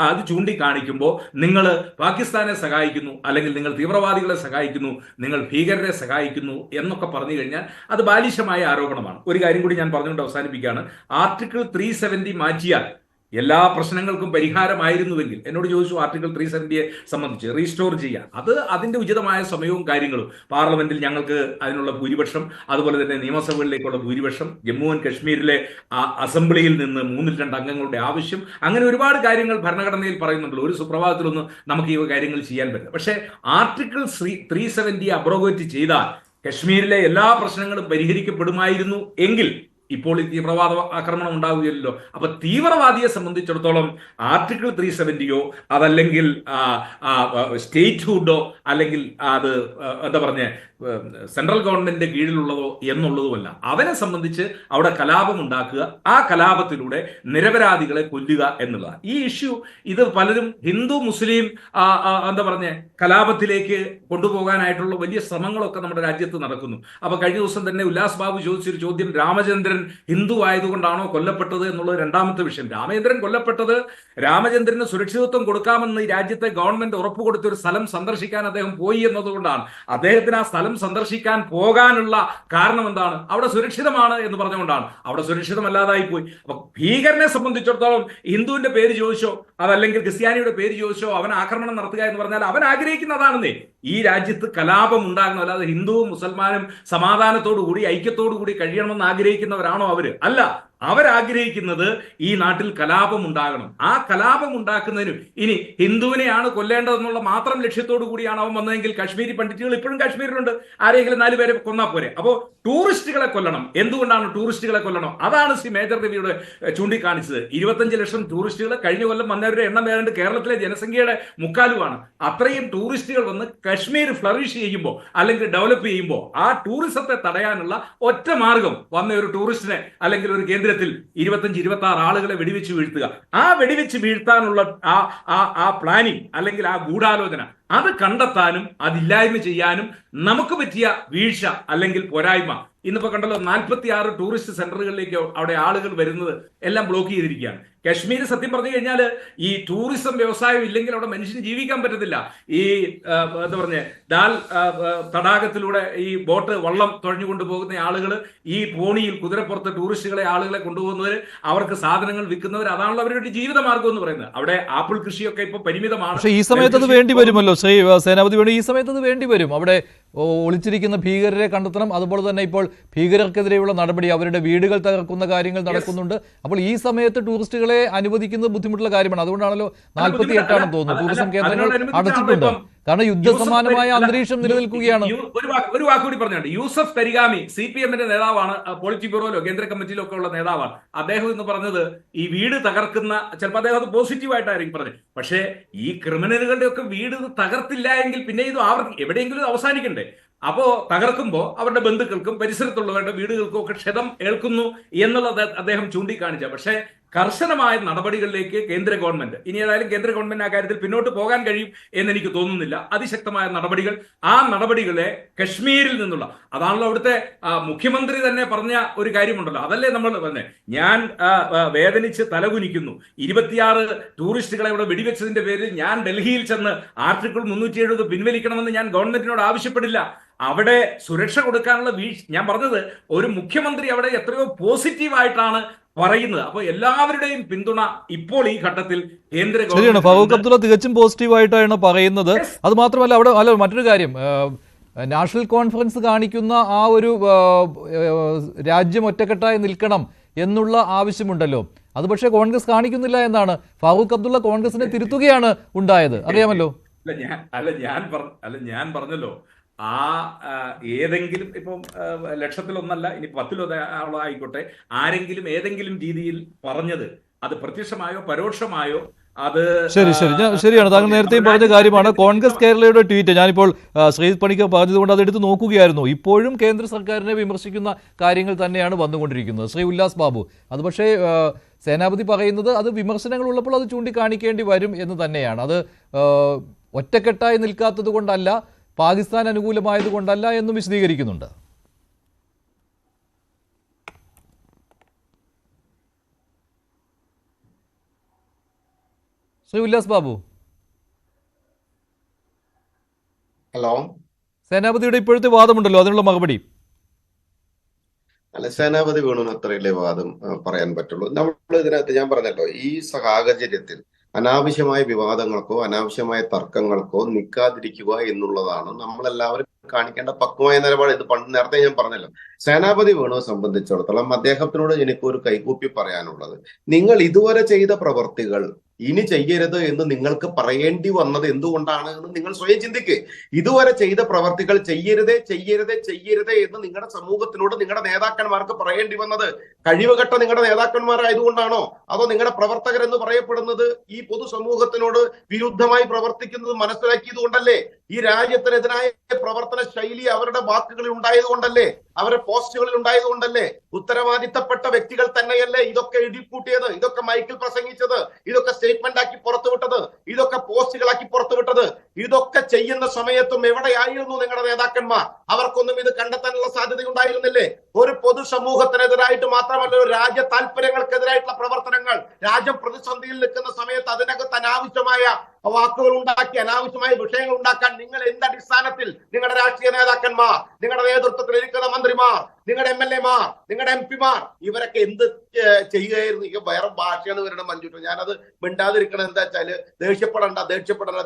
അത് ചൂണ്ടിക്കാണിക്കുമ്പോൾ നിങ്ങൾ പാകിസ്ഥാനെ സഹായിക്കുന്നു, അല്ലെങ്കിൽ നിങ്ങൾ തീവ്രവാദികളെ സഹായിക്കുന്നു, നിങ്ങൾ ഭീകരരെ സഹായിക്കുന്നു എന്നൊക്കെ പറഞ്ഞു കഴിഞ്ഞാൽ അത് ബാലിശമായ ആരോപണമാണ്. ഒരു കാര്യം കൂടി ഞാൻ പറഞ്ഞുകൊണ്ട് അവസാനിപ്പിക്കുകയാണ്. ആർട്ടിക്കിൾ 370 മാറ്റിയാൽ എല്ലാ പ്രശ്നങ്ങൾക്കും പരിഹാരമായിരുന്നുവെങ്കിൽ, എന്നോട് ചോദിച്ചു ആർട്ടിക്കിൾ 370യെ സംബന്ധിച്ച് റീസ്റ്റോർ ചെയ്യാൻ, അത് അതിൻ്റെ ഉചിതമായ സമയവും കാര്യങ്ങളും പാർലമെന്റിൽ ഞങ്ങൾക്ക് അതിനുള്ള ഭൂരിപക്ഷം, അതുപോലെ തന്നെ നിയമസഭകളിലേക്കുള്ള ഭൂരിപക്ഷം, ജമ്മു ആൻഡ് കശ്മീരിലെ അസംബ്ലിയിൽ നിന്ന് 3/2 അംഗങ്ങളുടെ ആവശ്യം, അങ്ങനെ ഒരുപാട് കാര്യങ്ങൾ ഭരണഘടനയിൽ പറയുന്നുണ്ടല്ലോ. ഒരു സുപ്രഭാതത്തിലൊന്നും നമുക്ക് ഈ കാര്യങ്ങൾ ചെയ്യാൻ പറ്റില്ല. പക്ഷേ ആർട്ടിക്കിൾ 370 അബ്രോഗേറ്റ് ചെയ്താൽ കശ്മീരിലെ എല്ലാ പ്രശ്നങ്ങളും പരിഹരിക്കപ്പെടുമായിരുന്നു എങ്കിൽ ഇപ്പോൾ ഈ തീവ്രവാദ ആക്രമണം ഉണ്ടാവുകയല്ലോ. അപ്പൊ തീവ്രവാദിയെ സംബന്ധിച്ചിടത്തോളം ആർട്ടിക്കിൾ 370യോ അതല്ലെങ്കിൽ സ്റ്റേറ്റ്ഹുഡോ അല്ലെങ്കിൽ അത് എന്താ പറഞ്ഞ സെൻട്രൽ ഗവൺമെന്റിന്റെ കീഴിലുള്ളതോ എന്നുള്ളതുമല്ല. അവനെ സംബന്ധിച്ച് അവിടെ കലാപം ഉണ്ടാക്കുക, ആ കലാപത്തിലൂടെ നിരപരാധികളെ കൊല്ലുക എന്നുള്ളതാണ് ഈ ഇഷ്യൂ. ഇത് പലരും ഹിന്ദു മുസ്ലിം എന്താ പറഞ്ഞ കലാപത്തിലേക്ക് കൊണ്ടുപോകാനായിട്ടുള്ള വലിയ ശ്രമങ്ങളൊക്കെ നമ്മുടെ രാജ്യത്ത് നടക്കുന്നു. അപ്പൊ കഴിഞ്ഞ ദിവസം തന്നെ ഉല്ലാസ് ബാബു ചോദിച്ചൊരു ചോദ്യം, രാമചന്ദ്രൻ ഹിന്ദു ആയതുകൊണ്ടാണോ കൊല്ലപ്പെട്ടത് എന്നുള്ളത് രണ്ടാമത്തെ വിഷയം. രാമചന്ദ്രൻ കൊല്ലപ്പെട്ടത് രാമചന്ദ്രന് സുരക്ഷിതത്വം കൊടുക്കാമെന്ന് ഈ രാജ്യത്തെ ഗവൺമെന്റ് ഉറപ്പ് കൊടുത്തൊരു സ്ഥലം സന്ദർശിക്കാൻ അദ്ദേഹം പോയി എന്നതുകൊണ്ടാണ്. അദ്ദേഹത്തിന് ആ സ്ഥലം സന്ദർശിക്കാൻ പോകാനുള്ള കാരണം എന്താണ്? അവിടെ സുരക്ഷിതമാണ് എന്ന് പറഞ്ഞുകൊണ്ടാണ്. അവിടെ സുരക്ഷിതമല്ലാതായി പോയി. അപ്പൊ ഭീകരനെ സംബന്ധിച്ചിടത്തോളം ഹിന്ദുവിന്റെ പേര് ചോദിച്ചോ അതല്ലെങ്കിൽ ക്രിസ്ത്യാനിയുടെ പേര് ചോദിച്ചോ അവൻ ആക്രമണം നടത്തുക എന്ന് പറഞ്ഞാൽ അവൻ ആഗ്രഹിക്കുന്നതാണെന്നേ. ഈ രാജ്യത്ത് കലാപം ഉണ്ടാകണം, അല്ലാതെ ഹിന്ദുവും മുസൽമാനും സമാധാനത്തോടു കൂടി ഐക്യത്തോടു കൂടി കഴിയണമെന്ന് ആഗ്രഹിക്കുന്നവരാണോ അവര്? അല്ല, അവരാഗ്രഹിക്കുന്നത് ഈ നാട്ടിൽ കലാപം ഉണ്ടാകണം. ആ കലാപം ഉണ്ടാക്കുന്നതിനും ഇനി ഹിന്ദുവിനെയാണ് കൊല്ലേണ്ടതെന്നുള്ള മാത്രം ലക്ഷ്യത്തോടു കൂടിയാണ് അവൻ വന്നതെങ്കിൽ കാശ്മീരി പണ്ഡിറ്റുകൾ ഇപ്പോഴും കാശ്മീരിലുണ്ട്. ആരെങ്കിലും 4 പേരെ കൊന്നാ പോരെ? അപ്പോൾ ടൂറിസ്റ്റുകളെ കൊല്ലണം. എന്തുകൊണ്ടാണ് ടൂറിസ്റ്റുകളെ കൊല്ലണം? അതാണ് ശ്രീ മേജർ രവിയുടെ ചൂണ്ടിക്കാണിച്ചത്. 25 ലക്ഷം ടൂറിസ്റ്റുകൾ കഴിഞ്ഞ കൊല്ലം വന്നവരുടെ എണ്ണം ഏതാണ്ട് കേരളത്തിലെ ജനസംഖ്യയുടെ 3/4. അത്രയും ടൂറിസ്റ്റുകൾ വന്ന് കശ്മീർ ഫ്ലറിഷ് ചെയ്യുമ്പോൾ അല്ലെങ്കിൽ ഡെവലപ്പ് ചെയ്യുമ്പോൾ ആ ടൂറിസത്തെ തടയാനുള്ള ഒറ്റ മാർഗം വന്ന ഒരു ടൂറിസ്റ്റിനെ അല്ലെങ്കിൽ ഒരു കേന്ദ്ര 25-26 ആളുകളെ വെടിവെച്ച് വീഴ്ത്തുക. ആ വെടിവെച്ച് വീഴ്ത്താനുള്ള ആ പ്ലാനിങ് അല്ലെങ്കിൽ ആ ഗൂഢാലോചന അത് കണ്ടെത്താനും അതില്ലായ്മ ചെയ്യാനും നമുക്ക് പറ്റിയ വീഴ്ച അല്ലെങ്കിൽ പോരായ്മ. ഇന്നിപ്പോ കണ്ടല്ലോ, 46 ടൂറിസ്റ്റ് സെന്ററുകളിലേക്ക് അവിടെ ആളുകൾ വരുന്നത് എല്ലാം ബ്ലോക്ക് ചെയ്തിരിക്കുകയാണ്. കശ്മീർ സത്യം പറഞ്ഞു കഴിഞ്ഞാൽ ഈ ടൂറിസം വ്യവസായം ഇല്ലെങ്കിൽ അവിടെ മനുഷ്യന് ജീവിക്കാൻ പറ്റത്തില്ല. ഈ എന്താ പറഞ്ഞേ, ദാൽ തടാകത്തിലൂടെ ഈ ബോട്ട് വള്ളം തുഴഞ്ഞു കൊണ്ടുപോകുന്ന ആളുകൾ, ഈ പോണിയിൽ കുതിരപ്പുറത്ത് ടൂറിസ്റ്റുകളെ ആളുകളെ കൊണ്ടുപോകുന്നവർ, അവർക്ക് സാധനങ്ങൾ വിൽക്കുന്നവർ, അതാണല്ലോ അവരുടെ ജീവിത മാർഗം എന്ന് പറയുന്നത്. അവിടെ ആപ്പിൾ കൃഷിയൊക്കെ ഇപ്പൊ പരിമിതമാണ്. പക്ഷേ ഈ സമയത്ത് അത് വേണ്ടി വരുമല്ലോ ശ്രീ സേനാപതി വേണു, ഈ സമയത്ത് അത് വേണ്ടി വരും. അവിടെ ഒളിച്ചിരിക്കുന്ന ഭീകരരെ കണ്ടെത്തണം. അതുപോലെ തന്നെ ഇപ്പോൾ ഭീകരർക്കെതിരെയുള്ള നടപടി, അവരുടെ വീടുകൾ തകർക്കുന്ന കാര്യങ്ങൾ നടക്കുന്നുണ്ട്. അപ്പോൾ ഈ സമയത്ത് ടൂറിസ്റ്റുകളെ അനുവദിക്കുന്നത് ബുദ്ധിമുട്ടുള്ള കാര്യമാണ്. അതുകൊണ്ടാണല്ലോ 48 തോന്നുന്നു ടൂറിസം കേന്ദ്രങ്ങൾ അടച്ചിട്ടുണ്ട്. കാരണം യുദ്ധസമാനമായ അന്തരീക്ഷം നിലനിൽക്കുകയാണ്. ഒരു വാക്കുകൂടി പറഞ്ഞുണ്ട്. യൂസഫ് തരിഗാമി CPM-ന്റെ നേതാവാണ്, പോളിറ്റ് ബ്യൂറോയിലോ കേന്ദ്ര കമ്മിറ്റിയിലോ ഒക്കെ ഉള്ള നേതാവാണ്. അദ്ദേഹം എന്ന് പറഞ്ഞത് ഈ വീട് തകർക്കുന്ന, ചിലപ്പോൾ അദ്ദേഹം അത് പോസിറ്റീവായിട്ടായിരിക്കും പറഞ്ഞത്, പക്ഷേ ഈ ക്രിമിനലുകളുടെ ഒക്കെ വീട് തകർത്തില്ല എങ്കിൽ പിന്നെ ഇത് എവിടെയെങ്കിലും അവസാനിക്കണ്ടേ? അപ്പോ തകർക്കുമ്പോൾ അവരുടെ ബന്ധുക്കൾക്കും പരിസരത്തുള്ളവരുടെ വീടുകൾക്കും ഒക്കെ ക്ഷതം ഏൽക്കുന്നു എന്നുള്ളത് അദ്ദേഹം ചൂണ്ടിക്കാണിച്ച. പക്ഷേ കർശനമായ നടപടികളിലേക്ക് കേന്ദ്ര ഗവൺമെന്റ്, ഇനി ഏതായാലും കേന്ദ്ര ഗവൺമെന്റ് ആ കാര്യത്തിൽ പിന്നോട്ട് പോകാൻ കഴിയും എന്നെനിക്ക് തോന്നുന്നില്ല. അതിശക്തമായ നടപടികൾ, ആ നടപടികളെ കശ്മീരിൽ നിന്നുള്ള, അതാണല്ലോ അവിടുത്തെ മുഖ്യമന്ത്രി തന്നെ പറഞ്ഞ ഒരു കാര്യമുണ്ടല്ലോ, അതല്ലേ നമ്മൾ പറഞ്ഞത്. ഞാൻ വേദനിച്ച് തലകുനിക്കുന്നു, 26 ടൂറിസ്റ്റുകളെ ഇവിടെ വെടിവെച്ചതിന്റെ പേരിൽ ഞാൻ ഡൽഹിയിൽ ചെന്ന് ആർട്ടിക്കിൾ 370 പിൻവലിക്കണമെന്ന് ഞാൻ ഗവൺമെന്റിനോട് ആവശ്യപ്പെടില്ല. അവിടെ സുരക്ഷ കൊടുക്കാനുള്ള ഞാൻ പറഞ്ഞത്, ഒരു മുഖ്യമന്ത്രി അവിടെ എത്രയോ പോസിറ്റീവായിട്ടാണ് പറയുന്നത്. അപ്പോൾ എല്ലാവരുടെയും പിന്തുണ ഇപ്പോൾ ഈ ഘട്ടത്തിൽ കേന്ദ്ര ഗവൺമെന്റ്. ഫറൂഖ് അബ്ദുള്ള തികച്ചും പോസിറ്റീവായിട്ടാണ് പറയുന്നത്. അത് മാത്രമല്ല, അവിടെ മറ്റൊരു കാര്യം, നാഷണൽ കോൺഫറൻസ് കാണിക്കുന്ന ആ ഒരു രാജ്യം ഒറ്റക്കെട്ടായി നിൽക്കണം എന്നുള്ള ആവശ്യമുണ്ടല്ലോ, അത് പക്ഷേ കോൺഗ്രസ് കാണിക്കുന്നില്ല എന്നാണ്. ഫറൂഖ് അബ്ദുള്ള കോൺഗ്രസിനെ തിരുത്തുകയാണ് ഉണ്ടായത്, അറിയാമല്ലോ. ഞാൻ പറഞ്ഞല്ലോ, ആ ഏതെങ്കിലും ഇപ്പം ലക്ഷത്തിലൊന്നല്ല, ഇനി 10 ആയിക്കോട്ടെ, ആരെങ്കിലും ഏതെങ്കിലും രീതിയിൽ പറഞ്ഞത് അത് പ്രത്യക്ഷമായോ പരോക്ഷമായോ അത് ശരിയാണ്. താങ്കൾ നേരത്തെയും പറഞ്ഞ കാര്യമാണ്. കോൺഗ്രസ് കേരളയുടെ ട്വീറ്റ് ഞാനിപ്പോൾ ശ്രീജിത് പണിക്കർ പറഞ്ഞതുകൊണ്ട് അത് എടുത്ത് നോക്കുകയായിരുന്നു. ഇപ്പോഴും കേന്ദ്ര സർക്കാരിനെ വിമർശിക്കുന്ന കാര്യങ്ങൾ തന്നെയാണ് വന്നുകൊണ്ടിരിക്കുന്നത്. ശ്രീ ഉല്ലാസ് ബാബു, അത് പക്ഷേ സേനാപതി പറയുന്നത് അത് വിമർശനങ്ങൾ ഉള്ളപ്പോൾ അത് ചൂണ്ടിക്കാണിക്കേണ്ടി വരും എന്ന് തന്നെയാണ്. അത് ഒറ്റക്കെട്ടായി നിൽക്കാത്തത് കൊണ്ടല്ല, പാകിസ്ഥാൻ അനുകൂലമായത് കൊണ്ടല്ല എന്നും വിശദീകരിക്കുന്നുണ്ട്. ശ്രീ ഉല്ലാസ് ബാബു, ഹലോ. സേനാപതിയുടെ ഇപ്പോഴത്തെ വാദമുണ്ടല്ലോ, അതിനുള്ള മറുപടി. അല്ല, സേനാപതി വേണുവിന് അത്രയല്ലേ വാദം പറയാൻ പറ്റുള്ളൂ. നമ്മൾ ഇതിനകത്ത് ഞാൻ പറഞ്ഞല്ലോ, ഈ സാഹചര്യത്തിൽ അനാവശ്യമായ വിവാദങ്ങൾക്കോ അനാവശ്യമായ തർക്കങ്ങൾക്കോ നിൽക്കാതിരിക്കുക എന്നുള്ളതാണ് നമ്മളെല്ലാവരും കാണിക്കേണ്ട പക്വമായ നിലപാട്. ഇത് നേരത്തെ ഞാൻ പറഞ്ഞല്ലോ, സേനാപതി വേണുവെ സംബന്ധിച്ചിടത്തോളം അദ്ദേഹത്തിനോട് എനിക്കൊരു കൈകൂപ്പി പറയാനുള്ളത്, നിങ്ങൾ ഇതുവരെ ചെയ്ത പ്രവർത്തികൾ ഇനി ചെയ്യരുത് എന്ന് നിങ്ങൾക്ക് പറയേണ്ടി വന്നത് എന്തുകൊണ്ടാണ് എന്ന് നിങ്ങൾ സ്വയം ചിന്തിക്കുക. ഇതുവരെ ചെയ്ത പ്രവർത്തികൾ ചെയ്യരുതേ ചെയ്യരുതേ ചെയ്യരുതേ എന്ന് നിങ്ങളുടെ സമൂഹത്തിനോട് നിങ്ങളുടെ നേതാക്കന്മാർക്ക് പറയേണ്ടി വന്നത് കഴിവുകെട്ട നിങ്ങളുടെ നേതാക്കന്മാരായതുകൊണ്ടാണോ, അതോ നിങ്ങളുടെ പ്രവർത്തകരെന്ന് പറയപ്പെടുന്നത് ഈ പൊതുസമൂഹത്തിനോട് വിരുദ്ധമായി പ്രവർത്തിക്കുന്നത് മനസ്സിലാക്കിയത് കൊണ്ടല്ലേ? ഈ രാജ്യത്തിനെതിരായ പ്രവർത്തന ശൈലി അവരുടെ വാക്കുകളിൽ ഉണ്ടായതുകൊണ്ടല്ലേ, അവരുടെ പോസ്റ്റുകളിൽ ഉണ്ടായതുകൊണ്ടല്ലേ? ഉത്തരവാദിത്തപ്പെട്ട വ്യക്തികൾ തന്നെയല്ലേ ഇതൊക്കെ എഴുതിക്കൂട്ടിയത്, ഇതൊക്കെ മൈക്കിൽ പ്രസംഗിച്ചത്, ഇതൊക്കെ സ്റ്റേറ്റ്മെന്റ് ആക്കി പുറത്തുവിട്ടത്, ഇതൊക്കെ പോസ്റ്റുകളാക്കി പുറത്തുവിട്ടത്? ഇതൊക്കെ ചെയ്യുന്ന സമയത്തും എവിടെയായിരുന്നു നിങ്ങളുടെ നേതാക്കന്മാർ? അവർക്കൊന്നും ഇത് കണ്ടെത്താനുള്ള സാധ്യത ഉണ്ടായിരുന്നില്ലേ? ഒരു പൊതുസമൂഹത്തിനെതിരായിട്ട് മാത്രമല്ല, ഒരു രാജ്യ താല്പര്യങ്ങൾക്കെതിരായിട്ടുള്ള പ്രവർത്തനങ്ങൾ, രാജ്യം പ്രതിസന്ധിയിൽ നിൽക്കുന്ന സമയത്ത് അതിനകത്ത് അനാവശ്യമായ വാക്കുകൾ ഉണ്ടാക്കി അനാവശ്യമായ വിഷയങ്ങൾ ഉണ്ടാക്കാൻ നിങ്ങൾ എന്തടിസ്ഥാനത്തിൽ നിങ്ങളുടെ രാഷ്ട്രീയ നേതാക്കന്മാർ, നിങ്ങളുടെ നേതൃത്വത്തിൽ ഇരിക്കുന്ന മന്ത്രിമാർ, നിങ്ങളുടെ MLA മാർ, നിങ്ങളുടെ MP മാർ, ഇവരൊക്കെ എന്ത് ചെയ്യുകയായിരുന്നു? ഈ വേറെ ഭാഷയാണ് ഇവരുടെ മഞ്ജുട്ട. ഞാനത് മിണ്ടാതിരിക്കണം. എന്താ വെച്ചാല് ദേഷ്യപ്പെടണ്ട,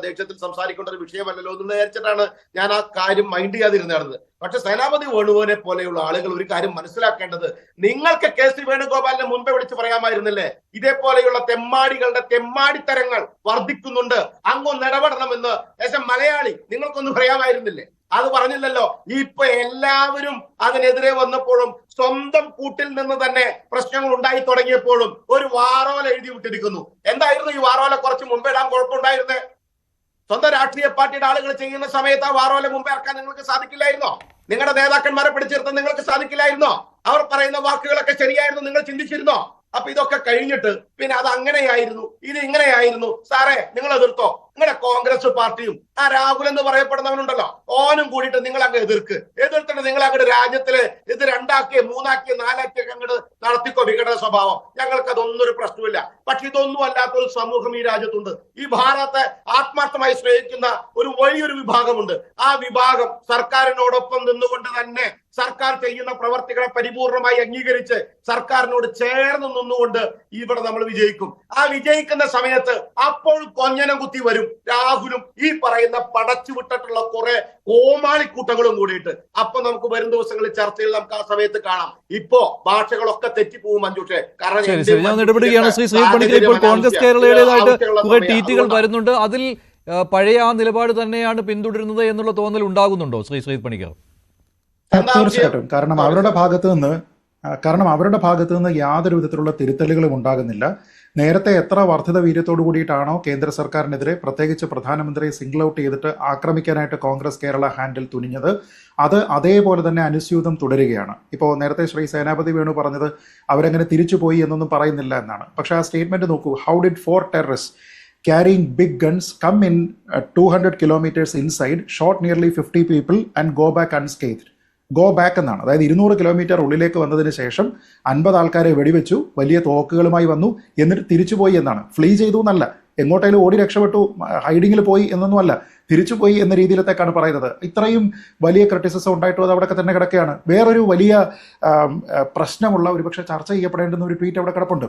ദേഷ്യത്തിൽ സംസാരിക്കേണ്ട ഒരു വിഷയമല്ലല്ലോ എന്ന് വിചാരിച്ചിട്ടാണ് ഞാൻ ആ കാര്യം മൈൻഡ് ചെയ്യാതിരുന്നത്. പക്ഷെ സേനാപതി വേണുഗോപാലിനെ പോലെയുള്ള ആളുകൾ ഒരു കാര്യം മനസ്സിലാക്കേണ്ടത്, നിങ്ങൾക്ക് KC വേണുഗോപാലിനെ മുൻപേ വിളിച്ച് പറയാമായിരുന്നില്ലേ, ഇതേപോലെയുള്ള തെമ്മാടികളുടെ തെമ്മാടിത്തരങ്ങൾ വർദ്ധിക്കുന്നുണ്ട്, അങ്ങൊന്ന് ഇടപെടണമെന്ന് മലയാളി നിങ്ങൾക്കൊന്ന് പറയാമായിരുന്നില്ലേ? അത് പറഞ്ഞില്ലല്ലോ. ഇപ്പൊ എല്ലാവരും അതിനെതിരെ വന്നപ്പോഴും സ്വന്തം കൂട്ടിൽ നിന്ന് തന്നെ പ്രശ്നങ്ങൾ ഉണ്ടായി തുടങ്ങിയപ്പോഴും ഒരു വാറോല എഴുതി വിട്ടിരിക്കുന്നു. എന്തായിരുന്നു ഈ വാറോല കുറച്ച് മുമ്പേ ഇടാൻ കുഴപ്പമുണ്ടായിരുന്നേ? സ്വന്തം രാഷ്ട്രീയ പാർട്ടിയുടെ ആളുകൾ ചെയ്യുന്ന സമയത്ത് ആ വാറോല മുമ്പേ ഇറക്കാൻ നിങ്ങൾക്ക് സാധിക്കില്ലായിരുന്നോ? നിങ്ങളുടെ നേതാക്കന്മാരെ പിടിച്ചിരുത്താൻ നിങ്ങൾക്ക് സാധിക്കില്ലായിരുന്നോ? അവർ പറയുന്ന വാക്കുകളൊക്കെ ശരിയായിരുന്നു, നിങ്ങൾ ചിന്തിച്ചിരുന്നോ? അപ്പൊ ഇതൊക്കെ കഴിഞ്ഞിട്ട് പിന്നെ അത് അങ്ങനെയായിരുന്നു, ഇത് ഇങ്ങനെയായിരുന്നു. സാറേ, നിങ്ങൾ എതിർത്തോ? നിങ്ങളുടെ കോൺഗ്രസ് പാർട്ടിയും ആ രാഹുൽ എന്ന് പറയപ്പെടുന്നവനുണ്ടല്ലോ, ഓനും കൂടിയിട്ട് നിങ്ങൾ അങ്ങ് എതിർത്തിട്ട് നിങ്ങൾ അങ്ങോട്ട് രാജ്യത്തില് ഇത് 2 3 4 അങ്ങോട്ട് നടത്തിക്കോ വിഘടന സ്വഭാവം. ഞങ്ങൾക്ക് അതൊന്നും ഒരു പ്രശ്നമില്ല. പക്ഷെ ഇതൊന്നും അല്ലാത്തൊരു സമൂഹം ഈ രാജ്യത്തുണ്ട്. ഈ ഭാരതത്തെ ആത്മാർത്ഥമായി സ്നേഹിക്കുന്ന ഒരു വലിയൊരു വിഭാഗമുണ്ട്. ആ വിഭാഗം സർക്കാരിനോടൊപ്പം നിന്നുകൊണ്ട് തന്നെ സർക്കാർ ചെയ്യുന്ന പ്രവർത്തികളെ പരിപൂർണമായി അംഗീകരിച്ച് സർക്കാരിനോട് ചേർന്ന് നിന്നുകൊണ്ട് ഇവിടെ നമ്മൾ വിജയിക്കും. ആ വിജയിക്കുന്ന സമയത്ത് അപ്പോൾ കൊഞ്ഞനം കുത്തി വരും രാഹുലും ഈ പറയുന്ന പടച്ചു വിട്ടിട്ടുള്ള കുറെ കോമാളിക്കൂട്ടങ്ങളും കൂടിയിട്ട്. അപ്പൊ നമുക്ക് വരും ദിവസങ്ങളിൽ ചർച്ചയിൽ നമുക്ക് ആ സമയത്ത് കാണാം. ഇപ്പോ ഭാഷകളൊക്കെ തെറ്റിപ്പോവും മഞ്ജുഷേ. ഞാൻ ഇടപെടുകയാണ്. ശ്രീ പണിക്കർ, ഇപ്പോൾ കോൺഗ്രസ് കേരളയുടേതായിട്ട് കുറെ ട്വീറ്റുകൾ വരുന്നുണ്ട്. അതിൽ പഴയ ആ നിലപാട് തന്നെയാണ് പിന്തുടരുന്നത് എന്നുള്ള തോന്നൽ ഉണ്ടാകുന്നുണ്ടോ ശ്രീ പണിക്കർ? തീർച്ചയായിട്ടും. കാരണം അവരുടെ ഭാഗത്ത് നിന്ന് യാതൊരു വിധത്തിലുള്ള തിരുത്തലുകളും ഉണ്ടാകുന്നില്ല. നേരത്തെ എത്ര വർദ്ധിത വീര്യത്തോടു കൂടിയിട്ടാണോ കേന്ദ്ര സർക്കാരിനെതിരെ പ്രത്യേകിച്ച് പ്രധാനമന്ത്രിയെ സിംഗിൾ ഔട്ട് ചെയ്തിട്ട് ആക്രമിക്കാനായിട്ട് കോൺഗ്രസ് കേരള ഹാൻഡിൽ തുനിഞ്ഞത്, അത് അതേപോലെ തന്നെ അനുസ്യൂതം തുടരുകയാണ്. ഇപ്പോൾ നേരത്തെ ശ്രീ സേനാപതി വേണു പറഞ്ഞത് അവരങ്ങനെ തിരിച്ചുപോയി എന്നൊന്നും പറയുന്നില്ല എന്നാണ്. പക്ഷേ ആ സ്റ്റേറ്റ്മെന്റ് നോക്കൂ. How did 4 terrorists carrying big guns come in 200 kilometers inside, shot nearly 50 people and go back unscathed? Go back എന്നാണ്. അതായത് 200 കിലോമീറ്റർ ഉള്ളിലേക്ക് വന്നതിന് ശേഷം 50 ആൾക്കാരെ വെടിവെച്ചു, വലിയ തോക്കുകളുമായി വന്നു, എന്നിട്ട് തിരിച്ചുപോയി എന്നാണ്. ഫ്ലീ ചെയ്തു എന്നല്ല, എങ്ങോട്ടേലും ഓടി രക്ഷപ്പെട്ടു, ഹൈഡിങ്ങിൽ പോയി എന്നൊന്നുമല്ല, തിരിച്ചുപോയി എന്ന രീതിയിലത്തേക്കാണ് പറയുന്നത്. ഇത്രയും വലിയ ക്രിറ്റിസിസം ഉണ്ടായിട്ടും അത് അവിടെയൊക്കെ തന്നെ കിടക്കുകയാണ്. വേറൊരു വലിയ പ്രശ്നമുള്ള ഒരുപക്ഷെ ചർച്ച ചെയ്യപ്പെടേണ്ടുന്ന ഒരു ട്വീറ്റ് അവിടെ കിടപ്പുണ്ട്.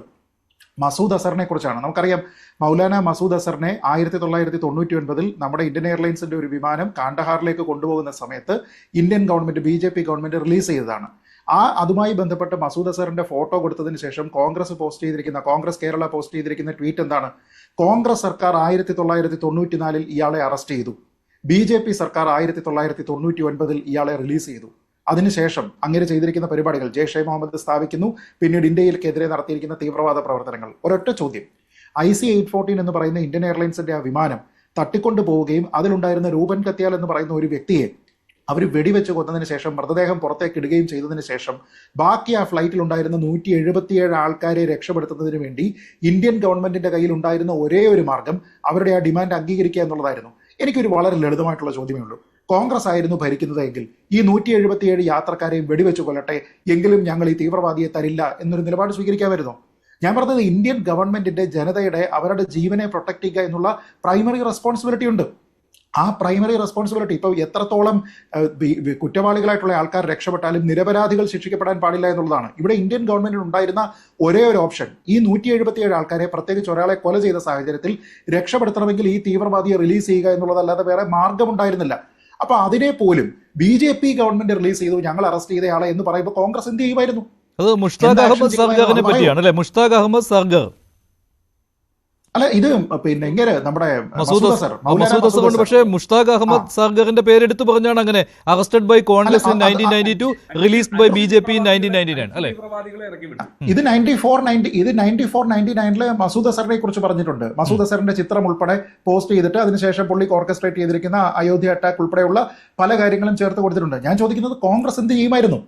മസൂദ് അസറിനെ കുറിച്ചാണ്. നമുക്കറിയാം, മൗലാന മസൂദ് അസറിനെ 1999 നമ്മുടെ ഇന്ത്യൻ എയർലൈൻസിന്റെ ഒരു വിമാനം കാണ്ഡഹാറിലേക്ക് കൊണ്ടുപോകുന്ന സമയത്ത് Indian government, BJP government release ചെയ്തതാണ്. അതുമായി ബന്ധപ്പെട്ട് മസൂദ് അസറിന്റെ ഫോട്ടോ കൊടുത്തതിന് ശേഷം കോൺഗ്രസ് കേരള പോസ്റ്റ് ചെയ്തിരിക്കുന്ന ട്വീറ്റ് എന്താണ്? കോൺഗ്രസ് സർക്കാർ 1994 ഇയാളെ അറസ്റ്റ് ചെയ്തു, BJP സർക്കാർ 1999 ഇയാളെ റിലീസ് ചെയ്തു. അതിനുശേഷം അങ്ങനെ ചെയ്തിരിക്കുന്ന പരിപാടികൾ ജെയ്ഷെ മുഹമ്മദ് സ്ഥാപിക്കുന്നു, പിന്നീട് ഇന്ത്യയിലെതിരെ നടത്തിയിരിക്കുന്ന തീവ്രവാദ പ്രവർത്തനങ്ങൾ. ഒരൊറ്റ ചോദ്യം, IC-814 എന്ന് പറയുന്ന ഇന്ത്യൻ എയർലൈൻസിന്റെ ആ വിമാനം തട്ടിക്കൊണ്ടു പോവുകയും അതിലുണ്ടായിരുന്ന രൂപൻ കത്യാൽ എന്ന് പറയുന്ന ഒരു വ്യക്തിയെ അവർ വെടിവെച്ച് കൊന്നതിന് ശേഷം മൃതദേഹം പുറത്തേക്ക് ഇടുകയും ചെയ്തതിന് ശേഷം ബാക്കി ആ ഫ്ലൈറ്റിൽ ഉണ്ടായിരുന്ന 177 ആൾക്കാരെ രക്ഷപ്പെടുത്തുന്നതിന് വേണ്ടി ഇന്ത്യൻ ഗവൺമെന്റിന്റെ കയ്യിൽ ഉണ്ടായിരുന്ന ഒരേ ഒരു മാർഗം അവരുടെ ആ ഡിമാൻഡ് അംഗീകരിക്കുക എന്നുള്ളതായിരുന്നു. എനിക്കൊരു വളരെ ലളിതമായിട്ടുള്ള ചോദ്യമേ ഉള്ളൂ. കോൺഗ്രസ് ആയിരുന്നു ഭരിക്കുന്നതെങ്കിൽ ഈ 177 യാത്രക്കാരെയും വെടിവെച്ച് കൊല്ലട്ടെ, എങ്കിലും ഞങ്ങൾ ഈ തീവ്രവാദിയെ തരില്ല എന്നൊരു നിലപാട് സ്വീകരിക്കാമായിരുന്നു. ഞാൻ പറഞ്ഞത്, ഇന്ത്യൻ ഗവൺമെന്റിന്റെ ജനതയുടെ അവരുടെ ജീവനെ പ്രൊട്ടക്ട് ചെയ്യുക എന്നുള്ള പ്രൈമറി റെസ്പോൺസിബിലിറ്റി ഉണ്ട്. ആ പ്രൈമറി റെസ്പോൺസിബിലിറ്റി ഇപ്പോൾ എത്രത്തോളം കുറ്റവാളികളായിട്ടുള്ള ആൾക്കാർ രക്ഷപ്പെട്ടാലും നിരപരാധികൾ ശിക്ഷിക്കപ്പെടാൻ പാടില്ല എന്നുള്ളതാണ്. ഇവിടെ ഇന്ത്യൻ ഗവൺമെന്റിന് ഉണ്ടായിരുന്ന ഒരേ ഒരു ഓപ്ഷൻ, ഈ 177 ആൾക്കാരെ, പ്രത്യേകിച്ച് ഒരാളെ കൊല ചെയ്ത സാഹചര്യത്തിൽ രക്ഷപ്പെടുത്തണമെങ്കിൽ ഈ തീവ്രവാദിയെ റിലീസ് ചെയ്യുക എന്നുള്ളതല്ലാതെ വേറെ മാർഗമുണ്ടായിരുന്നില്ല. അപ്പൊ അതിനെ പോലും BJP ഗവൺമെന്റ് റിലീസ് ചെയ്തു, ഞങ്ങൾ അറസ്റ്റ് ചെയ്തയാളെ എന്ന് പറയുമ്പോൾ കോൺഗ്രസ് എന്ത് ചെയ്യുമായിരുന്നു? അത് മുഷ്താഖ് അഹമ്മദ് സർഗറിനെ പറ്റിയാണ് അല്ലെ? മുഷ്താഖ് അഹമ്മദ് സർഗർ അല്ല, ഇത് പിന്നെ ഇങ്ങനെ നമ്മുടെ മസൂദ് അസർ. പക്ഷേ മുഷ്താഖ് അഹമ്മദ് സർഗറിന്റെ പേരെടുത്ത് പറഞ്ഞാണ് അങ്ങനെ arrested by Congress in 1992, released by BJP in 1999 അല്ലെ? ഇത് 94-99 മസൂദ് അസറിനെ കുറിച്ച് പറഞ്ഞിട്ടുണ്ട്. മസൂദ് അസറിന്റെ ചിത്രം ഉൾപ്പെടെ പോസ്റ്റ് ചെയ്തിട്ട് അതിനുശേഷം പുള്ളിക്ക് ഓർക്കസ്ട്രേറ്റ് ചെയ്തിരിക്കുന്ന അയോധ്യ അറ്റാക്ക് ഉൾപ്പെടെയുള്ള പല കാര്യങ്ങളും ചേർത്ത് കൊടുത്തിട്ടുണ്ട്. ഞാൻ ചോദിക്കുന്നത്, കോൺഗ്രസ് എന്ത് ചെയ്യുമായിരുന്നു?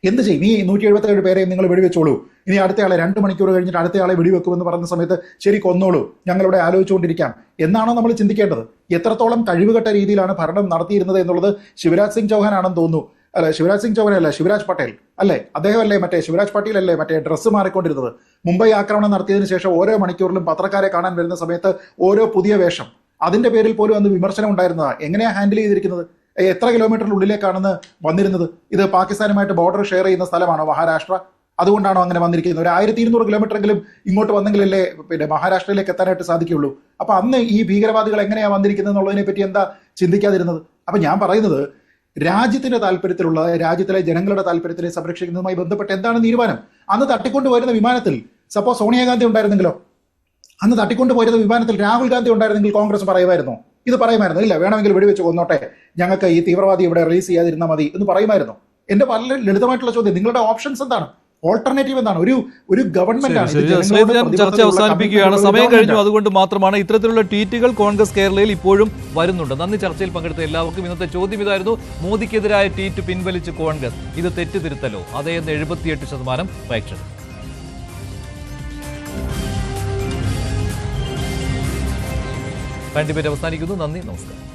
എന്ത് ചെയ്യും? ഈ 177 പേരെയും നിങ്ങൾ വെടിവെച്ചോളൂ, ഇനി അടുത്തയാളെ 2 മണിക്കൂർ കഴിഞ്ഞിട്ട് അടുത്തയാളെ വെടിവെക്കുമെന്ന് പറയുന്ന സമയത്ത് ശരി കൊന്നോളൂ, ഞങ്ങളിവിടെ ആലോചിച്ചുകൊണ്ടിരിക്കാം എന്നാണോ നമ്മൾ ചിന്തിക്കേണ്ടത്? എത്രത്തോളം കഴിവുകെട്ട രീതിയിലാണ് ഭരണം നടത്തിയിരുന്നത് എന്നുള്ളത് ശിവരാജ് സിംഗ് ചൗഹാൻ ആണെന്ന് തോന്നുന്നു. അല്ല, ശിവരാജ് സിംഗ് ചൗഹാൻ അല്ല, ശിവരാജ് പട്ടേൽ അല്ലേ? അദ്ദേഹമല്ലേ ശിവരാജ് പട്ടേൽ അല്ലേ ഡ്രസ്സ് മാറിക്കൊണ്ടിരുന്നത്? മുംബൈ ആക്രമണം നടത്തിയതിനു ശേഷം ഓരോ മണിക്കൂറിലും പത്രക്കാരെ കാണാൻ വരുന്ന സമയത്ത് ഓരോ പുതിയ വേഷം, അതിന്റെ പേരിൽ പോലും അന്ന് വിമർശനം ഉണ്ടായിരുന്നതാണ്. എങ്ങനെയാണ് ഹാൻഡിൽ ചെയ്തിരിക്കുന്നത്? എത്ര കിലോമീറ്ററിനുള്ളിലേക്കാണെന്ന് വന്നിരുന്നത്? ഇത് പാകിസ്ഥാനുമായിട്ട് ബോർഡർ ഷെയർ ചെയ്യുന്ന സ്ഥലമാണോ മഹാരാഷ്ട്ര? അതുകൊണ്ടാണോ അങ്ങനെ വന്നിരിക്കുന്നത്? ഒരു 1200 കിലോമീറ്ററെങ്കിലും ഇങ്ങോട്ട് വന്നെങ്കിലല്ലേ പിന്നെ മഹാരാഷ്ട്രയിലേക്ക് എത്താനായിട്ട് സാധിക്കുകയുള്ളൂ. അപ്പൊ അന്ന് ഈ ഭീകരവാദികൾ എങ്ങനെയാണ് വന്നിരിക്കുന്നത് എന്നുള്ളതിനെ പറ്റി എന്താ ചിന്തിക്കാതിരുന്നത്? അപ്പൊ ഞാൻ പറയുന്നത്, രാജ്യത്തിന്റെ താല്പര്യത്തിലുള്ള, രാജ്യത്തിലെ ജനങ്ങളുടെ താല്പര്യത്തിനെ സംരക്ഷിക്കുന്നതുമായി ബന്ധപ്പെട്ട് എന്താണ് തീരുമാനം? അന്ന് തട്ടിക്കൊണ്ടുപോയിരുന്ന വിമാനത്തിൽ സപ്പോസ് സോണിയാഗാന്ധി ഉണ്ടായിരുന്നെങ്കിലോ? അന്ന് തട്ടിക്കൊണ്ടുപോയിരുന്ന വിമാനത്തിൽ രാഹുൽ ഗാന്ധി ഉണ്ടായിരുന്നെങ്കിൽ കോൺഗ്രസ് പറയുമായിരുന്നോ? ഇത് പറയുമായിരുന്നു, ഇല്ല വേണമെങ്കിൽ വെടിവെച്ച് കൊന്നോട്ടെ, ഞങ്ങൾക്ക് ഈ തീവ്രവാദി ഇവിടെ റിലീസ് ചെയ്യാതിരുന്നാൽ മതി എന്ന് പറയുമായിരുന്നു? എന്റെ വളരെ ലളിതമായിട്ടുള്ള ചോദ്യം, നിങ്ങളുടെ ഓപ്ഷൻസ് എന്താണ്? ഓൾട്ടർനേറ്റീവ് എന്താണ്? ഒരു ഗവൺമെന്റ് ആണ്. ചർച്ച അവസാനിപ്പിക്കുകയാണ്, സമയം കഴിഞ്ഞു. അതുകൊണ്ട് മാത്രമാണ് ഇത്തരത്തിലുള്ള ട്വീറ്റുകൾ കോൺഗ്രസ് കേരളയിൽ ഇപ്പോഴും വരുന്നുണ്ട്. നന്ദി. ചർച്ചയിൽ പങ്കെടുത്ത എല്ലാവർക്കും. ഇന്നത്തെ ചോദ്യം ഇതായിരുന്നു: മോദിക്കെതിരായ ട്വീറ്റ് പിൻവലിച്ച് കോൺഗ്രസ്, ഇത് തെറ്റുതിരുത്തലോ? അതേന്ന് 78% പ്രേക്ഷകർ. ഡിബേറ്റ് അവസാനിക്കുന്നു. നന്ദി, നമസ്കാരം.